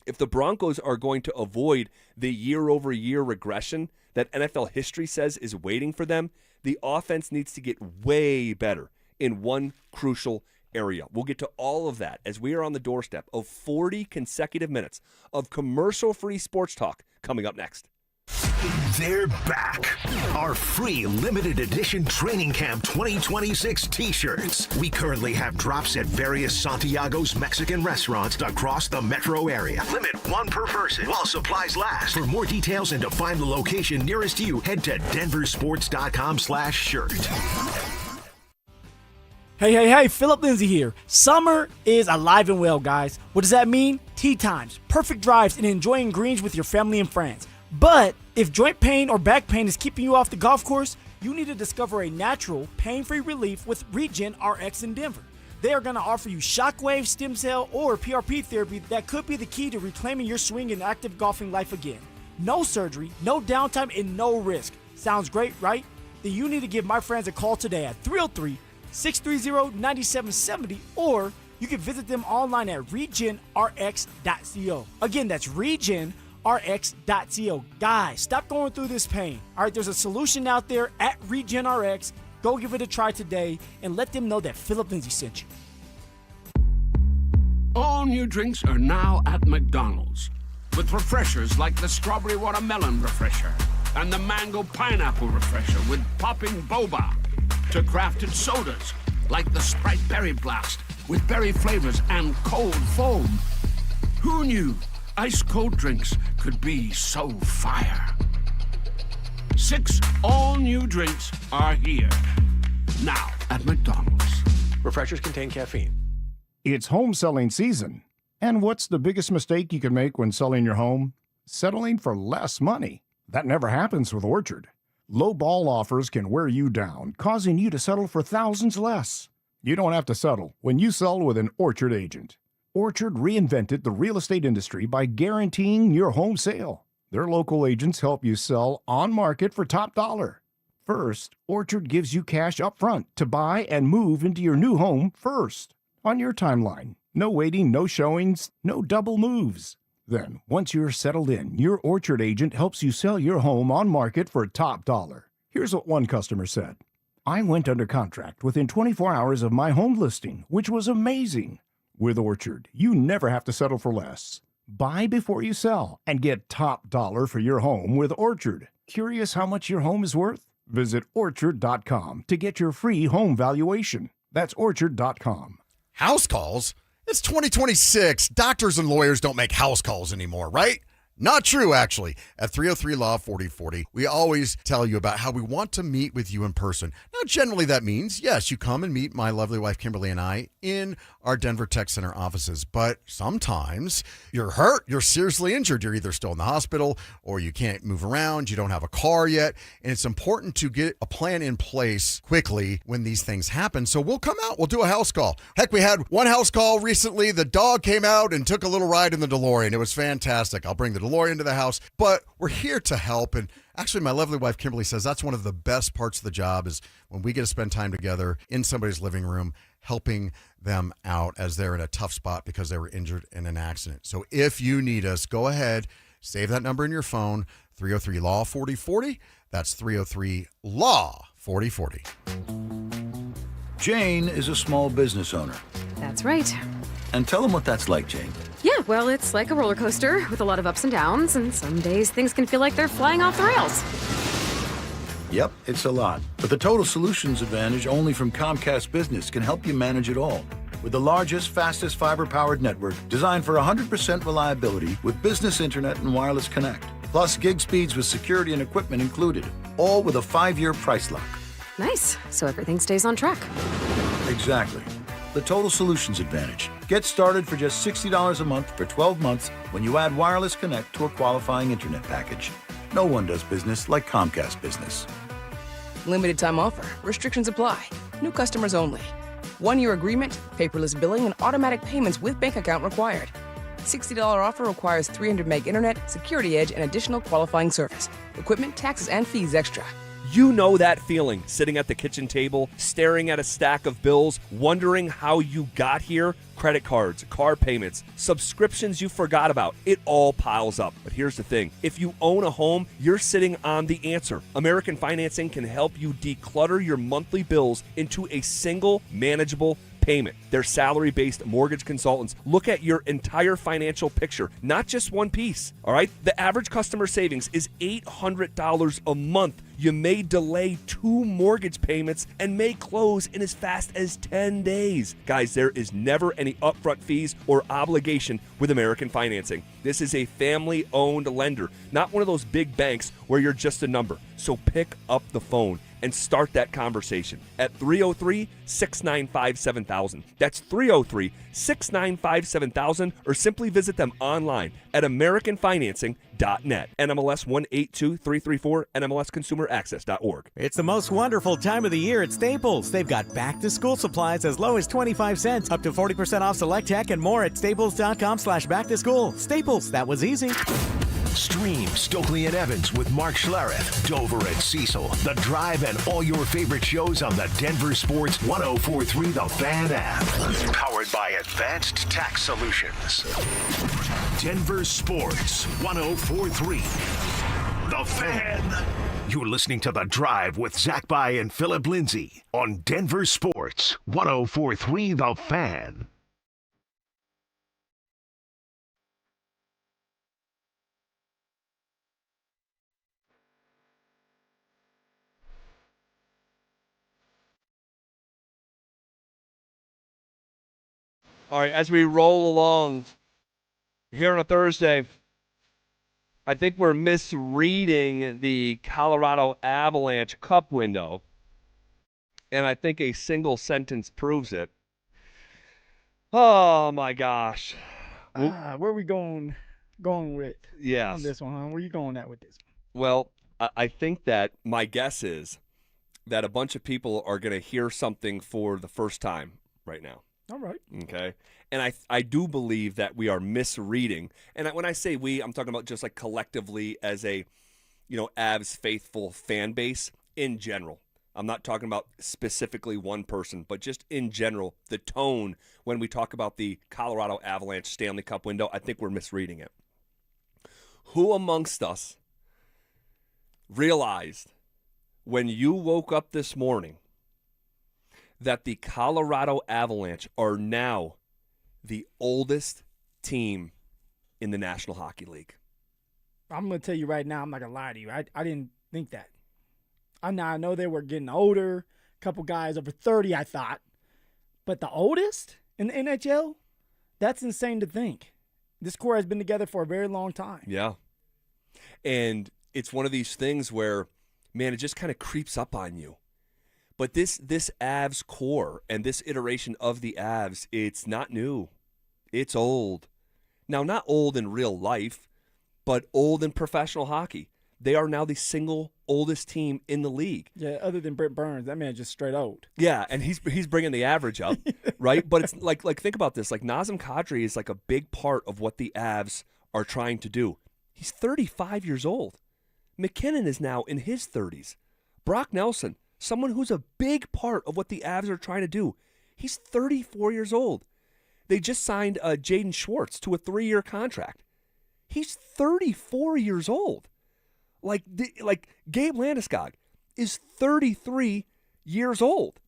if the Broncos are going to avoid the year-over-year regression that NFL history says is waiting for them, the offense needs to get way better in one crucial area. We'll get to all of that as we are on the doorstep of 40 consecutive minutes of commercial-free sports talk coming up next. They're back. Our free limited edition training camp 2026 t-shirts. We currently have drops at various Santiago's Mexican restaurants across the metro area. Limit one per person while supplies last. For more details and to find the location nearest you, head to DenverSports.com/shirt. Hey, Phillip Lindsay here. Summer is alive and well, guys. What does that mean? Tea times, perfect drives, and enjoying greens with your family and friends. But if joint pain or back pain is keeping you off the golf course, you need to discover a natural, pain-free relief with Regen RX in Denver. They are going to offer you shockwave, stem cell, or PRP therapy that could be the key to reclaiming your swing and active golfing life again. No surgery, no downtime, and no risk. Sounds great, right? Then you need to give my friends a call today at 303-630-9770, or you can visit them online at regenrx.co. Again, that's regenrx.co. Guys, stop going through this pain. All right, there's a solution out there at RegenRx. Go give it a try today and let them know that Phillip Lindsay sent you. All new drinks are now at McDonald's, with refreshers like the Strawberry Watermelon Refresher and the Mango Pineapple Refresher with popping boba, to crafted sodas like the Sprite Berry Blast with berry flavors and cold foam. Who knew ice-cold drinks could be so fire? 6 all-new drinks are here, now at McDonald's. Refreshers contain caffeine. It's home selling season. And what's the biggest mistake you can make when selling your home? Settling for less money. That never happens with Orchard. Low ball offers can wear you down, causing you to settle for thousands less. You don't have to settle when you sell with an Orchard agent. Orchard reinvented the real estate industry by guaranteeing your home sale. Their local agents help you sell on market for top dollar. First, Orchard gives you cash up front to buy and move into your new home first, on your timeline. No waiting, no showings, no double moves. Then, once you're settled in, your Orchard agent helps you sell your home on market for top dollar. Here's what one customer said. I went under contract within 24 hours of my home listing, which was amazing. With Orchard, you never have to settle for less. Buy before you sell and get top dollar for your home with Orchard. Curious how much your home is worth? Visit Orchard.com to get your free home valuation. That's Orchard.com. House calls? It's 2026. Doctors and lawyers don't make house calls anymore, right? Not true, actually. At 303-LAW-4040, we always tell you about how we want to meet with you in person. Now, generally that means, yes, you come and meet my lovely wife, Kimberly, and I in our Denver Tech Center offices. But sometimes you're hurt, you're seriously injured. You're either still in the hospital or you can't move around, you don't have a car yet. And it's important to get a plan in place quickly when these things happen. So we'll come out, we'll do a house call. Heck, we had one house call recently. The dog came out and took a little ride in the DeLorean. It was fantastic. I'll bring the DeLorean to the house, but we're here to help. And actually, my lovely wife, Kimberly, says that's one of the best parts of the job is when we get to spend time together in somebody's living room, helping them out as they're in a tough spot because they were injured in an accident. So if you need us, go ahead, save that number in your phone, 303-LAW-4040. That's 303-LAW-4040. Jane is a small business owner. That's right. And tell them what that's like, Jane. Yeah, well, it's like a roller coaster with a lot of ups and downs, and some days things can feel like they're flying off the rails. Yep, it's a lot. But the Total Solutions Advantage only from Comcast Business can help you manage it all. With the largest, fastest fiber-powered network designed for 100% reliability with business internet and wireless connect. Plus gig speeds with security and equipment included. All with a 5-year price lock. Nice. So everything stays on track. Exactly. The Total Solutions Advantage. Get started for just $60 a month for 12 months when you add wireless connect to a qualifying internet package. No one does business like Comcast Business. Limited time offer. Restrictions apply. New customers only. 1-year agreement, paperless billing, and automatic payments with bank account required. $60 offer requires 300 meg internet, security edge, and additional qualifying service. Equipment, taxes, and fees extra. You know that feeling, sitting at the kitchen table, staring at a stack of bills, wondering how you got here? Credit cards, car payments, subscriptions you forgot about. It all piles up. But here's the thing. If you own a home, you're sitting on the answer. American Financing can help you declutter your monthly bills into a single manageable payment. Their salary-based mortgage consultants look at your entire financial picture, not just one piece, all right? The average customer savings is $800 a month. You may delay 2 mortgage payments and may close in as fast as 10 days. Guys, there is never any upfront fees or obligation with American Financing. This is a family-owned lender, not one of those big banks where you're just a number. So pick up the phone and start that conversation at 303-695-7000. That's 303-695-7000, or simply visit them online at AmericanFinancing.net. NMLS 182334, NMLSConsumerAccess.org. It's the most wonderful time of the year at Staples. They've got back-to-school supplies as low as 25 cents, up to 40% off select tech, and more at staples.com/back-to-school. Staples, that was easy. Stream Stokely and Evans with Mark Schlereth, Dover and Cecil, The Drive, and all your favorite shows on the Denver Sports 104.3 The Fan app. Powered by Advanced Tax Solutions. Denver Sports 104.3 The Fan. You're listening to The Drive with Zach By and Phillip Lindsay on Denver Sports 104.3 The Fan. All right, as we roll along here on a Thursday, I think we're misreading the Colorado Avalanche Cup window, and I think a single sentence proves it. Oh, my gosh. Where are we going with Yes. on this one, huh? Where you going at with this one? Well, I think that my guess is that a bunch of people are going to hear something for the first time right now. All right. Okay. And I do believe that we are misreading. And when I say we, I'm talking about just like collectively as a, Avs faithful fan base in general. I'm not talking about specifically one person, but just in general, the tone when we talk about the Colorado Avalanche Stanley Cup window, I think we're misreading it. Who amongst us realized when you woke up this morning that the Colorado Avalanche are now the oldest team in the National Hockey League? I'm going to tell you right now, I'm not going to lie to you. I didn't think that. I know they were getting older, a couple guys over 30, I thought. But the oldest in the NHL? That's insane to think. This core has been together for a very long time. Yeah. And it's one of these things where, man, it just kind of creeps up on you. But this Avs core and this iteration of the Avs, it's not new. It's old. Now, not old in real life, but old in professional hockey. They are now the single oldest team in the league. Yeah, other than Brent Burns, that man is just straight old. Yeah, and he's bringing the average up, right? But it's like think about this. Like Nazem Kadri is like a big part of what the Avs are trying to do. He's 35 years old. McKinnon is now in his 30s. Brock Nelson, someone who's a big part of what the Avs are trying to do. He's 34 years old. They just signed Jaden Schwartz to a 3-year contract. He's 34 years old. Like Gabe Landeskog is 33 years old.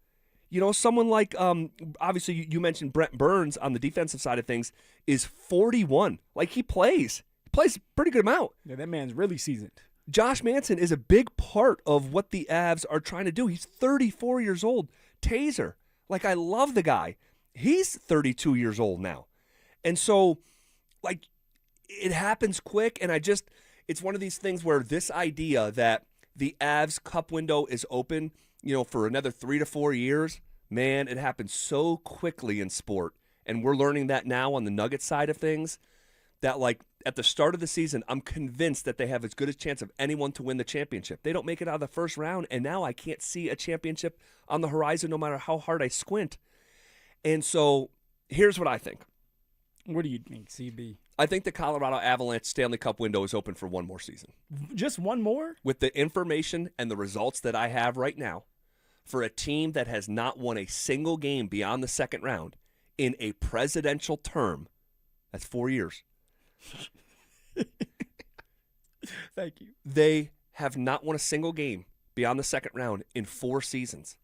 Someone like, obviously you mentioned Burns on the defensive side of things is 41. Like he plays a pretty good amount. Yeah, that man's really seasoned. Josh Manson is a big part of what the Avs are trying to do. He's 34 years old. Taser, I love the guy. He's 32 years old now. And so, it happens quick, and it's one of these things where this idea that the Avs Cup window is open, for another 3 to 4 years, man, it happens so quickly in sport. And we're learning that now on the Nuggets side of things, that at the start of the season, I'm convinced that they have as good a chance of anyone to win the championship. They don't make it out of the first round, and now I can't see a championship on the horizon no matter how hard I squint. And so here's what I think. What do you think, CB? I think the Colorado Avalanche Stanley Cup window is open for one more season. Just one more? With the information and the results that I have right now, for a team that has not won a single game beyond the second round in a presidential term, that's 4 years. Thank you. They have not won a single game beyond the second round in 4 seasons.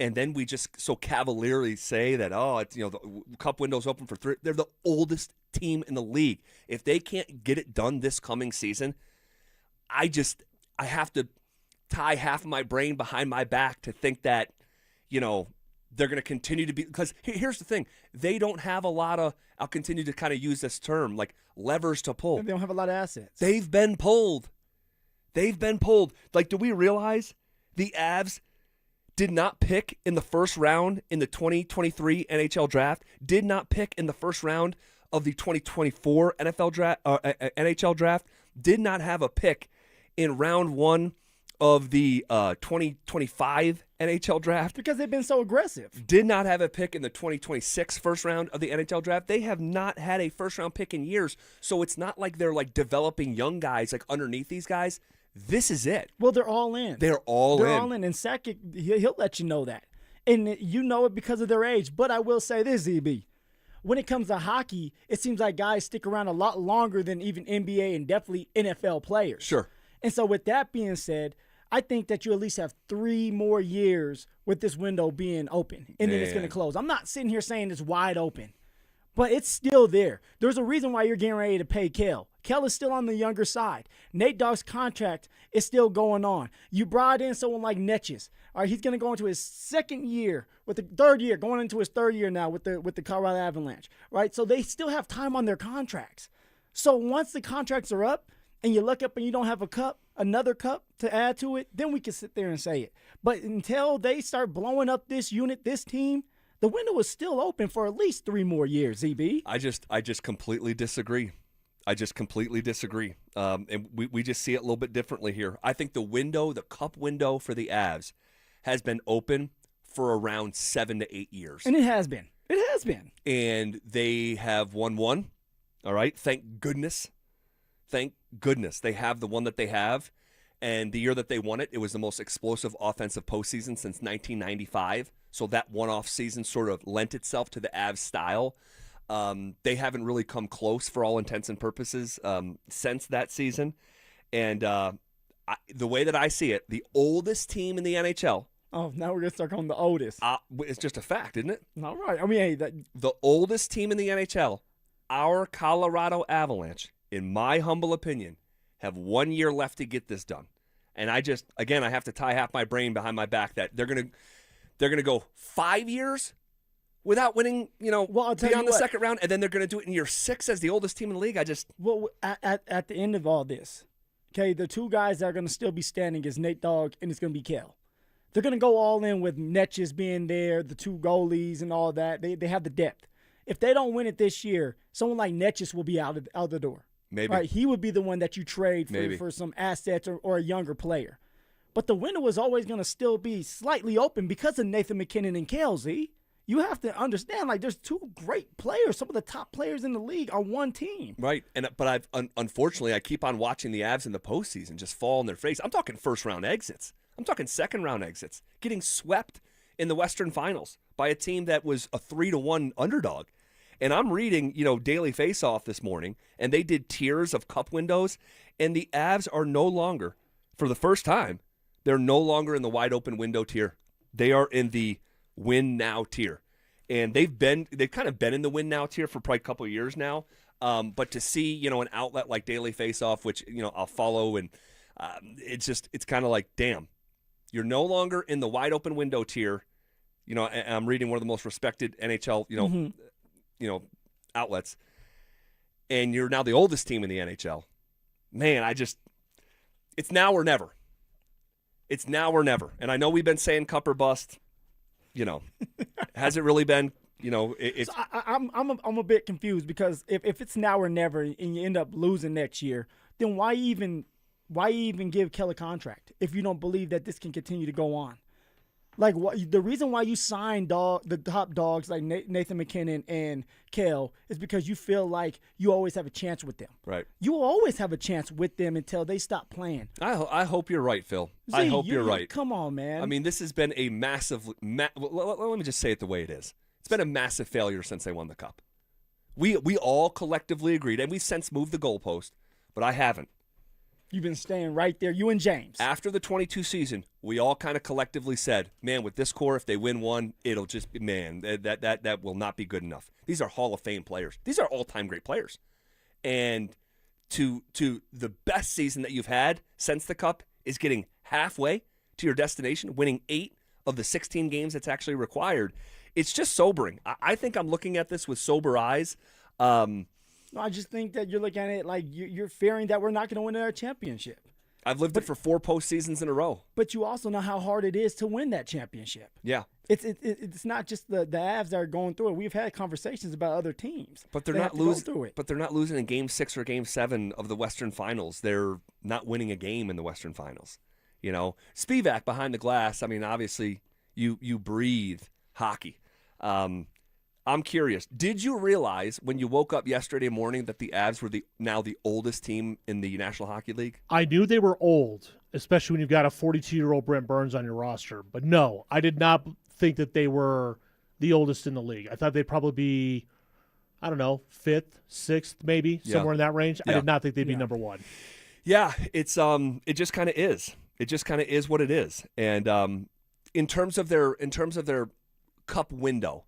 And then we just so cavalierly say that, the cup window's open for 3. They're the oldest team in the league. If they can't get it done this coming season, I have to tie half of my brain behind my back to think that, they're going to continue to be, because here's the thing. They don't have a lot of, I'll continue to kind of use this term, like levers to pull. They don't have a lot of assets. They've been pulled. Like, do we realize the Avs did not pick in the first round in the 2023 NHL draft, did not pick in the first round of the 2024 NHL draft, did not have a pick in round 1 of the 2025 NHL draft. Because they've been so aggressive. Did not have a pick in the 2026 first round of the NHL draft. They have not had a first round pick in years. So it's not like they're like developing young guys like underneath these guys. This is it. Well, they're all in. They're all in. And Sakic, he'll let you know that. And you know it because of their age. But I will say this, ZB. When it comes to hockey, it seems like guys stick around a lot longer than even NBA and definitely NFL players. Sure. And so with that being said, I think that you at least have 3 more years with this window being open, and then it's going to close. I'm not sitting here saying it's wide open, but it's still there. There's a reason why you're getting ready to pay Kel. Kel is still on the younger side. Nate Dogg's contract is still going on. You brought in someone like Netches. All right, he's going to go into his second year, with the third year, going into his third year now with the Colorado Avalanche. Right, so they still have time on their contracts. So once the contracts are up, and you look up and you don't have another cup to add to it, then we can sit there and say it. But until they start blowing up this unit, this team, the window is still open for at least 3 more years, ZB. I just completely disagree. And we just see it a little bit differently here. I think the cup window for the Avs has been open for around 7 to 8 years. And it has been. And they have won 1. All right. Thank goodness they have the one that they have. And the year that they won it, it was the most explosive offensive postseason since 1995. So that one-off season sort of lent itself to the Avs style. They haven't really come close for all intents and purposes since that season. And the way that I see it, the oldest team in the NHL. Oh, now we're going to start calling the oldest. It's just a fact, isn't it? All right. I mean, hey, the oldest team in the NHL, our Colorado Avalanche, in my humble opinion, have 1 year left to get this done. And I have to tie half my brain behind my back that they're gonna go 5 years without winning, beyond the second round, and then they're gonna do it in year 6 as the oldest team in the league. At the end of all this, okay, the 2 guys that are gonna still be standing is Nate Dogg and it's gonna be Kel. They're gonna go all in with Netches being there, the 2 goalies and all that. They have the depth. If they don't win it this year, someone like Netches will be out the door. Maybe. Right, he would be the one that you trade for some assets or a younger player. But the window is always going to still be slightly open because of Nathan McKinnon and Kelsey. You have to understand, there's 2 great players, some of the top players in the league on one team. Right, but unfortunately, I keep on watching the Avs in the postseason just fall on their face. I'm talking first-round exits. I'm talking second-round exits. Getting swept in the Western Finals by a team that was a 3-1 underdog. And I'm reading, Daily Faceoff this morning, and they did tiers of cup windows, and the Avs are no longer, for the first time, they're no longer in the wide open window tier. They are in the win now tier. And they've kind of been in the win now tier for probably a couple of years now. But to see, an outlet like Daily Faceoff, which, I'll follow, and it's kind of like, damn, you're no longer in the wide open window tier. And I'm reading one of the most respected NHL, outlets, and you're now the oldest team in the NHL. Man, it's now or never. It's now or never. And I know we've been saying cup or bust. Has it really been? It's. So I'm a bit confused because if it's now or never and you end up losing next year, then why even give Kel a contract if you don't believe that this can continue to go on? Like the reason why you signed the top dogs like Nathan McKinnon and Kale is because you feel like you always have a chance with them. Right. You will always have a chance with them until they stop playing. I hope you're right, Phil. I hope you're right. Come on, man. I mean, this has been a massive. Let me just say it the way it is. It's been a massive failure since they won the Cup. We all collectively agreed, and we've since moved the goalpost, but I haven't. You've been staying right there, you and James. After the 22 season, we all kind of collectively said, man, with this core, if they win one, it'll just be, man, that will not be good enough. These are Hall of Fame players. These are all-time great players. And to the best season that you've had since the Cup is getting halfway to your destination, winning 8 of the 16 games that's actually required. It's just sobering. I think I'm looking at this with sober eyes. No, I just think that you're looking at it like you're fearing that we're not going to win our championship. I've lived it for 4 postseasons in a row. But you also know how hard it is to win that championship. Yeah. It's not just the Avs that are going through it. We've had conversations about other teams. But they're not losing. But they're not losing in Game 6 or Game 7 of the Western Finals. They're not winning a game in the Western Finals. You know, Spivak behind the glass. I mean, obviously, you breathe hockey. I'm curious. Did you realize when you woke up yesterday morning that the Avs were now the oldest team in the National Hockey League? I knew they were old, especially when you've got a 42-year-old Brent Burns on your roster. But no, I did not think that they were the oldest in the league. I thought they'd probably be, I don't know, 5th, 6th, maybe, somewhere in that range. I did not think they'd be number 1. Yeah, it's it just kind of is. It just kind of is what it is. And in terms of their Cup window,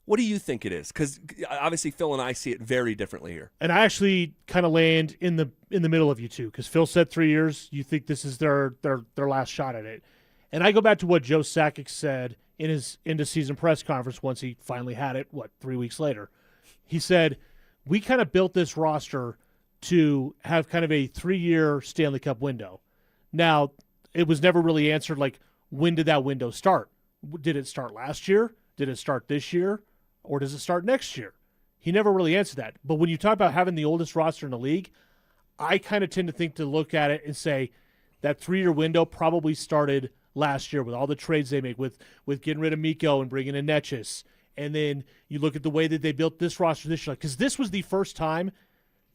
what do you think it is? Because obviously Phil and I see it very differently here. And I actually kind of land in the middle of you two, because Phil said 3 years. You think this is their last shot at it. And I go back to what Joe Sakic said in his end-of-season press conference once he finally had it, 3 weeks later. He said, we kind of built this roster to have kind of a 3-year Stanley Cup window. Now, it was never really answered, like, when did that window start? Did it start last year? Did it start this year? Or does it start next year? He never really answered that. But when you talk about having the oldest roster in the league, I kind of tend to look at it and say that 3-year window probably started last year with all the trades they make, with getting rid of Mikko and bringing in Netchis. And then you look at the way that they built this roster this year, because this was the first time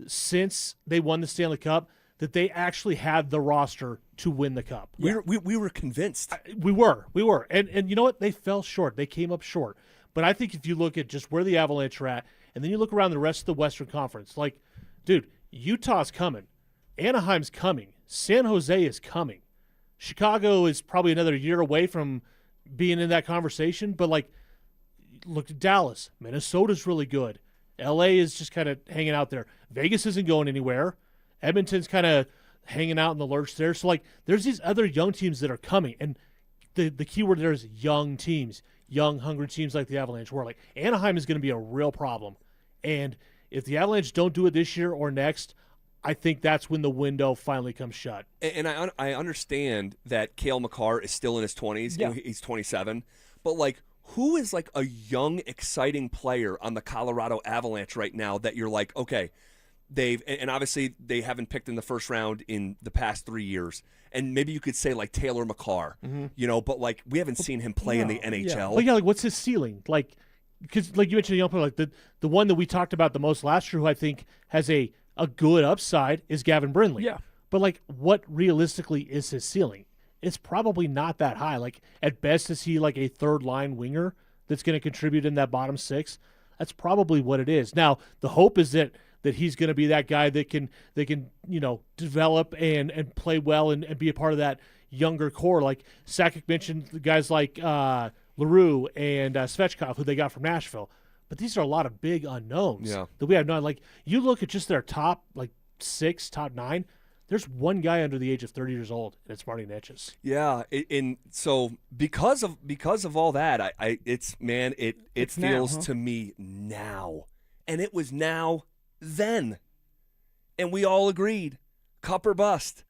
since they won the Stanley Cup that they actually had the roster to win the Cup. We were convinced. We were. And you know what? They fell short. They came up short. But I think if you look at just where the Avalanche are at, and then you look around the rest of the Western Conference, like, dude, Utah's coming. Anaheim's coming. San Jose is coming. Chicago is probably another year away from being in that conversation. But, like, look at Dallas. Minnesota's really good. L.A. is just kind of hanging out there. Vegas isn't going anywhere. Edmonton's kind of hanging out in the lurch there. So, like, there's these other young teams that are coming. And the key word there is young teams. Young, hungry teams like the Avalanche, where, like, Anaheim is going to be a real problem. And if the Avalanche don't do it this year or next, I think that's when the window finally comes shut. And I understand that Cale Makar is still in his 20s. Yeah. He's 27. But, like, who is, like, a young, exciting player on the Colorado Avalanche right now that you're like, okay, and obviously they haven't picked in the first round in the past 3 years. And maybe you could say, like, Taylor Makar, but, like, we haven't seen him play in the NHL. Yeah. Well, yeah, like, what's his ceiling? Like, because, like you mentioned, a young player, like the one that we talked about the most last year, who I think has a good upside, is Gavin Brindley. Yeah. But, like, what realistically is his ceiling? It's probably not that high. Like, at best, is he like a third-line winger that's going to contribute in that bottom 6? That's probably what it is. Now, the hope is that he's going to be that guy that can develop and play well and be a part of that younger core. Like Sakic mentioned, the guys like LaRue and Svechkov, who they got from Nashville. But these are a lot of big unknowns that we have not. Like, you look at just their top, like, 6, top 9, there's one guy under the age of 30 years old, and it's Marty Netchis. Yeah, and so because of all that, it feels now, to me now, and it was now then, and we all agreed, Cup or bust.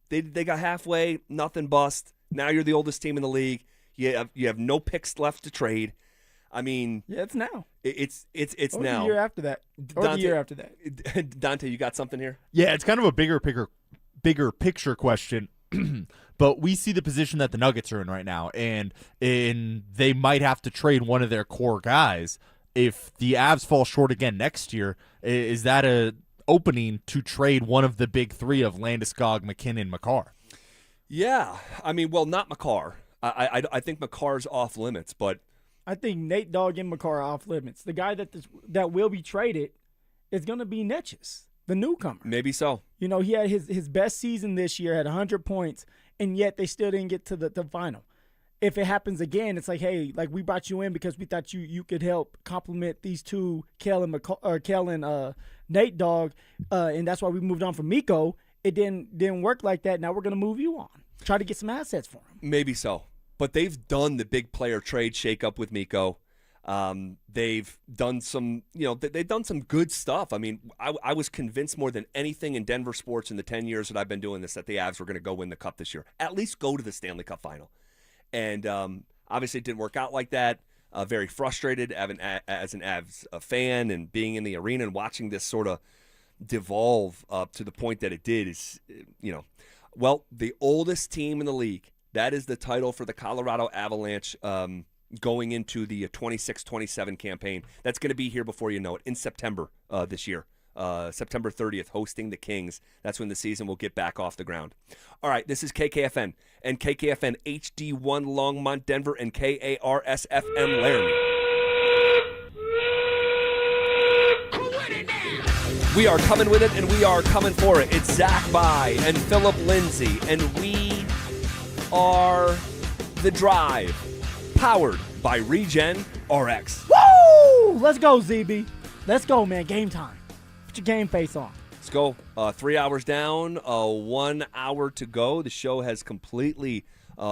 They got halfway, nothing bust. Now you're the oldest team in the league. You have no picks left to trade. I mean, yeah, it's now. It's or now. The year after that. Or Dante, the year after that. Dante, you got something here? Yeah, it's kind of a bigger picture question. But we see the position that the Nuggets are in right now, and they might have to trade one of their core guys. If the Avs fall short again next year, is that a opening to trade one of the big three of Landeskog, McKinnon, Makar? Yeah. I mean, well, not Makar. I think Makar's off limits, but I think Nate Dogg and Makar are off limits. The guy that will be traded is going to be Netches, the newcomer. Maybe so. You know, he had his best season this year, had 100 points, and yet they still didn't get to the final. If it happens again, it's like, hey, like we brought you in because we thought you could help complement these two, Kel and Nate Dogg, and that's why we moved on from Mikko. It didn't work like that. Now we're going to move you on. Try to get some assets for him. Maybe so. But they've done the big player trade shakeup with Mikko. They've done some, they've done some good stuff. I mean, I was convinced more than anything in Denver sports in the 10 years that I've been doing this that the Avs were going to go win the Cup this year. At least go to the Stanley Cup final. And obviously it didn't work out like that. Very frustrated as an Avs fan and being in the arena and watching this sort of devolve to the point that it did is, well, the oldest team in the league. That is the title for the Colorado Avalanche going into the 26-27 campaign. That's going to be here before you know it in September this year. September 30th, hosting the Kings. That's when the season will get back off the ground. All right, this is KKFN and KKFN HD1 Longmont, Denver, and KARSFM Laramie. We are coming with it, and we are coming for it. It's Zach By and Phillip Lindsay, and we are The Drive, powered by Regen RX. Woo! Let's go, ZB. Let's go, man. Game time. Put your game face on. Let's go. 3 hours down, 1 hour to go. The show has completely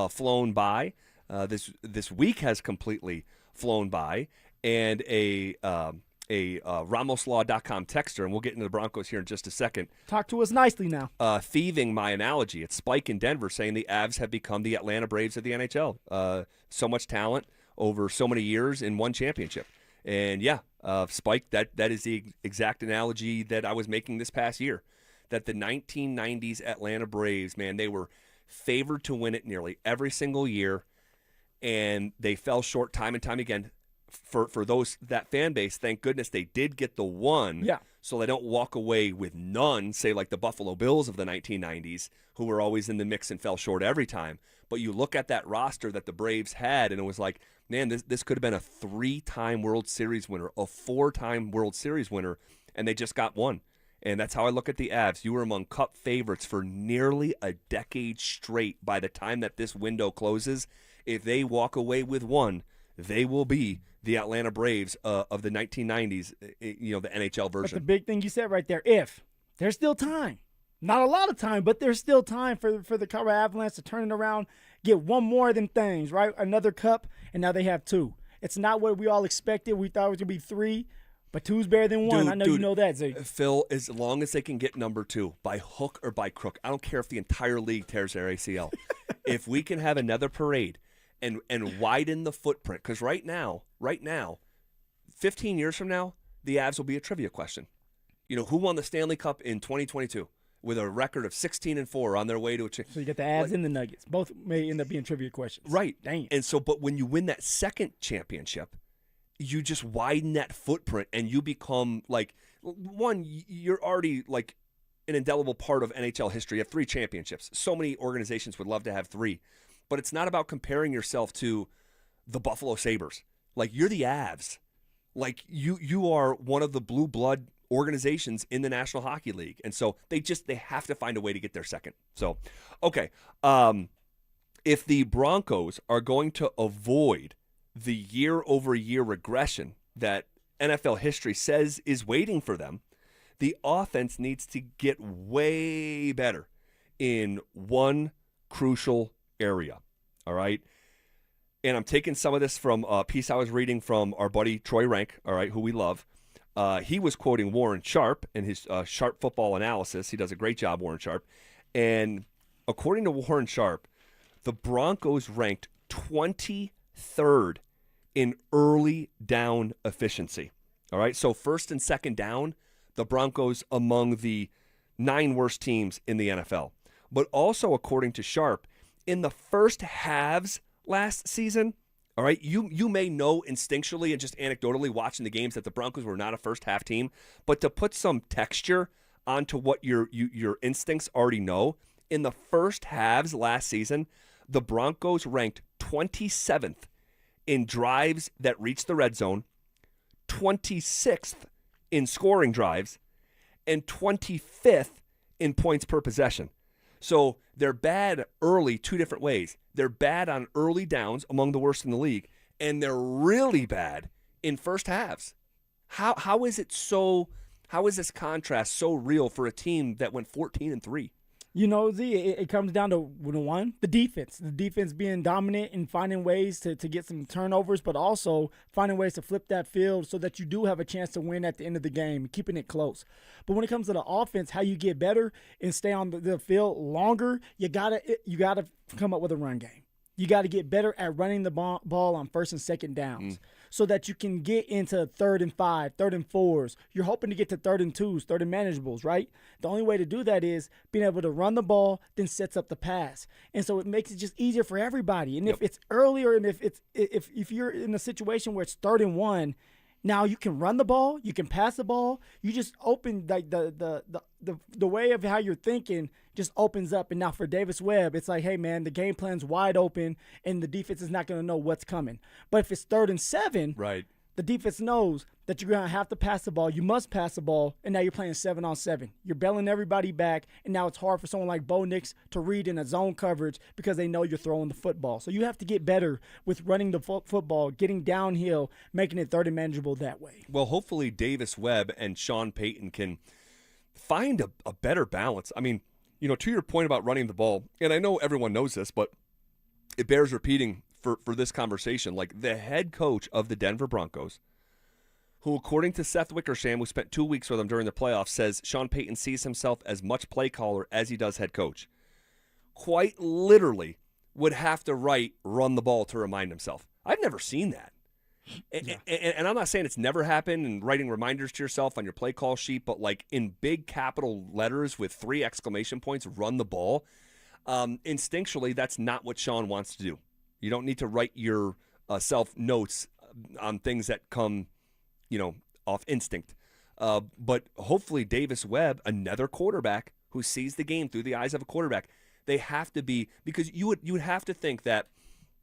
flown by. This week has completely flown by. And a RamosLaw.com texter, and we'll get into the Broncos here in just a second. Talk to us nicely now. Thieving my analogy. It's Spike in Denver saying the Avs have become the Atlanta Braves of the NHL. So much talent over so many years in one championship. And yeah, Spike, that is the exact analogy that I was making this past year. That the 1990s Atlanta Braves, man, they were favored to win it nearly every single year, and they fell short time and time again. For that fan base, thank goodness they did get the one, so they don't walk away with none, say like the Buffalo Bills of the 1990s, who were always in the mix and fell short every time. But you look at that roster that the Braves had, and it was like, man, this could have been a 3-time World Series winner, a 4-time World Series winner, and they just got one. And that's how I look at the Avs. You were among Cup favorites for nearly a decade straight. By the time that this window closes, if they walk away with one, they will be the Atlanta Braves of the 1990s, the NHL version. But the big thing you said right there, if there's still time. Not a lot of time, but there's still time for the Colorado Avalanche to turn it around, get one more of them things, right? Another cup, and now they have 2. It's not what we all expected. We thought it was going to be 3, but 2's better than 1. I know you know that, Zay. Phil, as long as they can get number 2, by hook or by crook, I don't care if the entire league tears their ACL. If we can have another parade and widen the footprint, because right now, 15 years from now, the Avs will be a trivia question. Who won the Stanley Cup in 2022 with a record of 16-4 on their way to a So you get the Avs and the Nuggets. Both may end up being trivia questions. Right. Dang. And so, but when you win that second championship, you just widen that footprint and you become like, one, you're already like an indelible part of NHL history. You have 3 championships. So many organizations would love to have 3. But it's not about comparing yourself to the Buffalo Sabres. Like, you're the Avs. Like, you are one of the blue blood organizations in the National Hockey League. And so they have to find a way to get their second. So, okay. If the Broncos are going to avoid the year-over-year regression that NFL history says is waiting for them, the offense needs to get way better in one crucial area. All right? And I'm taking some of this from a piece I was reading from our buddy Troy Rank, all right, who we love. He was quoting Warren Sharp in his Sharp football analysis. He does a great job, Warren Sharp. And according to Warren Sharp, the Broncos ranked 23rd in early down efficiency. All right, so first and second down, the Broncos among the 9 worst teams in the NFL. but also according to Sharp, in the first halves last season, all right, you may know instinctually and just anecdotally watching the games that the Broncos were not a first half team, but to put some texture onto what your instincts already know, in the first halves last season, the Broncos ranked 27th in drives that reached the red zone, 26th in scoring drives, and 25th in points per possession. So they're bad early two different ways. They're bad on early downs, among the worst in the league, and they're really bad in first halves. How is this contrast so real for a team that went 14-3? You know, it comes down to one, the defense. The defense being dominant and finding ways to get some turnovers, but also finding ways to flip that field so that you do have a chance to win at the end of the game, keeping it close. But when it comes to the offense, how you get better and stay on the field longer, you gotta come up with a run game. You got to get better at running the ball on first and second downs so that you can get into 3rd and 5, 3rd and 4s. You're hoping to get to 3rd and 2s, 3rd and manageables, right? The only way to do that is being able to run the ball, then sets up the pass. And so it makes it just easier for everybody. And if it's earlier and if you're in a situation where it's 3rd and 1, now you can run the ball, you can pass the ball. You just open like the way of how you're thinking just opens up. And now for Davis Webb, it's like, hey man, the game plan's wide open and the defense is not going to know what's coming. But if it's 3rd and 7, right, the defense knows that you're going to have to pass the ball. You must pass the ball, and now you're playing 7-on-7. You're bailing everybody back, and now it's hard for someone like Bo Nix to read in a zone coverage because they know you're throwing the football. So you have to get better with running the football, getting downhill, making it 3rd and manageable that way. Well, hopefully Davis Webb and Sean Payton can find a better balance. I mean, you know, to your point about running the ball, and I know everyone knows this, but it bears repeating for this conversation. Like the head coach of the Denver Broncos, who according to Seth Wickersham, who spent 2 weeks with him during the playoffs, says Sean Payton sees himself as much play caller as he does head coach, quite literally would have to run the ball to remind himself. I've never seen that. And I'm not saying it's never happened and writing reminders to yourself on your play call sheet, but like in big capital letters with 3 exclamation points, run the ball. Instinctually, that's not what Sean wants to do. You don't need to write your self notes on things that come, off instinct. But hopefully Davis Webb, another quarterback who sees the game through the eyes of a quarterback, they have to be, because you would have to think that,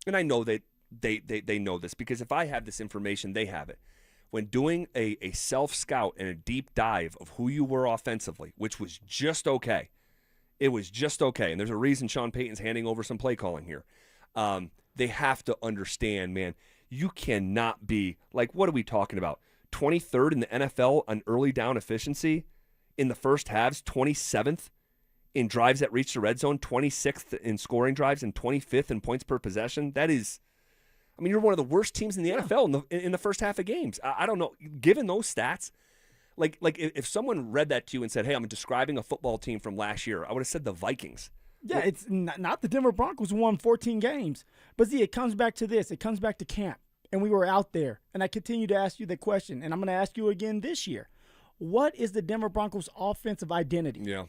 and I know that they know this, because if I have this information, they have it. When doing a self-scout and a deep dive of who you were offensively, which was just okay. It was just okay. And there's a reason Sean Payton's handing over some play calling here. They have to understand, man, you cannot be, like, what are we talking about? 23rd in the NFL on early down efficiency in the first halves, 27th in drives that reach the red zone, 26th in scoring drives, and 25th in points per possession. That is, I mean, you're one of the worst teams in the NFL in the first half of games. I don't know. Given those stats, like if someone read that to you and said, hey, I'm describing a football team from last year, I would have said the Vikings. Yeah, it's not the Denver Broncos who won 14 games. But see, it comes back to this. It comes back to camp. And we were out there. And I continue to ask you the question, and I'm going to ask you again this year. What is the Denver Broncos' offensive identity? Yeah.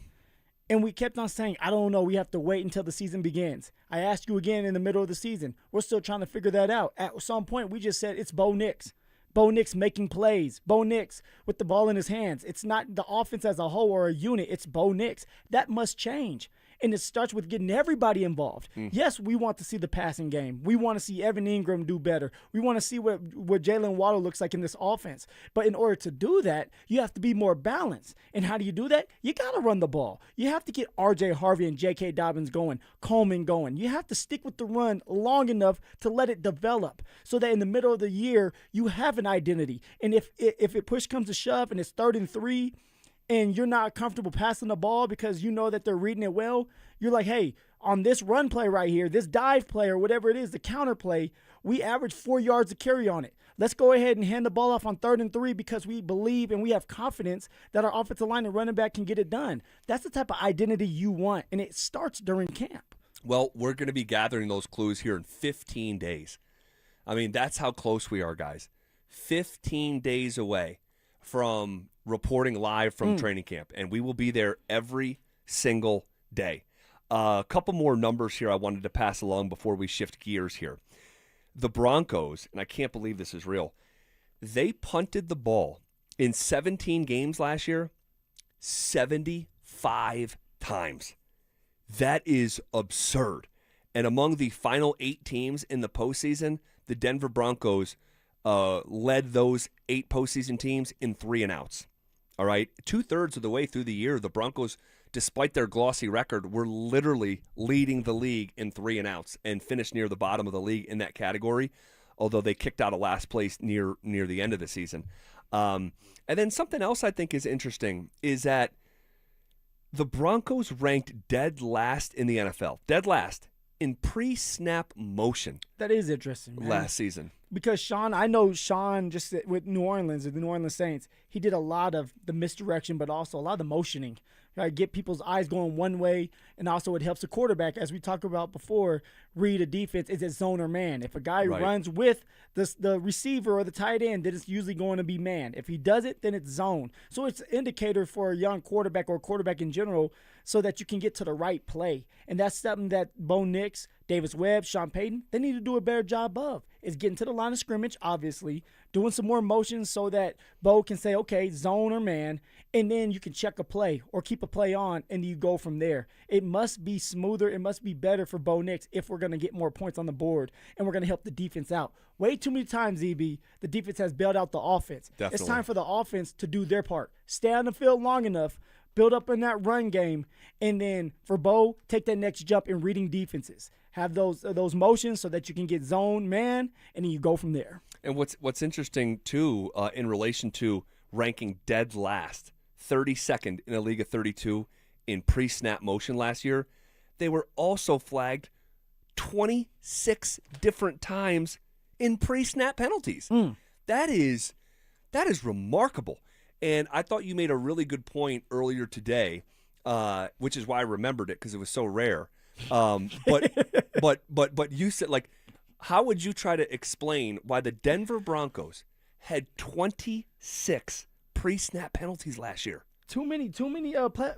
And we kept on saying, I don't know, we have to wait until the season begins. I asked you again in the middle of the season. We're still trying to figure that out. At some point, we just said it's Bo Nix. Bo Nix making plays. Bo Nix with the ball in his hands. It's not the offense as a whole or a unit. It's Bo Nix. That must change. And it starts with getting everybody involved. Yes, we want to see the passing game. We want to see Evan Ingram do better. We want to see what Jalen Waddle looks like in this offense. But in order to do that, you have to be more balanced. And how do you do that? You got to run the ball. You have to get R.J. Harvey and J.K. Dobbins going, Coleman going. You have to stick with the run long enough to let it develop so that in the middle of the year, you have an identity. And if it push comes to shove and it's 3rd and 3, and you're not comfortable passing the ball because you know that they're reading it well, you're like, hey, on this run play right here, this dive play or whatever it is, the counter play, we average 4 yards of carry on it. Let's go ahead and hand the ball off on 3rd and 3 because we believe and we have confidence that our offensive line and running back can get it done. That's the type of identity you want, and it starts during camp. Well, we're going to be gathering those clues here in 15 days. I mean, that's how close we are, guys. 15 days away from reporting live from training camp, and we will be there every single day. A couple more numbers here I wanted to pass along before we shift gears here. The Broncos, and I can't believe this is real, they punted the ball in 17 games last year 75 times. That is absurd. And among the final 8 teams in the postseason, the Denver Broncos led those 8 postseason teams in 3 and outs. All right, 2/3 of the way through the year, the Broncos, despite their glossy record, were literally leading the league in 3 and outs and finished near the bottom of the league in that category, although they kicked out of last place near the end of the season. And then something else I think is interesting is that the Broncos ranked dead last in the NFL, dead last in pre-snap motion. That is interesting, man. Last season. Because I know Sean just with New Orleans, the New Orleans Saints, he did a lot of the misdirection, but also a lot of the motioning. Right? Get people's eyes going one way, and also it helps the quarterback, as we talked about before, read a defense. Is it zone or man? If a guy runs with the receiver or the tight end, then it's usually going to be man. If he does it, then it's zone. So it's an indicator for a young quarterback or quarterback in general so that you can get to the right play. And that's something that Bo Nix, Davis Webb, Sean Payton, they need to do a better job of, is getting to the line of scrimmage, obviously, doing some more motions so that Bo can say, okay, zone or man, and then you can check a play or keep a play on, and you go from there. It must be smoother. It must be better for Bo Nix if we're going to get more points on the board and we're going to help the defense out. Way too many times, ZB, the defense has bailed out the offense. Definitely. It's time for the offense to do their part. Stay on the field long enough, build up in that run game, and then for Bo, take that next jump in reading defenses. Have those motions so that you can get zone, man, and then you go from there. And what's interesting, too, in relation to ranking dead last, 32nd in a league of 32 in pre-snap motion last year, they were also flagged 26 different times in pre-snap penalties. That is remarkable. And I thought you made a really good point earlier today, which is why I remembered it because it was so rare. But you said, like, how would you try to explain why the Denver Broncos had 26 pre-snap penalties last year? Too many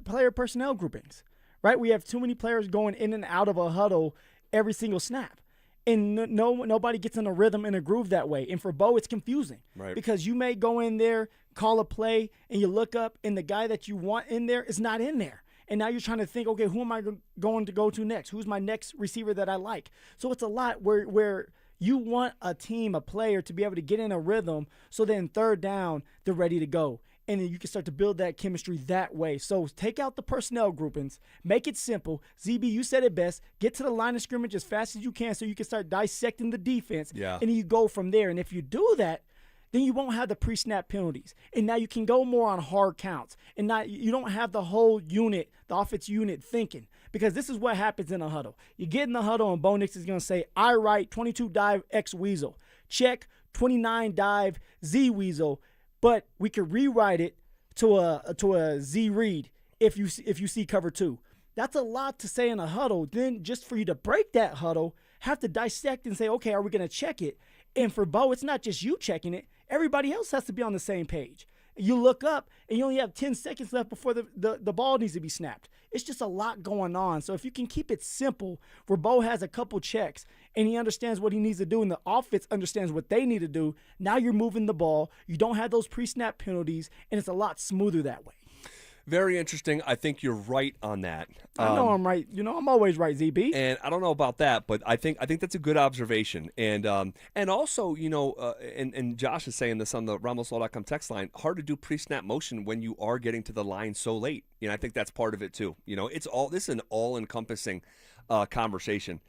player personnel groupings, right? We have too many players going in and out of a huddle every single snap. And nobody gets in a rhythm and a groove that way. And for Bo, it's confusing. Right. Because you may go in there, call a play, and you look up, and the guy that you want in there is not in there. And now you're trying to think, okay, who am I going to go to next? Who's my next receiver that I like? So it's a lot where you want a team, a player, to be able to get in a rhythm so then third down, they're ready to go. And then you can start to build that chemistry that way. So take out the personnel groupings. Make it simple. ZB, you said it best. Get to the line of scrimmage as fast as you can so you can start dissecting the defense. Yeah. And then you go from there. And if you do that, then you won't have the pre-snap penalties. And now you can go more on hard counts. And you don't have the whole unit, the offense unit thinking. Because this is what happens in a huddle. You get in the huddle and Bo Nix is going to say, I write 22 dive X Weasel. Check 29 dive Z Weasel. But we could rewrite it to a Z read if you see cover 2. That's a lot to say in a huddle. Then just for you to break that huddle, have to dissect and say, okay, are we going to check it? And for Bo, it's not just you checking it. Everybody else has to be on the same page. You look up, and you only have 10 seconds left before the ball needs to be snapped. It's just a lot going on. So if you can keep it simple, where Bo has a couple checks, and he understands what he needs to do, and the offense understands what they need to do, now you're moving the ball. You don't have those pre-snap penalties, and it's a lot smoother that way. Very interesting. I think you're right on that. I know I'm right. You know, I'm always right, ZB. And I don't know about that, but I think that's a good observation. And also, you know, and Josh is saying this on the RamosLaw.com text line, hard to do pre-snap motion when you are getting to the line so late. You know, I think that's part of it too. You know, this is an all-encompassing conversation.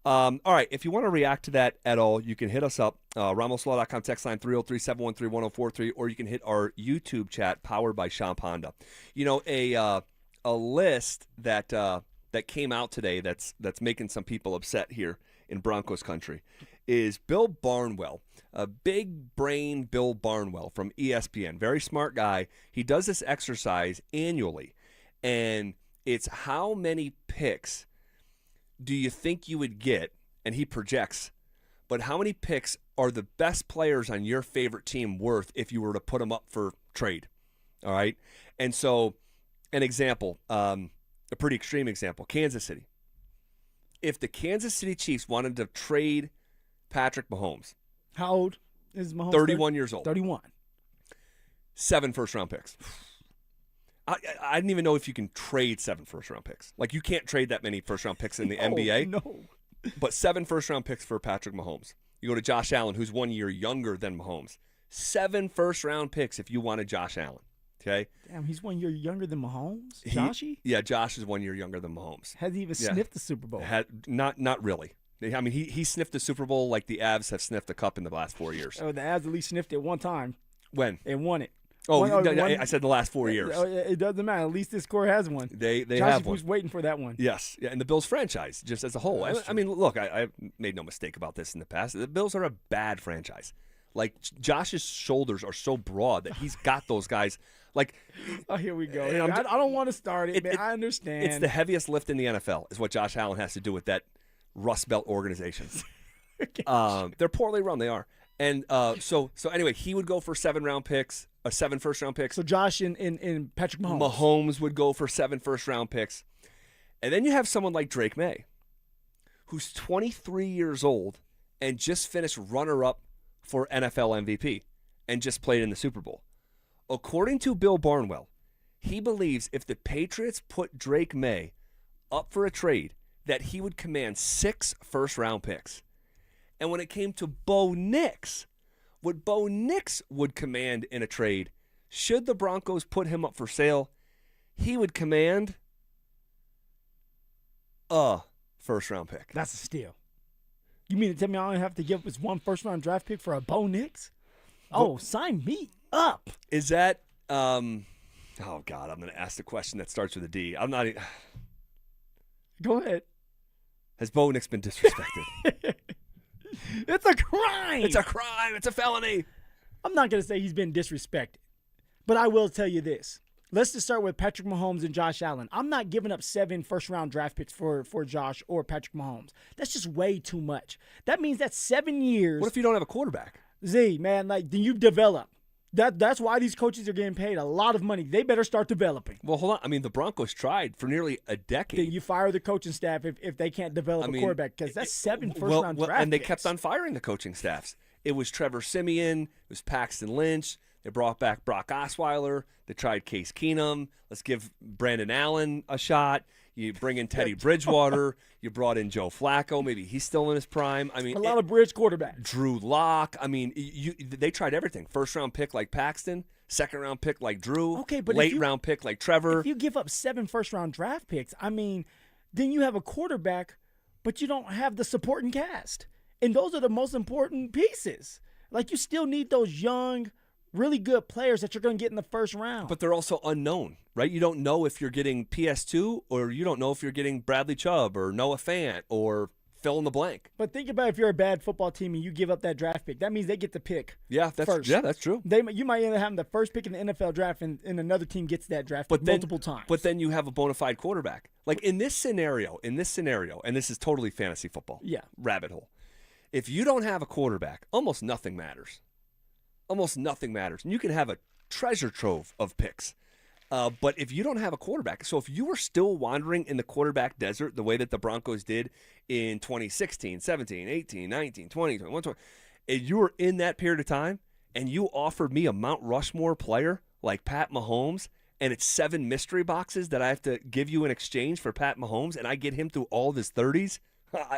All right, if you want to react to that at all, you can hit us up, RamosLaw.com text line 303-713-1043, or you can hit our YouTube chat powered by Shop Honda. You know, a list that came out today that's making some people upset here in Broncos country is Bill Barnwell, a big brain Bill Barnwell from ESPN, very smart guy. He does this exercise annually, and it's how many picks do you think you would get, and he projects, but how many picks are the best players on your favorite team worth if you were to put them up for trade? All right. And so an example, a pretty extreme example, Kansas City. if the Kansas City Chiefs wanted to trade Patrick Mahomes. How old is Mahomes? 31 years old. 31. 7 first-round picks. I didn't even know if you can trade 7 first-round picks. Like, you can't trade that many first-round picks in the NBA. No. But 7 first-round picks for Patrick Mahomes. You go to Josh Allen, who's 1 year younger than Mahomes. 7 first-round picks if you wanted Josh Allen. Okay? Damn, he's 1 year younger than Mahomes? Joshy? Yeah, Josh is 1 year younger than Mahomes. Has he even sniffed the Super Bowl? Not really. I mean, he sniffed the Super Bowl like the Avs have sniffed the cup in the last 4 years. Oh, the Avs at least sniffed it one time. When? And won it. I said the last 4 years. It doesn't matter. At least this core has one. They Josh have one. was waiting for that one. Yes. Yeah, and the Bills franchise, just as a whole. I mean, look, I made no mistake about this in the past. The Bills are a bad franchise. Like, Josh's shoulders are so broad that he's got those guys. Like, oh, here we go. I don't want to start it, man. I understand. It's the heaviest lift in the NFL is what Josh Allen has to do with that Rust Belt organization. They're poorly run. They are. And so anyway, he would go for 7 first-round picks. So Josh and Patrick Mahomes. Mahomes would go for 7 first-round picks. And then you have someone like Drake May, who's 23 years old and just finished runner-up for NFL MVP and just played in the Super Bowl. According to Bill Barnwell, he believes if the Patriots put Drake May up for a trade, that he would command 6 first-round picks. And when it came to Bo Nix, what Bo Nix would command in a trade, should the Broncos put him up for sale, he would command a first-round pick. That's a steal. You mean to tell me I only have to give up this 1 first-round draft pick for a Bo Nix? Oh, sign me up. Is that oh, God, I'm going to ask the question that starts with a D. I'm not Go ahead. Has Bo Nix been disrespected? It's a crime. It's a crime. It's a felony. I'm not going to say he's been disrespected, but I will tell you this. Let's just start with Patrick Mahomes and Josh Allen. I'm not giving up 7 first-round draft picks for Josh or Patrick Mahomes. That's just way too much. That means that's 7 years. What if you don't have a quarterback? Z, man, like, then you develop. That's why these coaches are getting paid a lot of money. They better start developing. Well, hold on. I mean, the Broncos tried for nearly a decade. Then you fire the coaching staff if they can't develop a quarterback, because that's 7 first-round draft and they picks. kept on firing the coaching staffs. It was Trevor Siemian. It was Paxton Lynch. They brought back Brock Osweiler. They tried Case Keenum. Let's give Brandon Allen a shot. You bring in Teddy Bridgewater. You brought in Joe Flacco. Maybe he's still in his prime. I mean, a lot of bridge quarterbacks. Drew Lock. I mean, they tried everything. First-round pick like Paxton. Second-round pick like Drew. Okay, but late-round pick like Trevor. If you give up 7 first-round draft picks, I mean, then you have a quarterback, but you don't have the supporting cast. And those are the most important pieces. Like, you still need those young, really good players that you're going to get in the first round. But they're also unknown, right? You don't know if you're getting PS2 or you don't know if you're getting Bradley Chubb or Noah Fant or fill in the blank. But think about if you're a bad football team and you give up that draft pick. That means they get the pick first. Yeah, that's true. You might end up having the first pick in the NFL draft and another team gets that draft pick multiple times. But then you have a bona fide quarterback. Like in this scenario, and this is totally fantasy football. Yeah. Rabbit hole. If you don't have a quarterback, almost nothing matters. Almost nothing matters. And you can have a treasure trove of picks. But if you don't have a quarterback, so if you were still wandering in the quarterback desert the way that the Broncos did in 2016, 17, 18, 19, 20, 21, 20, and you were in that period of time and you offered me a Mount Rushmore player like Pat Mahomes and it's 7 mystery boxes that I have to give you in exchange for Pat Mahomes and I get him through all of his 30s,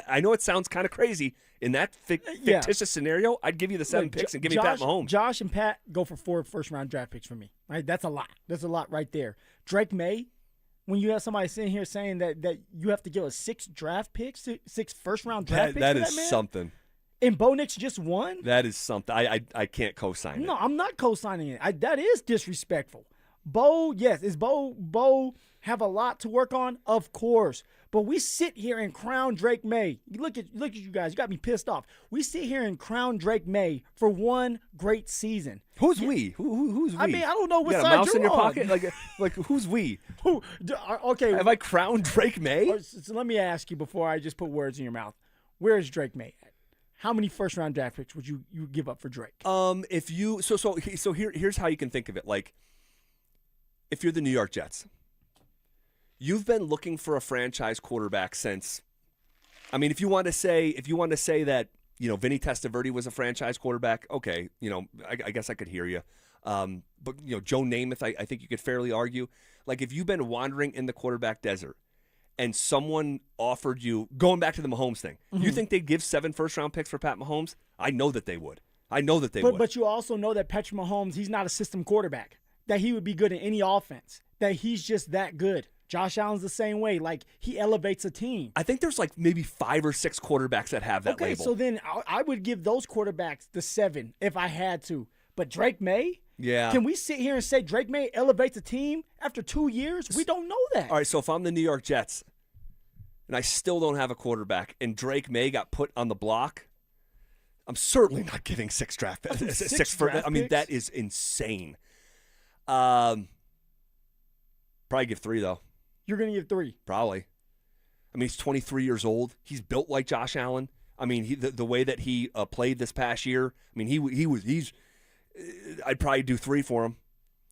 I know it sounds kind of crazy. In that fictitious scenario, I'd give you the 7 picks and give me Pat Mahomes. Josh and Pat go for 4 first-round draft picks for me. Right? That's a lot. That's a lot right there. Drake May, when you have somebody sitting here saying that you have to give us 6 draft picks, 6 first-round draft picks that for is that man? something. And Bo Nix just won? That is something. I can't co-sign it. No, I'm not co-signing it. That is disrespectful. Bo, yes. Is Bo have a lot to work on? Of course. But we sit here and crown Drake May. Look at you guys. You got me pissed off. We sit here and crown Drake May for 1 great season. Who's we? Who's we? I mean, I don't know what you got side a mouse you're in your on. pocket? Like who's we? Who? Okay. Have I crowned Drake May? So let me ask you before I just put words in your mouth. Where is Drake May at? How many first-round draft picks would you give up for Drake? If you here's how you can think of it. Like, if you're the New York Jets, you've been looking for a franchise quarterback since I mean, if you want to say that, Vinny Testaverde was a franchise quarterback, okay, I guess I could hear you. But Joe Namath, I think you could fairly argue. Like, if you've been wandering in the quarterback desert and someone offered you, going back to the Mahomes thing, you think they'd give 7 first-round picks for Pat Mahomes? I know that they would. would. But you also know that Patrick Mahomes, he's not a system quarterback, that he would be good in any offense, that he's just that good. Josh Allen's the same way. Like, he elevates a team. I think there's like maybe 5 or 6 quarterbacks that have that label. Okay, so then I would give those quarterbacks the 7 if I had to. But Drake May? Yeah. Can we sit here and say Drake May elevates a team after 2 years? We don't know that. All right, so if I'm the New York Jets and I still don't have a quarterback and Drake May got put on the block, I'm certainly not giving 6 draft picks. I mean, that is insane. Probably give 3, though. You're going to give 3? Probably. I mean, he's 23 years old. He's built like Josh Allen. I mean, the way that he played this past year, I mean, he's I'd probably do 3 for him.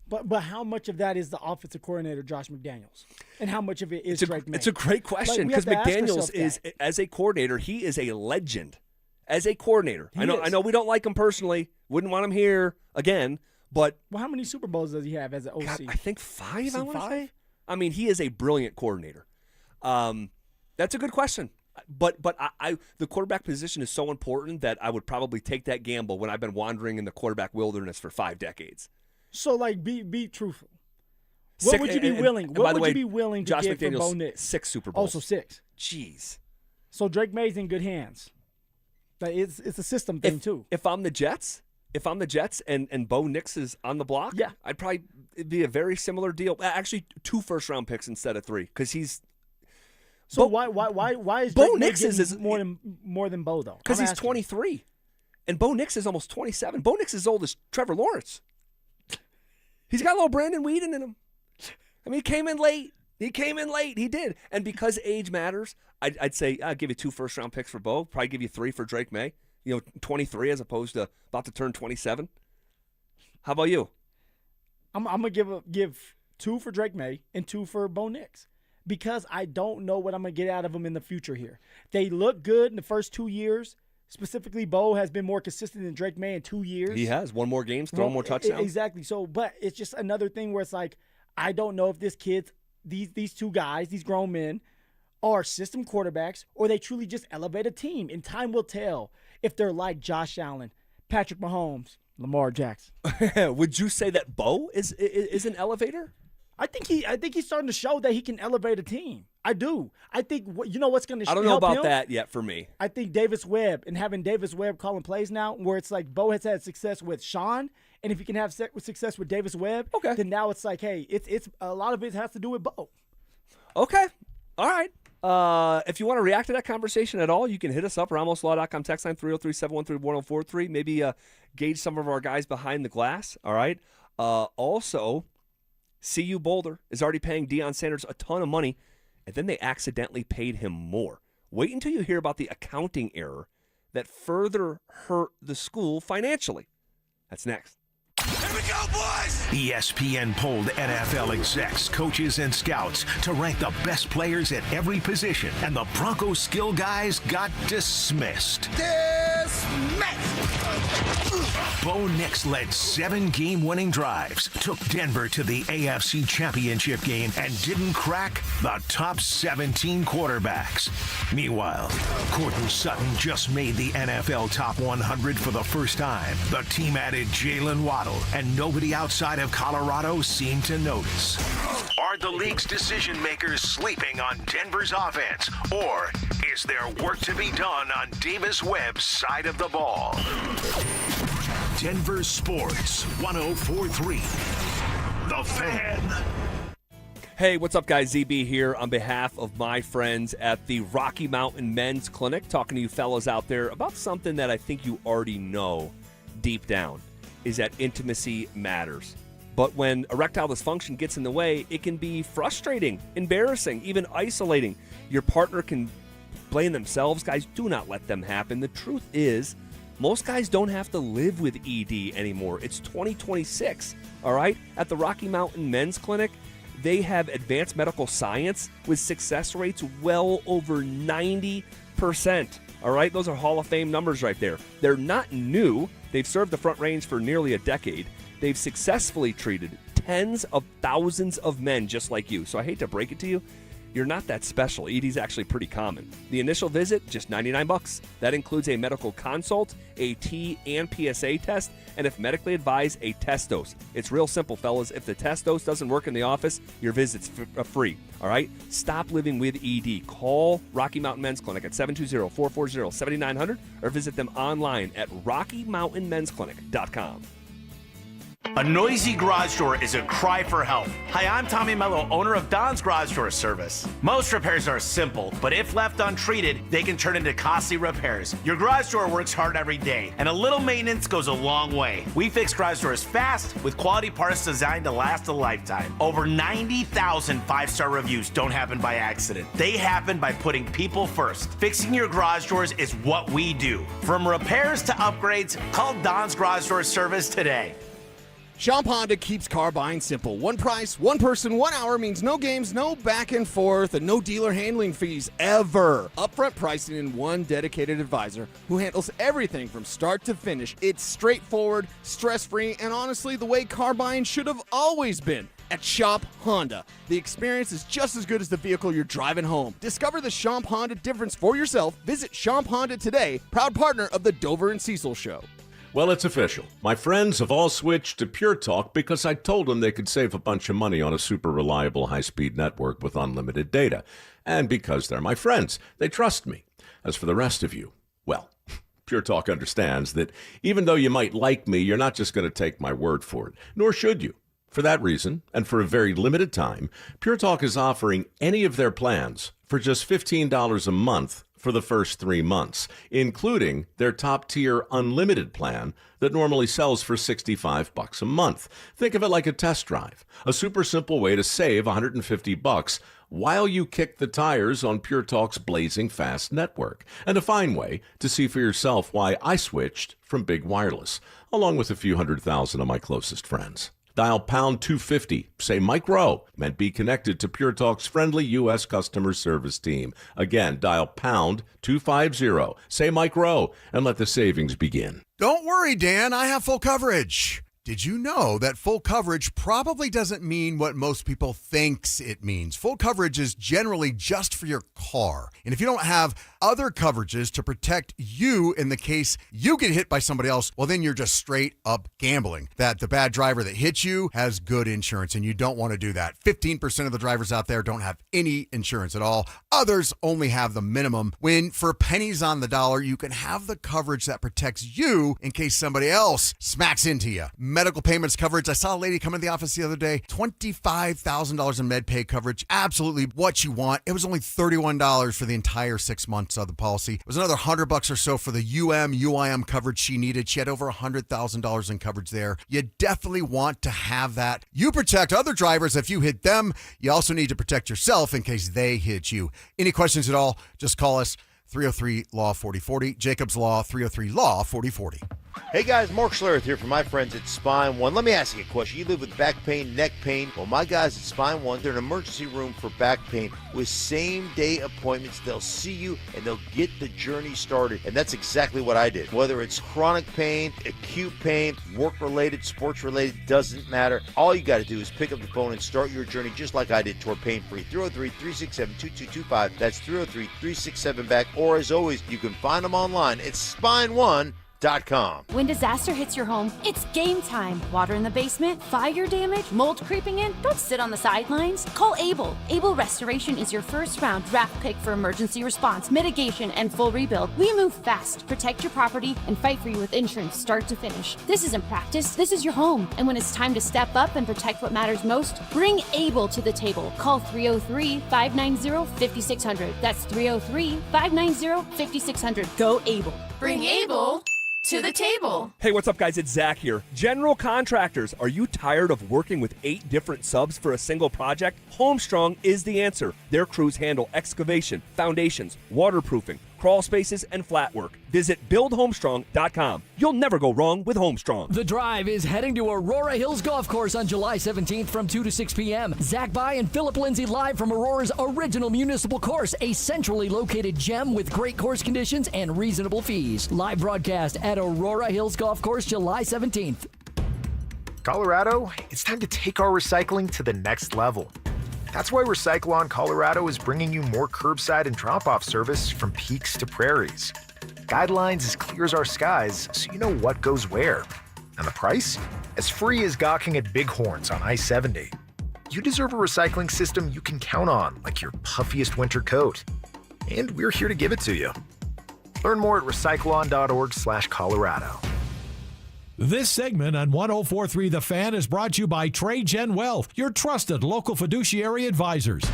But how much of that is the offensive coordinator, Josh McDaniels? And how much of it is Drake May? It's a great question, because McDaniels is, as a coordinator, he is a legend. As a coordinator. I know we don't like him personally. Wouldn't want him here again, but... Well, how many Super Bowls does he have as an OC? God, I think 5, I want to say. I mean, he is a brilliant coordinator. That's a good question. But the quarterback position is so important that I would probably take that gamble when I've been wandering in the quarterback wilderness for 5 decades. So, like, be truthful. What would you be willing? What would you be willing to give for Bo Nix? 6 Super Bowls. Oh, so 6. Jeez. So Drake May's in good hands. Like, it's a system thing too. If I'm the Jets, and Bo Nix is on the block, yeah, it'd be a very similar deal. Actually, 2 first-round picks instead of 3, because he's. So why is Bo Drake Nix May is more than Bo, though? Because he's 23, and Bo Nix is almost 27. Bo Nix is as old as Trevor Lawrence. He's got a little Brandon Weeden in him. I mean, he came in late. He did. And because age matters, I'd say I'd give you 2 first-round picks for Bo. Probably give you 3 for Drake May. 23 as opposed to about to turn 27. How about you? I'm gonna give 2 for Drake May and 2 for Bo Nix, because I don't know what I'm gonna get out of them in the future here. They look good in the first 2 years. Specifically, Bo has been more consistent than Drake May in 2 years. He has. Won more games, thrown more touchdowns. Exactly. So, but it's just another thing where it's like, I don't know if these 2 guys, these grown men, are system quarterbacks, or they truly just elevate a team. And time will tell if they're like Josh Allen, Patrick Mahomes, Lamar Jackson. Would you say that Bo is an elevator? I think he's starting to show that he can elevate a team. I do. I think what's going to help him? I don't know about that yet for me. I think Davis Webb, and having Davis Webb calling plays now, where it's like Bo has had success with Sean, and if he can have success with Davis Webb, then now it's like, hey, it's a lot of it has to do with Bo. Okay. All right. If you want to react to that conversation at all, you can hit us up, RamosLaw.com, text line 303-713-1043. Maybe gauge some of our guys behind the glass. All right. Also, CU Boulder is already paying Deion Sanders a ton of money, and then they accidentally paid him more. Wait until you hear about the accounting error that further hurt the school financially. That's next. ESPN polled NFL execs, coaches, and scouts to rank the best players at every position, and the Broncos skill guys got dismissed. Bo Nix led 7 game-winning drives, took Denver to the AFC Championship game, and didn't crack the top 17 quarterbacks. Meanwhile, Courtney Sutton just made the NFL top 100 for the first time. The team added Jalen Waddle, and nobody outside of Colorado seemed to notice. Are the league's decision makers sleeping on Denver's offense, or is there work to be done on Davis Webb's side of the ball? Denver Sports 104.3. The Fan. Hey, what's up, guys? ZB here on behalf of my friends at the Rocky Mountain Men's Clinic, talking to you fellas out there about something that I think you already know deep down, is that intimacy matters. But when erectile dysfunction gets in the way, it can be frustrating, embarrassing, even isolating. Your partner can blame themselves. Guys, do not let them happen. The truth is, most guys don't have to live with ED anymore. It's 2026, all right? At the Rocky Mountain Men's Clinic, they have advanced medical science with success rates well over 90%. 8%. All right, those are Hall of Fame numbers right there. They're not new. They've served the Front Range for nearly a decade. They've successfully treated tens of thousands of men just like you. So I hate to break it to you, you're not that special. ED's actually pretty common. The initial visit, just $99. That includes a medical consult, a T and PSA test, and if medically advised, a test dose. It's real simple, fellas. If the test dose doesn't work in the office, your visit's free. All right? Stop living with ED. Call Rocky Mountain Men's Clinic at 720-440-7900 or visit them online at RockyMountainMen'sClinic.com. A noisy garage door is a cry for help. Hi, I'm Tommy Mello, owner of Don's Garage Door Service. Most repairs are simple, but if left untreated, they can turn into costly repairs. Your garage door works hard every day, and a little maintenance goes a long way. We fix garage doors fast with quality parts designed to last a lifetime. Over 90,000 five-star reviews don't happen by accident. They happen by putting people first. Fixing your garage doors is what we do. From repairs to upgrades, call Don's Garage Door Service today. Shop Honda keeps car buying simple. One price, one person, 1 hour means no games, no back and forth, and no dealer handling fees ever. Upfront pricing and one dedicated advisor who handles everything from start to finish. It's straightforward, stress-free, and honestly the way car buying should have always been. At Shop Honda, the experience is just as good as the vehicle you're driving home. Discover the Shop Honda difference for yourself. Visit Shop Honda today, proud partner of the Dover and Cecil Show. Well, it's official. My friends have all switched to Pure Talk because I told them they could save a bunch of money on a super reliable high-speed network with unlimited data. And because they're my friends, they trust me. As for the rest of you, well, Pure Talk understands that even though you might like me, you're not just going to take my word for it, nor should you. For that reason, and for a very limited time, Pure Talk is offering any of their plans for just $15 a month for the first 3 months, including their top-tier unlimited plan that normally sells for $65 a month. Think of it like a test drive, a super simple way to save $150 while you kick the tires on Pure Talk's blazing fast network, and a fine way to see for yourself why I switched from Big Wireless, along with a few 100,000 of my closest friends. Dial pound 250, say Mike Rowe, and be connected to Pure Talk's friendly U.S. customer service team. Again, dial pound 250, say Mike Rowe, and let the savings begin. Don't worry, Dan, I have full coverage. Did you know that full coverage probably doesn't mean what most people thinks it means? Full coverage is generally just for your car. And if you don't have other coverages to protect you in the case you get hit by somebody else, well, then you're just straight up gambling that the bad driver that hit you has good insurance, and you don't want to do that. 15% of the drivers out there don't have any insurance at all. Others only have the minimum, when for pennies on the dollar, you can have the coverage that protects you in case somebody else smacks into you. Medical payments coverage. I saw a lady come into the office the other day, $25,000 in med pay coverage. Absolutely what you want. It was only $31 for the entire 6 months of the policy. It was another $100 or so for the UIM coverage she needed. She had over $100,000 in coverage there. You definitely want to have that. You protect other drivers if you hit them. You also need to protect yourself in case they hit you. Any questions at all, just call us 303-LAW-4040. Jacob's Law, 303-LAW-4040. Hey guys, Mark Schlereth here from my friends at Spine One. Let me ask you a question. You live with back pain, neck pain? Well, my guys at Spine One, they're an emergency room for back pain with same-day appointments. They'll see you and they'll get the journey started. And that's exactly what I did. Whether it's chronic pain, acute pain, work-related, sports-related, doesn't matter. All you got to do is pick up the phone and start your journey just like I did toward pain-free. 303-367-2225. That's 303-367-BACK. Or as always, you can find them online at SpineOne.com. When disaster hits your home, it's game time. Water in the basement, fire damage, mold creeping in. Don't sit on the sidelines. Call Able. Able Restoration is your first round draft pick for emergency response, mitigation, and full rebuild. We move fast, protect your property, and fight for you with insurance start to finish. This isn't practice. This is your home. And when it's time to step up and protect what matters most, bring Able to the table. Call 303-590-5600. That's 303-590-5600. Go Able. Bring Able to the table. Hey, what's up, guys? It's Zach here. General contractors, are you tired of working with 8 different subs for a single project? Homestrong is the answer. Their crews handle excavation, foundations, waterproofing, crawl spaces, and flat work. Visit BuildHomestrong.com. You'll never go wrong with Homestrong. The Drive is heading to Aurora Hills Golf Course on July 17th from 2 to 6 p.m. Zach By and Phillip Lindsay live from Aurora's original municipal course, a centrally located gem with great course conditions and reasonable fees. Live broadcast at Aurora Hills Golf Course July 17th. Colorado, it's time to take our recycling to the next level. That's why Recycle-On Colorado is bringing you more curbside and drop-off service from peaks to prairies. Guidelines as clear as our skies, so you know what goes where. And the price? As free as gawking at bighorns on I-70. You deserve a recycling system you can count on, like your puffiest winter coat. And we're here to give it to you. Learn more at recycleon.org/Colorado. This segment on 104.3 The Fan is brought to you by TradeGen Wealth, your trusted local fiduciary advisors.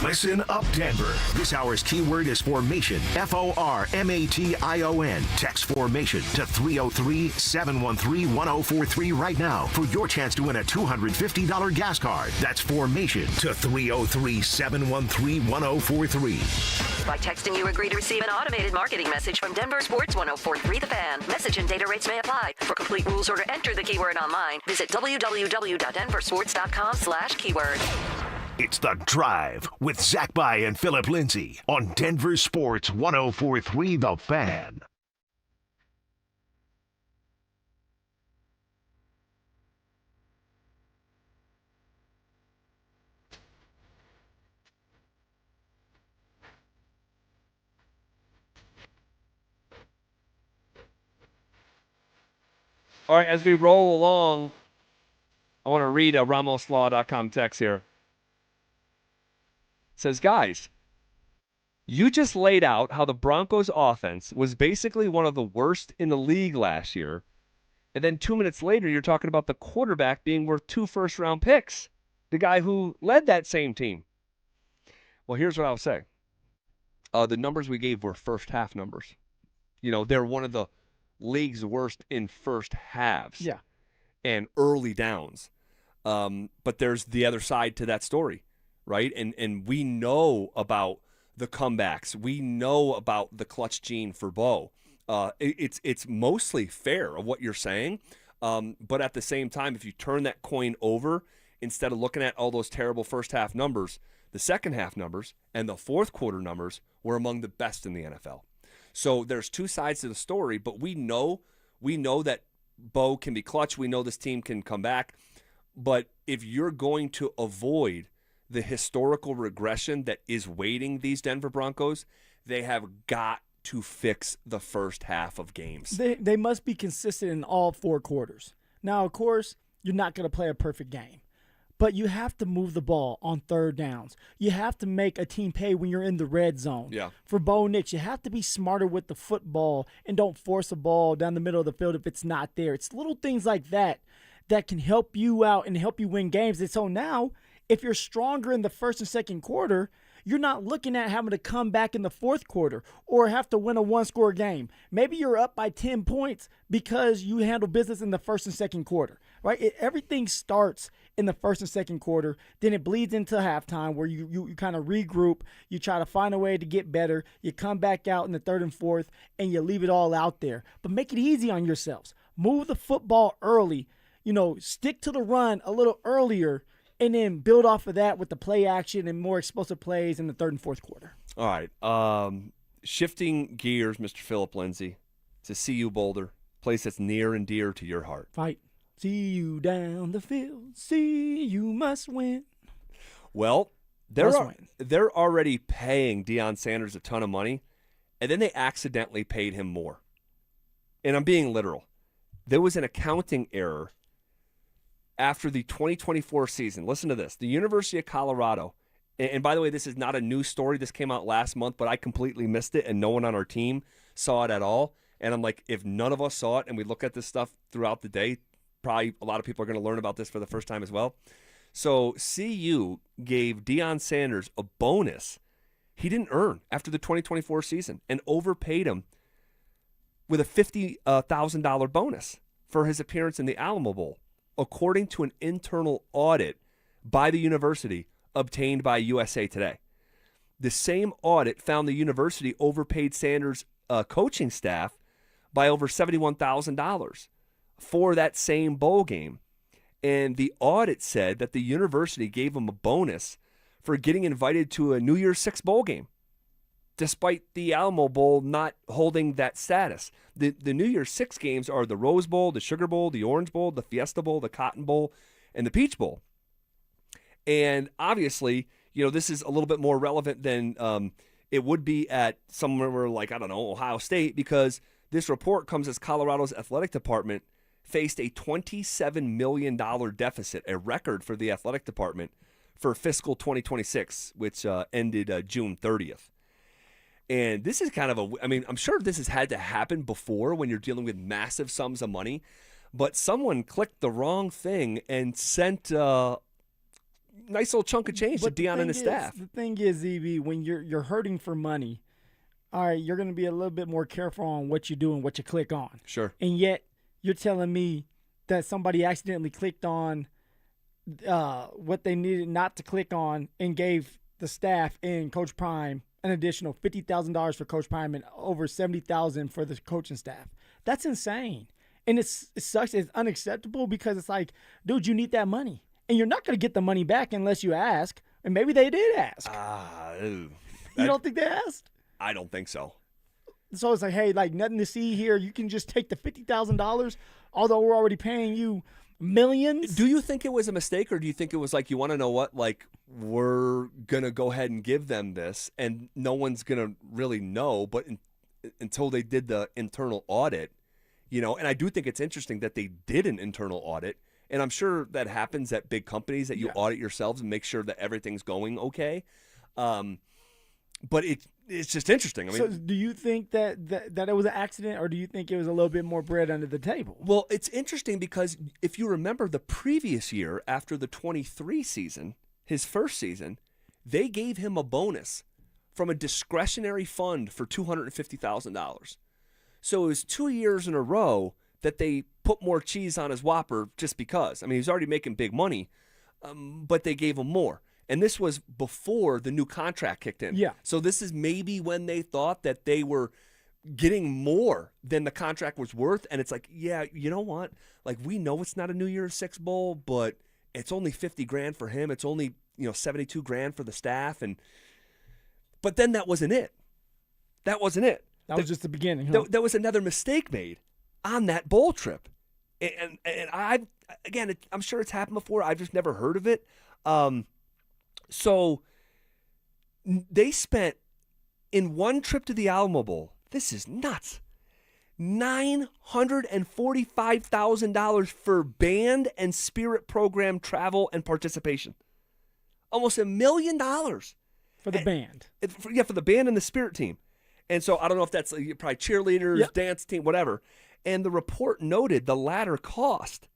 Listen up, Denver. This hour's keyword is formation. FORMATION. Text formation to 303-713-1043 right now for your chance to win a $250 gas card. That's formation to 303-713-1043. By texting, you agree to receive an automated marketing message from Denver Sports 104.3 The Fan. Message and data rates may apply. For complete rules or to enter the keyword online, visit www.denversports.com/keyword. It's The Drive with Zach By and Phillip Lindsay on Denver Sports 104.3 The Fan. All right, as we roll along, I want to read a RamosLaw.com text here. It says, guys, you just laid out how the Broncos offense was basically one of the worst in the league last year. And then 2 minutes later, you're talking about the quarterback being worth 2 first-round picks, the guy who led that same team. Well, here's what I'll say. The numbers we gave were first-half numbers. You know, they're one of the league's worst in first halves. Yeah. And early downs. But there's the other side to that story, right? And we know about the comebacks. We know about the clutch gene for Bo. It's mostly fair of what you're saying. But at the same time, if you turn that coin over, instead of looking at all those terrible first half numbers, the second half numbers and the fourth quarter numbers were among the best in the NFL. So there's two sides to the story, but we know that Bo can be clutch. We know this team can come back. But if you're going to avoid the historical regression that is waiting these Denver Broncos, they have got to fix the first half of games. They must be consistent in all 4 quarters. Now, of course, you're not going to play a perfect game. But you have to move the ball on third downs. You have to make a team pay when you're in the red zone. Yeah. For Bo Nix, you have to be smarter with the football and don't force a ball down the middle of the field if it's not there. It's little things like that that can help you out and help you win games. And so now, if you're stronger in the first and second quarter, you're not looking at having to come back in the fourth quarter or have to win a one-score game. Maybe you're up by 10 points because you handle business in the first and second quarter, right? Everything starts in the first and second quarter. Then it bleeds into halftime where you kind of regroup. You try to find a way to get better. You come back out in the third and fourth, and you leave it all out there. But make it easy on yourselves. Move the football early. Stick to the run a little earlier, and then build off of that with the play action and more explosive plays in the third and fourth quarter. All right. Shifting gears, Mr. Phillip Lindsay, to CU Boulder, place that's near and dear to your heart. Fight. See you down the field. See you must win. Well, they're already paying Deion Sanders a ton of money, and then they accidentally paid him more. And I'm being literal. There was an accounting error after the 2024 season. Listen to this. The University of Colorado, and by the way, this is not a news story. This came out last month, but I completely missed it, and no one on our team saw it at all. And I'm like, if none of us saw it and we look at this stuff throughout the day, probably a lot of people are going to learn about this for the first time as well. So CU gave Deion Sanders a bonus he didn't earn after the 2024 season and overpaid him with a $50,000 bonus for his appearance in the Alamo Bowl, according to an internal audit by the university obtained by USA Today. the same audit found the university overpaid Sanders' coaching staff by over $71,000 for that same bowl game. And the audit said that the university gave him a bonus for getting invited to a New Year's Six bowl game, despite the Alamo Bowl not holding that status. The New Year's Six games are the Rose Bowl, the Sugar Bowl, the Orange Bowl, the Fiesta Bowl, the Cotton Bowl, and the Peach Bowl. And obviously, this is a little bit more relevant than it would be at somewhere like, I don't know, Ohio State, because this report comes as Colorado's athletic department faced a $27 million deficit, a record for the athletic department for fiscal 2026, which ended June 30th. And this is kind of I'm sure this has had to happen before when you're dealing with massive sums of money, but someone clicked the wrong thing and sent a nice little chunk of change to Dion and his staff. The thing is, EB, when you're hurting for money, all right, you're going to be a little bit more careful on what you do and what you click on. Sure. And yet you're telling me that somebody accidentally clicked on what they needed not to click on and gave the staff and Coach Prime an additional $50,000 for Coach Prime and over $70,000 for the coaching staff. That's insane. And it sucks. It's unacceptable because it's like, dude, you need that money. And you're not going to get the money back unless you ask. And maybe they did ask. You don't think they asked? I don't think so. So it's like, hey, nothing to see here. You can just take the $50,000, although we're already paying you millions. Do you think it was a mistake, or do you think it was like, you want to know what? Like, we're going to go ahead and give them this, and no one's going to really know, but until they did the internal audit, and I do think it's interesting that they did an internal audit, and I'm sure that happens at big companies that you audit yourselves and make sure that everything's going okay. But it's just interesting. So do you think that it was an accident, or do you think it was a little bit more bread under the table? Well, it's interesting because if you remember the previous year after the 23 season, his first season, they gave him a bonus from a discretionary fund for $250,000. So it was 2 years in a row that they put more cheese on his Whopper just because. I mean, he's already making big money, but they gave him more. And this was before the new contract kicked in. Yeah. So this is maybe when they thought that they were getting more than the contract was worth. And it's like, yeah, you know what? Like, we know it's not a New Year's Six bowl, but it's only $50,000 for him. It's only, $72,000 for the staff. But then that wasn't it. That wasn't it. That was just the beginning. Huh? There was another mistake made on that bowl trip. And I'm sure it's happened before. I've just never heard of it. So they spent, in one trip to the Alamo Bowl, this is nuts, $945,000 for band and spirit program travel and participation. Almost $1 million. For the band. For the band and the spirit team. And so I don't know if that's probably cheerleaders, dance team, whatever. And the report noted the latter cost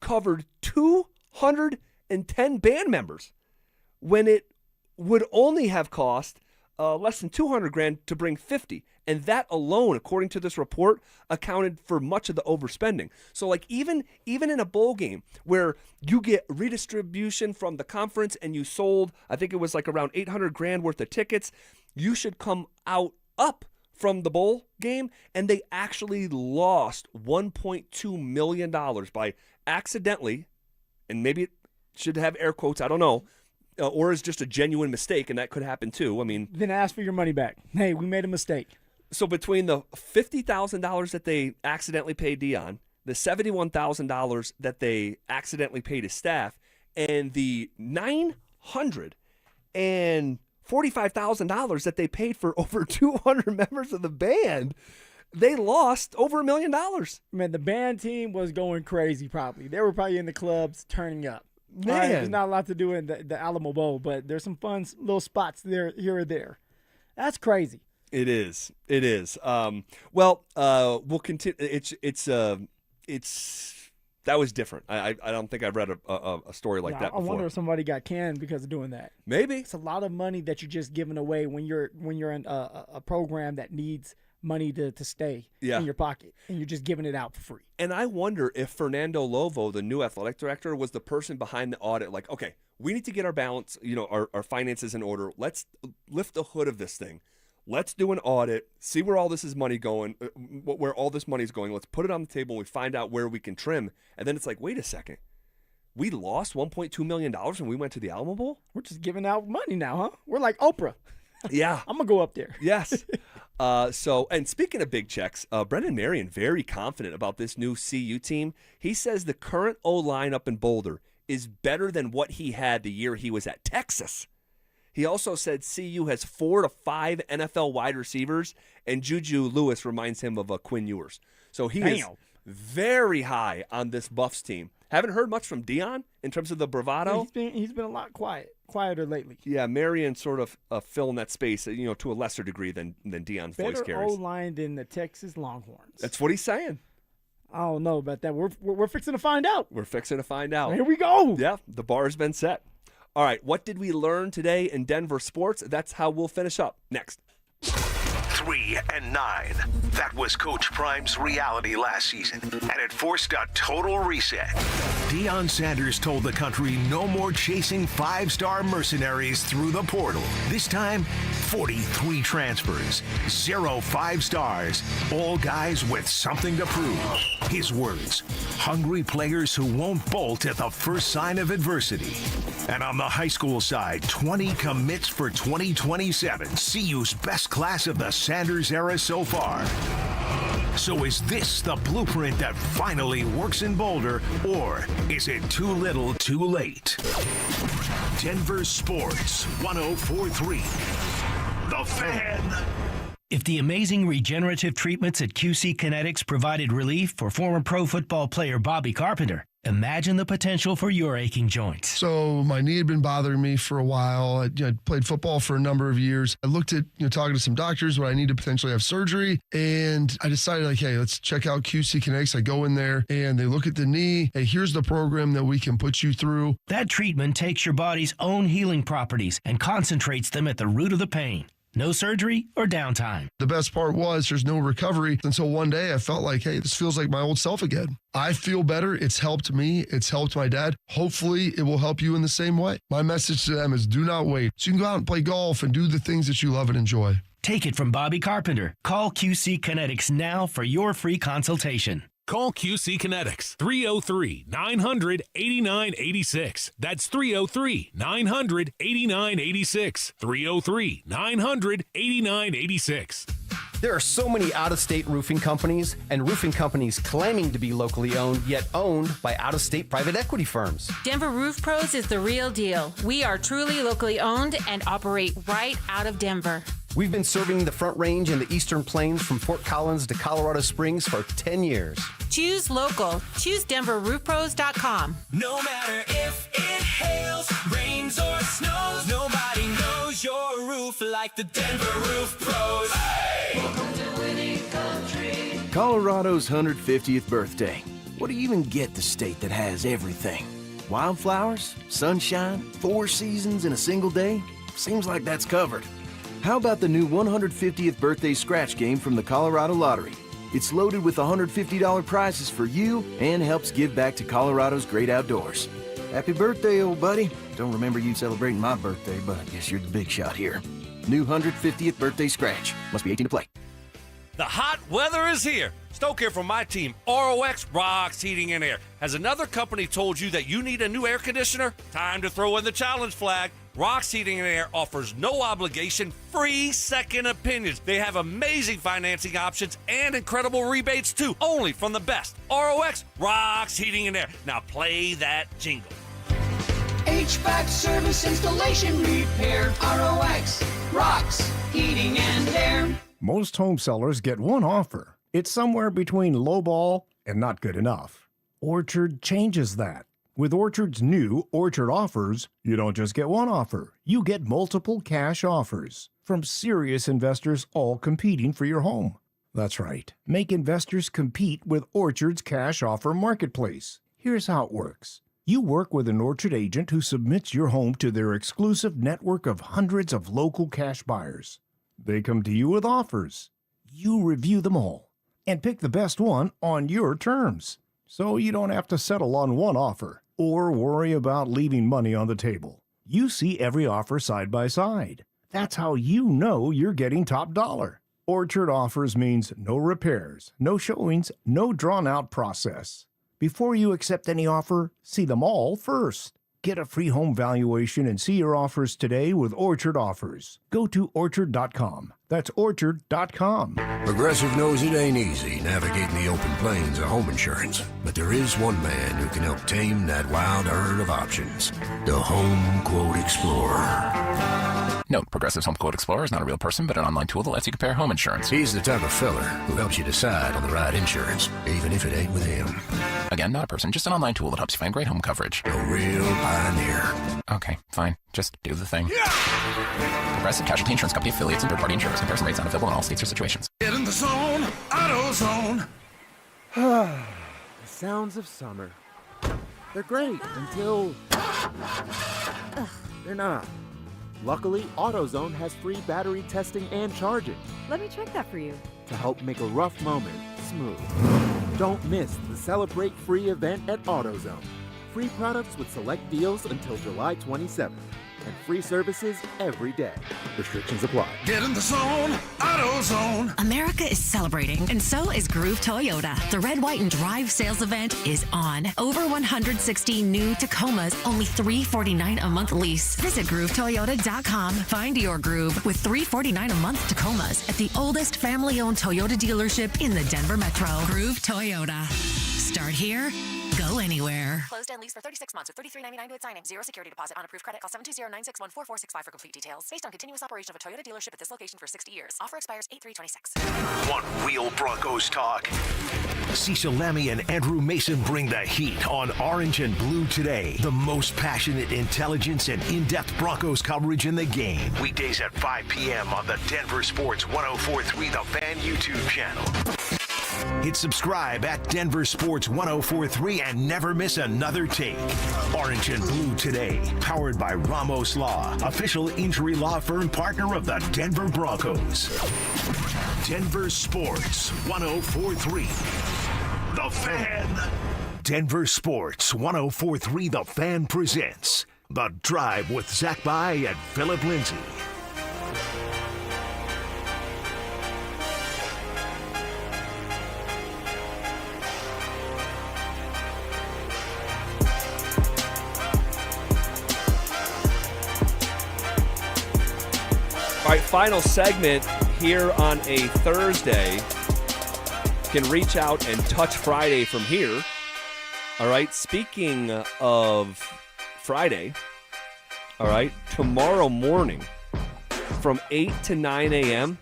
covered 210 band members, when it would only have cost less than $200,000 to bring 50. And that alone, according to this report, accounted for much of the overspending. So even in a bowl game where you get redistribution from the conference and you sold, I think it was around $800,000 worth of tickets, you should come out up from the bowl game, and they actually lost $1.2 million by accidentally, and maybe it should have air quotes, I don't know, or is just a genuine mistake, and that could happen too. I mean, then ask for your money back. Hey, we made a mistake. So between the $50,000 that they accidentally paid Dion, the $71,000 that they accidentally paid his staff, and the $945,000 that they paid for over 200 members of the band, they lost over $1 million. Man, the band team was going crazy probably. They were probably in the clubs turning up. Man. Right, there's not a lot to do in the Alamo Bowl, but there's some fun little spots there, here or there. That's crazy. It is. It is. We'll continue. That's That was different. I don't think I've read a story like that I before. wonder if somebody got canned because of doing that. Maybe. It's a lot of money that you're just giving away when you're in a program that needs money to stay in your pocket, and you're just giving it out for free. And I wonder if Fernando Lovo, the new athletic director, was the person behind the audit. Like, okay, we need to get our balance, our finances in order. Let's lift the hood of this thing. Let's do an audit, see where all this is money going, where all this money is going. Let's put it on the table and we find out where we can trim. And then it's like, wait a second. We lost $1.2 million when we went to the Alamo Bowl? We're just giving out money now, huh? We're like Oprah. Yeah. I'm going to go up there. Yes. And speaking of big checks, Brendan Marion, very confident about this new CU team. He says the current O-line up in Boulder is better than what he had the year he was at Texas. He also said CU has 4 to 5 NFL wide receivers, and Juju Lewis reminds him of Quinn Ewers. So he is very high on this Buffs team. Haven't heard much from Dion in terms of the bravado. He's been a lot quieter lately. Yeah, Marion sort of filling that space, to a lesser degree than Dion's voice Better carries. O-line than the Texas Longhorns. That's what he's saying. I don't know about that. We're fixing to find out. We're fixing to find out. Here we go. Yeah, the bar has been set. All right, what did we learn today in Denver sports? That's how we'll finish up next. 3 and 9. That was Coach Prime's reality last season, and it forced a total reset. Deion Sanders told the country no more chasing 5-star mercenaries through the portal. This time, 43 transfers, 0 5 stars, all guys with something to prove. His words, hungry players who won't bolt at the first sign of adversity. And on the high school side, 20 commits for 2027, CU's best class of the Sanders era so far. So is this the blueprint that finally works in Boulder, or is it too little too late? Denver Sports 104.3. The Fan. If the amazing regenerative treatments at QC Kinetics provided relief for former pro football player Bobby Carpenter, imagine the potential for your aching joints. So my knee had been bothering me for a while. I played football for a number of years. I looked at talking to some doctors when I need to potentially have surgery, and I decided hey, let's check out QC Kinetics. I go in there and they look at the knee. Hey, here's the program that we can put you through. That treatment takes your body's own healing properties and concentrates them at the root of the pain. No surgery or downtime. The best part was there's no recovery until one day I felt like, hey, this feels like my old self again. I feel better. It's helped me. It's helped my dad. Hopefully it will help you in the same way. My message to them is do not wait. So you can go out and play golf and do the things that you love and enjoy. Take it from Bobby Carpenter. Call QC Kinetics now for your free consultation. Call QC Kinetics, 303-900-8986. That's 303-900-8986. 303-900-8986. There are so many out-of-state roofing companies, and roofing companies claiming to be locally owned, yet owned by out-of-state private equity firms. Denver Roof Pros is the real deal. We are truly locally owned and operate right out of Denver. We've been serving the Front Range and the Eastern Plains from Fort Collins to Colorado Springs for 10 years. Choose local. Choose DenverRoofPros.com. No matter if it hails, rains, or snows, nobody knows your roof like the Denver Roof Pros. Hey! Welcome to winning country. Colorado's 150th birthday. What do you even get the state that has everything? Wildflowers, sunshine, 4 seasons in a single day? Seems like that's covered. How about the new 150th birthday scratch game from the Colorado Lottery? It's loaded with $150 prizes for you and helps give back to Colorado's great outdoors. Happy birthday, old buddy. Don't remember you celebrating my birthday, but I guess you're the big shot here. New 150th birthday scratch. Must be 18 to play. The hot weather is here. Stoke here from my team, ROX Rocks Heating and Air. Has another company told you that you need a new air conditioner? Time to throw in the challenge flag. Rocks Heating and Air offers no obligation, free second opinions. They have amazing financing options and incredible rebates too, only from the best. ROX Rocks Heating and Air. Now play that jingle. HVAC service, installation, repair. ROX Rocks Heating and Air. Most home sellers get one offer. It's somewhere between lowball and not good enough. Orchard changes that. With Orchard's new Orchard offers, you don't just get one offer, you get multiple cash offers from serious investors all competing for your home. That's right. Make investors compete with Orchard's cash offer marketplace. Here's how it works. You work with an Orchard agent who submits your home to their exclusive network of hundreds of local cash buyers. They come to you with offers. You review them all and pick the best one on your terms. So you don't have to settle on one offer or worry about leaving money on the table. You see every offer side by side. That's how you know you're getting top dollar. Orchard offers means no repairs, no showings, no drawn-out process. Before you accept any offer, see them all first. Get a free home valuation and see your offers today with Orchard Offers. Go to Orchard.com. That's Orchard.com. Progressive knows it ain't easy navigating the open plains of home insurance, but there is one man who can help tame that wild herd of options. The Home Quote Explorer. Note, Progressive's Home Quote Explorer is not a real person, but an online tool that lets you compare home insurance. He's the type of fella who helps you decide on the right insurance, even if it ain't with him. Again, not a person, just an online tool that helps you find great home coverage. A real pioneer. Okay, fine. Just do the thing. Progressive Casualty Insurance Company affiliates and third-party insurers. Comparison rates not available in all states or situations. Get in the zone, AutoZone. The sounds of summer. They're great until they're not. Luckily, AutoZone has free battery testing and charging Let me check that for you. to help make a rough moment smooth. Don't miss the Celebrate Free event at AutoZone. Free products with select deals until July 27th. And free services every day. Restrictions apply. Get in the zone, AutoZone. America is celebrating, and so is Groove Toyota. The Red, White, and Drive sales event is on. Over 160 new Tacomas, only $349 a month lease. Visit GrooveToyota.com. Find your groove with $349 a month Tacomas at the oldest family-owned Toyota dealership in the Denver Metro. Groove Toyota. Start here, go anywhere. Closed and leased for 36 months with $33.99 with signing. Zero security deposit on approved credit. Call 720-961-4465 for complete details. Based on continuous operation of a Toyota dealership at this location for 60 years. Offer expires 8/3/26. Want real Broncos talk? Cecil Lammy and Andrew Mason bring the heat on Orange and Blue Today. The most passionate intelligence and in-depth Broncos coverage in the game. Weekdays at 5 p.m. on the Denver Sports 104.3 The Fan YouTube channel. Hit subscribe at Denver Sports 104.3 and never miss another take. Orange and Blue Today, powered by Ramos Law, official injury law firm partner of the Denver Broncos. Denver Sports 104.3 The Fan. Denver Sports 104.3 The Fan presents The Drive with Zach By and Phillip Lindsay. All right, final segment here on a Thursday. You can reach out and touch Friday from here. All right, speaking of Friday, all right, tomorrow morning from 8 to 9 a.m.,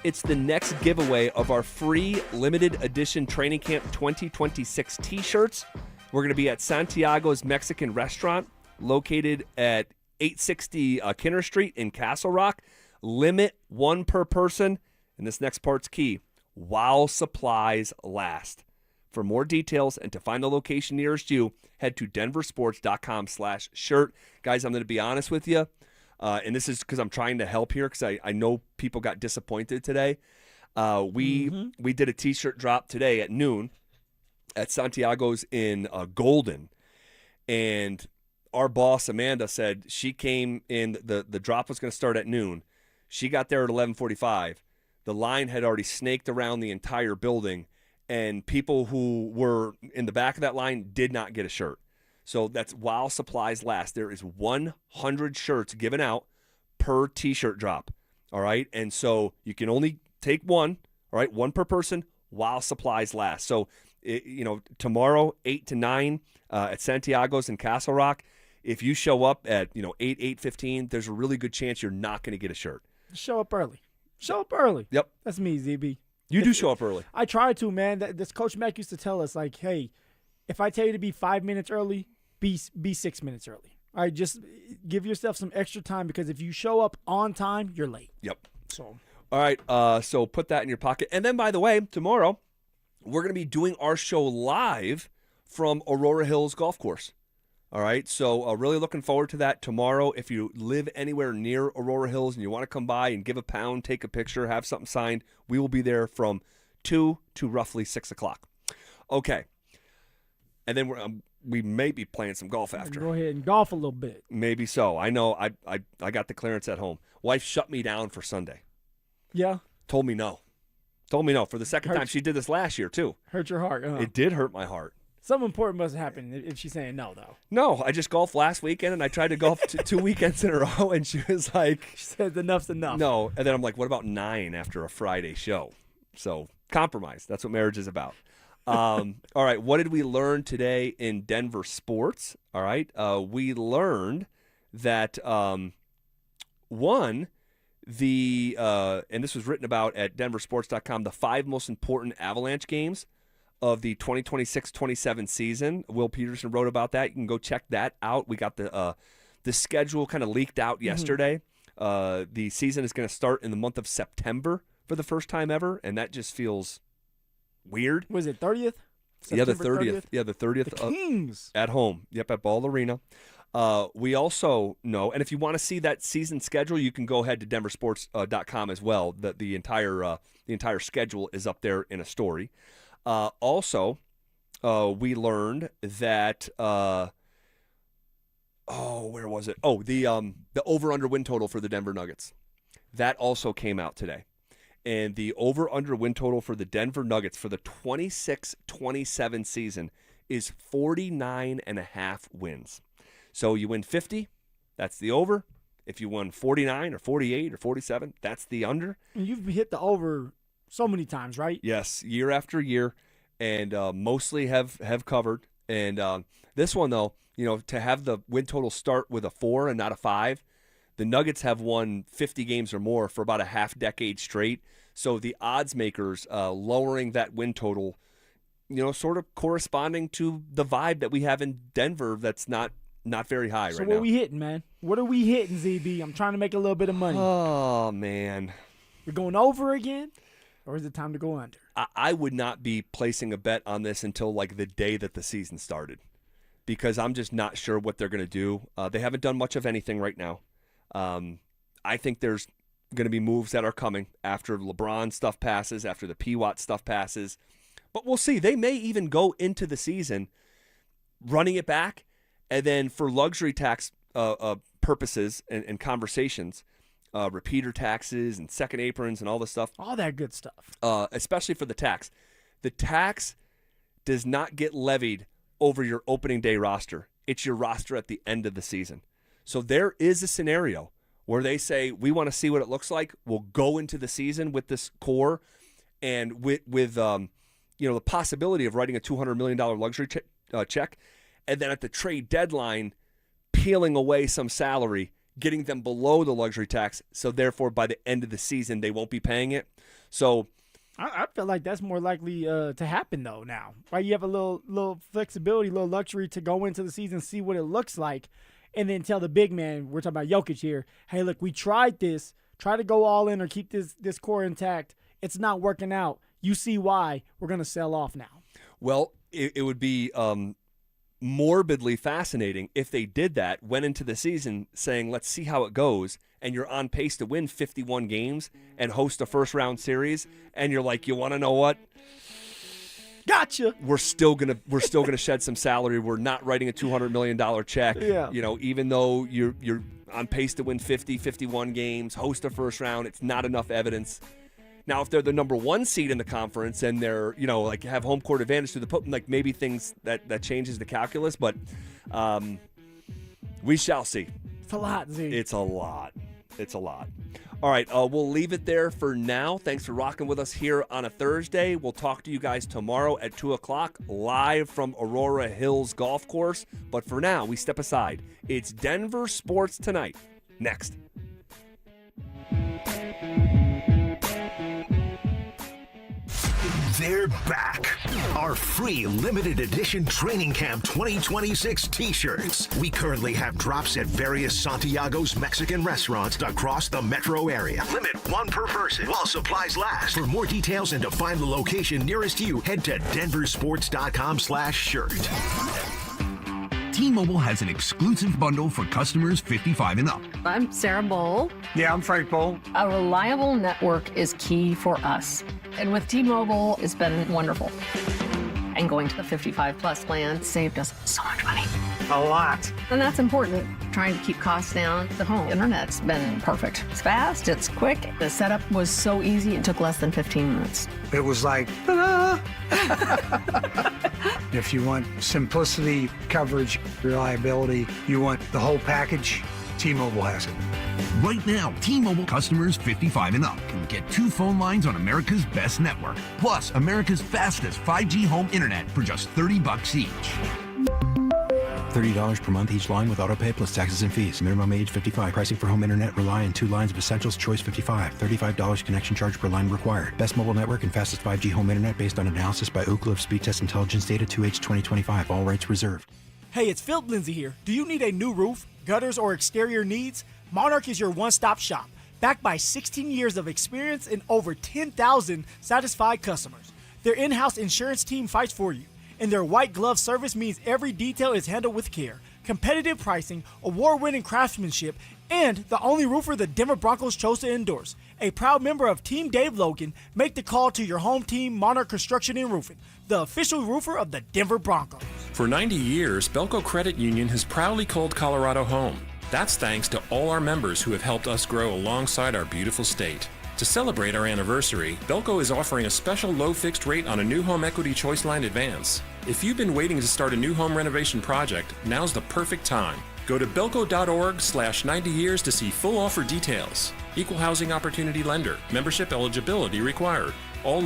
it's the next giveaway of our free limited edition Training Camp 2026 t-shirts. We're going to be at Santiago's Mexican Restaurant, located at 860 Kinner Street in Castle Rock. Limit one per person, and this next part's key, while supplies last. For more details and to find the location nearest you, head to denversports.com/shirt. Guys, I'm going to be honest with you, and this is because I'm trying to help here because I know people got disappointed today. We did a t-shirt drop today at noon at Santiago's in Golden, and our boss, Amanda, said she came in, the drop was going to start at noon. She got there at 11:45. The line had already snaked around the entire building, and people who were in the back of that line did not get a shirt. So that's while supplies last. There is 100 shirts given out per t-shirt drop, all right? And so you can only take one, all right, one per person while supplies last. So, tomorrow, 8 to 9 at Santiago's in Castle Rock, if you show up at, 8:15, there's a really good chance you're not going to get a shirt. Show up early. Show up early. Yep. That's me, ZB. You do show up early. I try to, man. This Coach Mack used to tell us, like, hey, if I tell you to be 5 minutes early, be 6 minutes early. All right, just give yourself some extra time because if you show up on time, you're late. Yep. So. All right, so put that in your pocket. And then, by the way, tomorrow we're going to be doing our show live from Aurora Hills Golf Course. All right, so really looking forward to that tomorrow. If you live anywhere near Aurora Hills and you want to come by and give a pound, take a picture, have something signed, we will be there from 2 to roughly 6 o'clock. Okay, and then we may be playing some golf after. Go ahead and golf a little bit. Maybe so. I know I got the clearance at home. Wife shut me down for Sunday. Yeah. Told me no. For the second time. She did this last year, too. Hurt your heart, huh? It did hurt my heart. Something important must have happened if she's saying no, though. No, I just golfed last weekend, and I tried to golf 2 weekends in a row, and she was like... She said enough's enough. No, and then I'm like, what about 9 after a Friday show? So, compromise. That's what marriage is about. All right, what did we learn today in Denver sports? All right, we learned that, and this was written about at DenverSports.com, the 5 most important Avalanche games of the 2026-27 season. Will Peterson wrote about that. You can go check that out. We got the schedule kind of leaked out yesterday. The season is going to start in the month of September for the first time ever, and that just feels weird. Was it 30th? Yeah, the September 30th. Yeah, the 30th. The Kings. At home. Yep, at Ball Arena. We also know, and if you want to see that season schedule, you can go ahead to DenverSports.com as well. The entire schedule is up there in a story. Also, we learned that where was it? Oh, the over-under win total for the Denver Nuggets. That also came out today. And the over-under win total for the Denver Nuggets for the 26-27 season is 49.5 wins. So you win 50, that's the over. If you won 49 or 48 or 47, that's the under. And you've hit the over so many times, right? Yes, year after year, and mostly have covered. And this one, though, to have the win total start with a 4 and not a 5, the Nuggets have won 50 games or more for about a half decade straight. So the odds makers lowering that win total, sort of corresponding to the vibe that we have in Denver that's not very high right now. So what are we hitting, man? What are we hitting, ZB? I'm trying to make a little bit of money. Oh, man. We're going over again? Or is it time to go under? I would not be placing a bet on this until like the day that the season started, because I'm just not sure what they're going to do. They haven't done much of anything right now. I think there's going to be moves that are coming after LeBron stuff passes, after the P-Watt stuff passes. But we'll see. They may even go into the season running it back, and then for luxury tax purposes and conversations, repeater taxes and second aprons and all this stuff. All that good stuff. Especially for the tax. The tax does not get levied over your opening day roster. It's your roster at the end of the season. So there is a scenario where they say, we want to see what it looks like. We'll go into the season with this core and with the possibility of writing a $200 million luxury check, and then at the trade deadline, peeling away some salary, getting them below the luxury tax, so therefore by the end of the season they won't be paying it. So I feel like that's more likely to happen though now. Right? You have a little flexibility, a little luxury to go into the season, see what it looks like, and then tell the big man, we're talking about Jokic here, hey, look, we tried this. Try to go all in or keep this core intact. It's not working out. You see why. We're going to sell off now. Well, it would be morbidly fascinating if they did that, went into the season saying, let's see how it goes, and you're on pace to win 51 games and host a first-round series, and you're like, you want to know what? Gotcha. We're still gonna shed some salary. We're not writing a $200 million check. Yeah. Even though you're on pace to win 51 games, host a first round, it's not enough evidence. Now, if they're the number 1 seed in the conference and they're, have home court advantage to the maybe things that changes the calculus, but we shall see. It's a lot, Z. It's a lot. All right, we'll leave it there for now. Thanks for rocking with us here on a Thursday. We'll talk to you guys tomorrow at 2 o'clock live from Aurora Hills Golf Course. But for now, we step aside. It's Denver Sports Tonight. Next. They're back. Our free limited edition Training Camp 2026 t-shirts. We currently have drops at various Santiago's Mexican restaurants across the metro area. Limit one per person while supplies last. For more details and to find the location nearest you, head to DenverSports.com/shirt. T-Mobile has an exclusive bundle for customers 55 and up. I'm Sarah Bowl. Yeah, I'm Frank Bowl. A reliable network is key for us. And with T-Mobile, it's been wonderful. And going to the 55 plus plan saved us so much money. A lot. And that's important. Trying to keep costs down. The home internet's been perfect. It's fast, it's quick. The setup was so easy, it took less than 15 minutes. It was like, ta-da! If you want simplicity, coverage, reliability, you want the whole package, T-Mobile has it. Right now, T-Mobile customers 55 and up can get 2 phone lines on America's best network, plus America's fastest 5G home internet for just $30 each. $30 per month each line with autopay plus taxes and fees. Minimum age 55. Pricing for home internet rely on 2 lines of essentials. Choice 55. $35 connection charge per line required. Best mobile network and fastest 5G home internet based on analysis by Ookla of Speed Test Intelligence data 2H 2025. All rights reserved. Hey, it's Phillip Lindsay here. Do you need a new roof, gutters, or exterior needs? Monarch is your one-stop shop. Backed by 16 years of experience and over 10,000 satisfied customers. Their in-house insurance team fights for you. And their white glove service means every detail is handled with care. Competitive pricing, award-winning craftsmanship, and the only roofer the Denver Broncos chose to endorse. A proud member of Team Dave Logan, make the call to your home team, Monarch Construction and Roofing, the official roofer of the Denver Broncos. For 90 years, Belco Credit Union has proudly called Colorado home. That's thanks to all our members who have helped us grow alongside our beautiful state. To celebrate our anniversary, Belco is offering a special low fixed rate on a new home equity choice line advance. If you've been waiting to start a new home renovation project, now's the perfect time. Go to belco.org/90 years to see full offer details. Equal housing opportunity lender. Membership eligibility required. All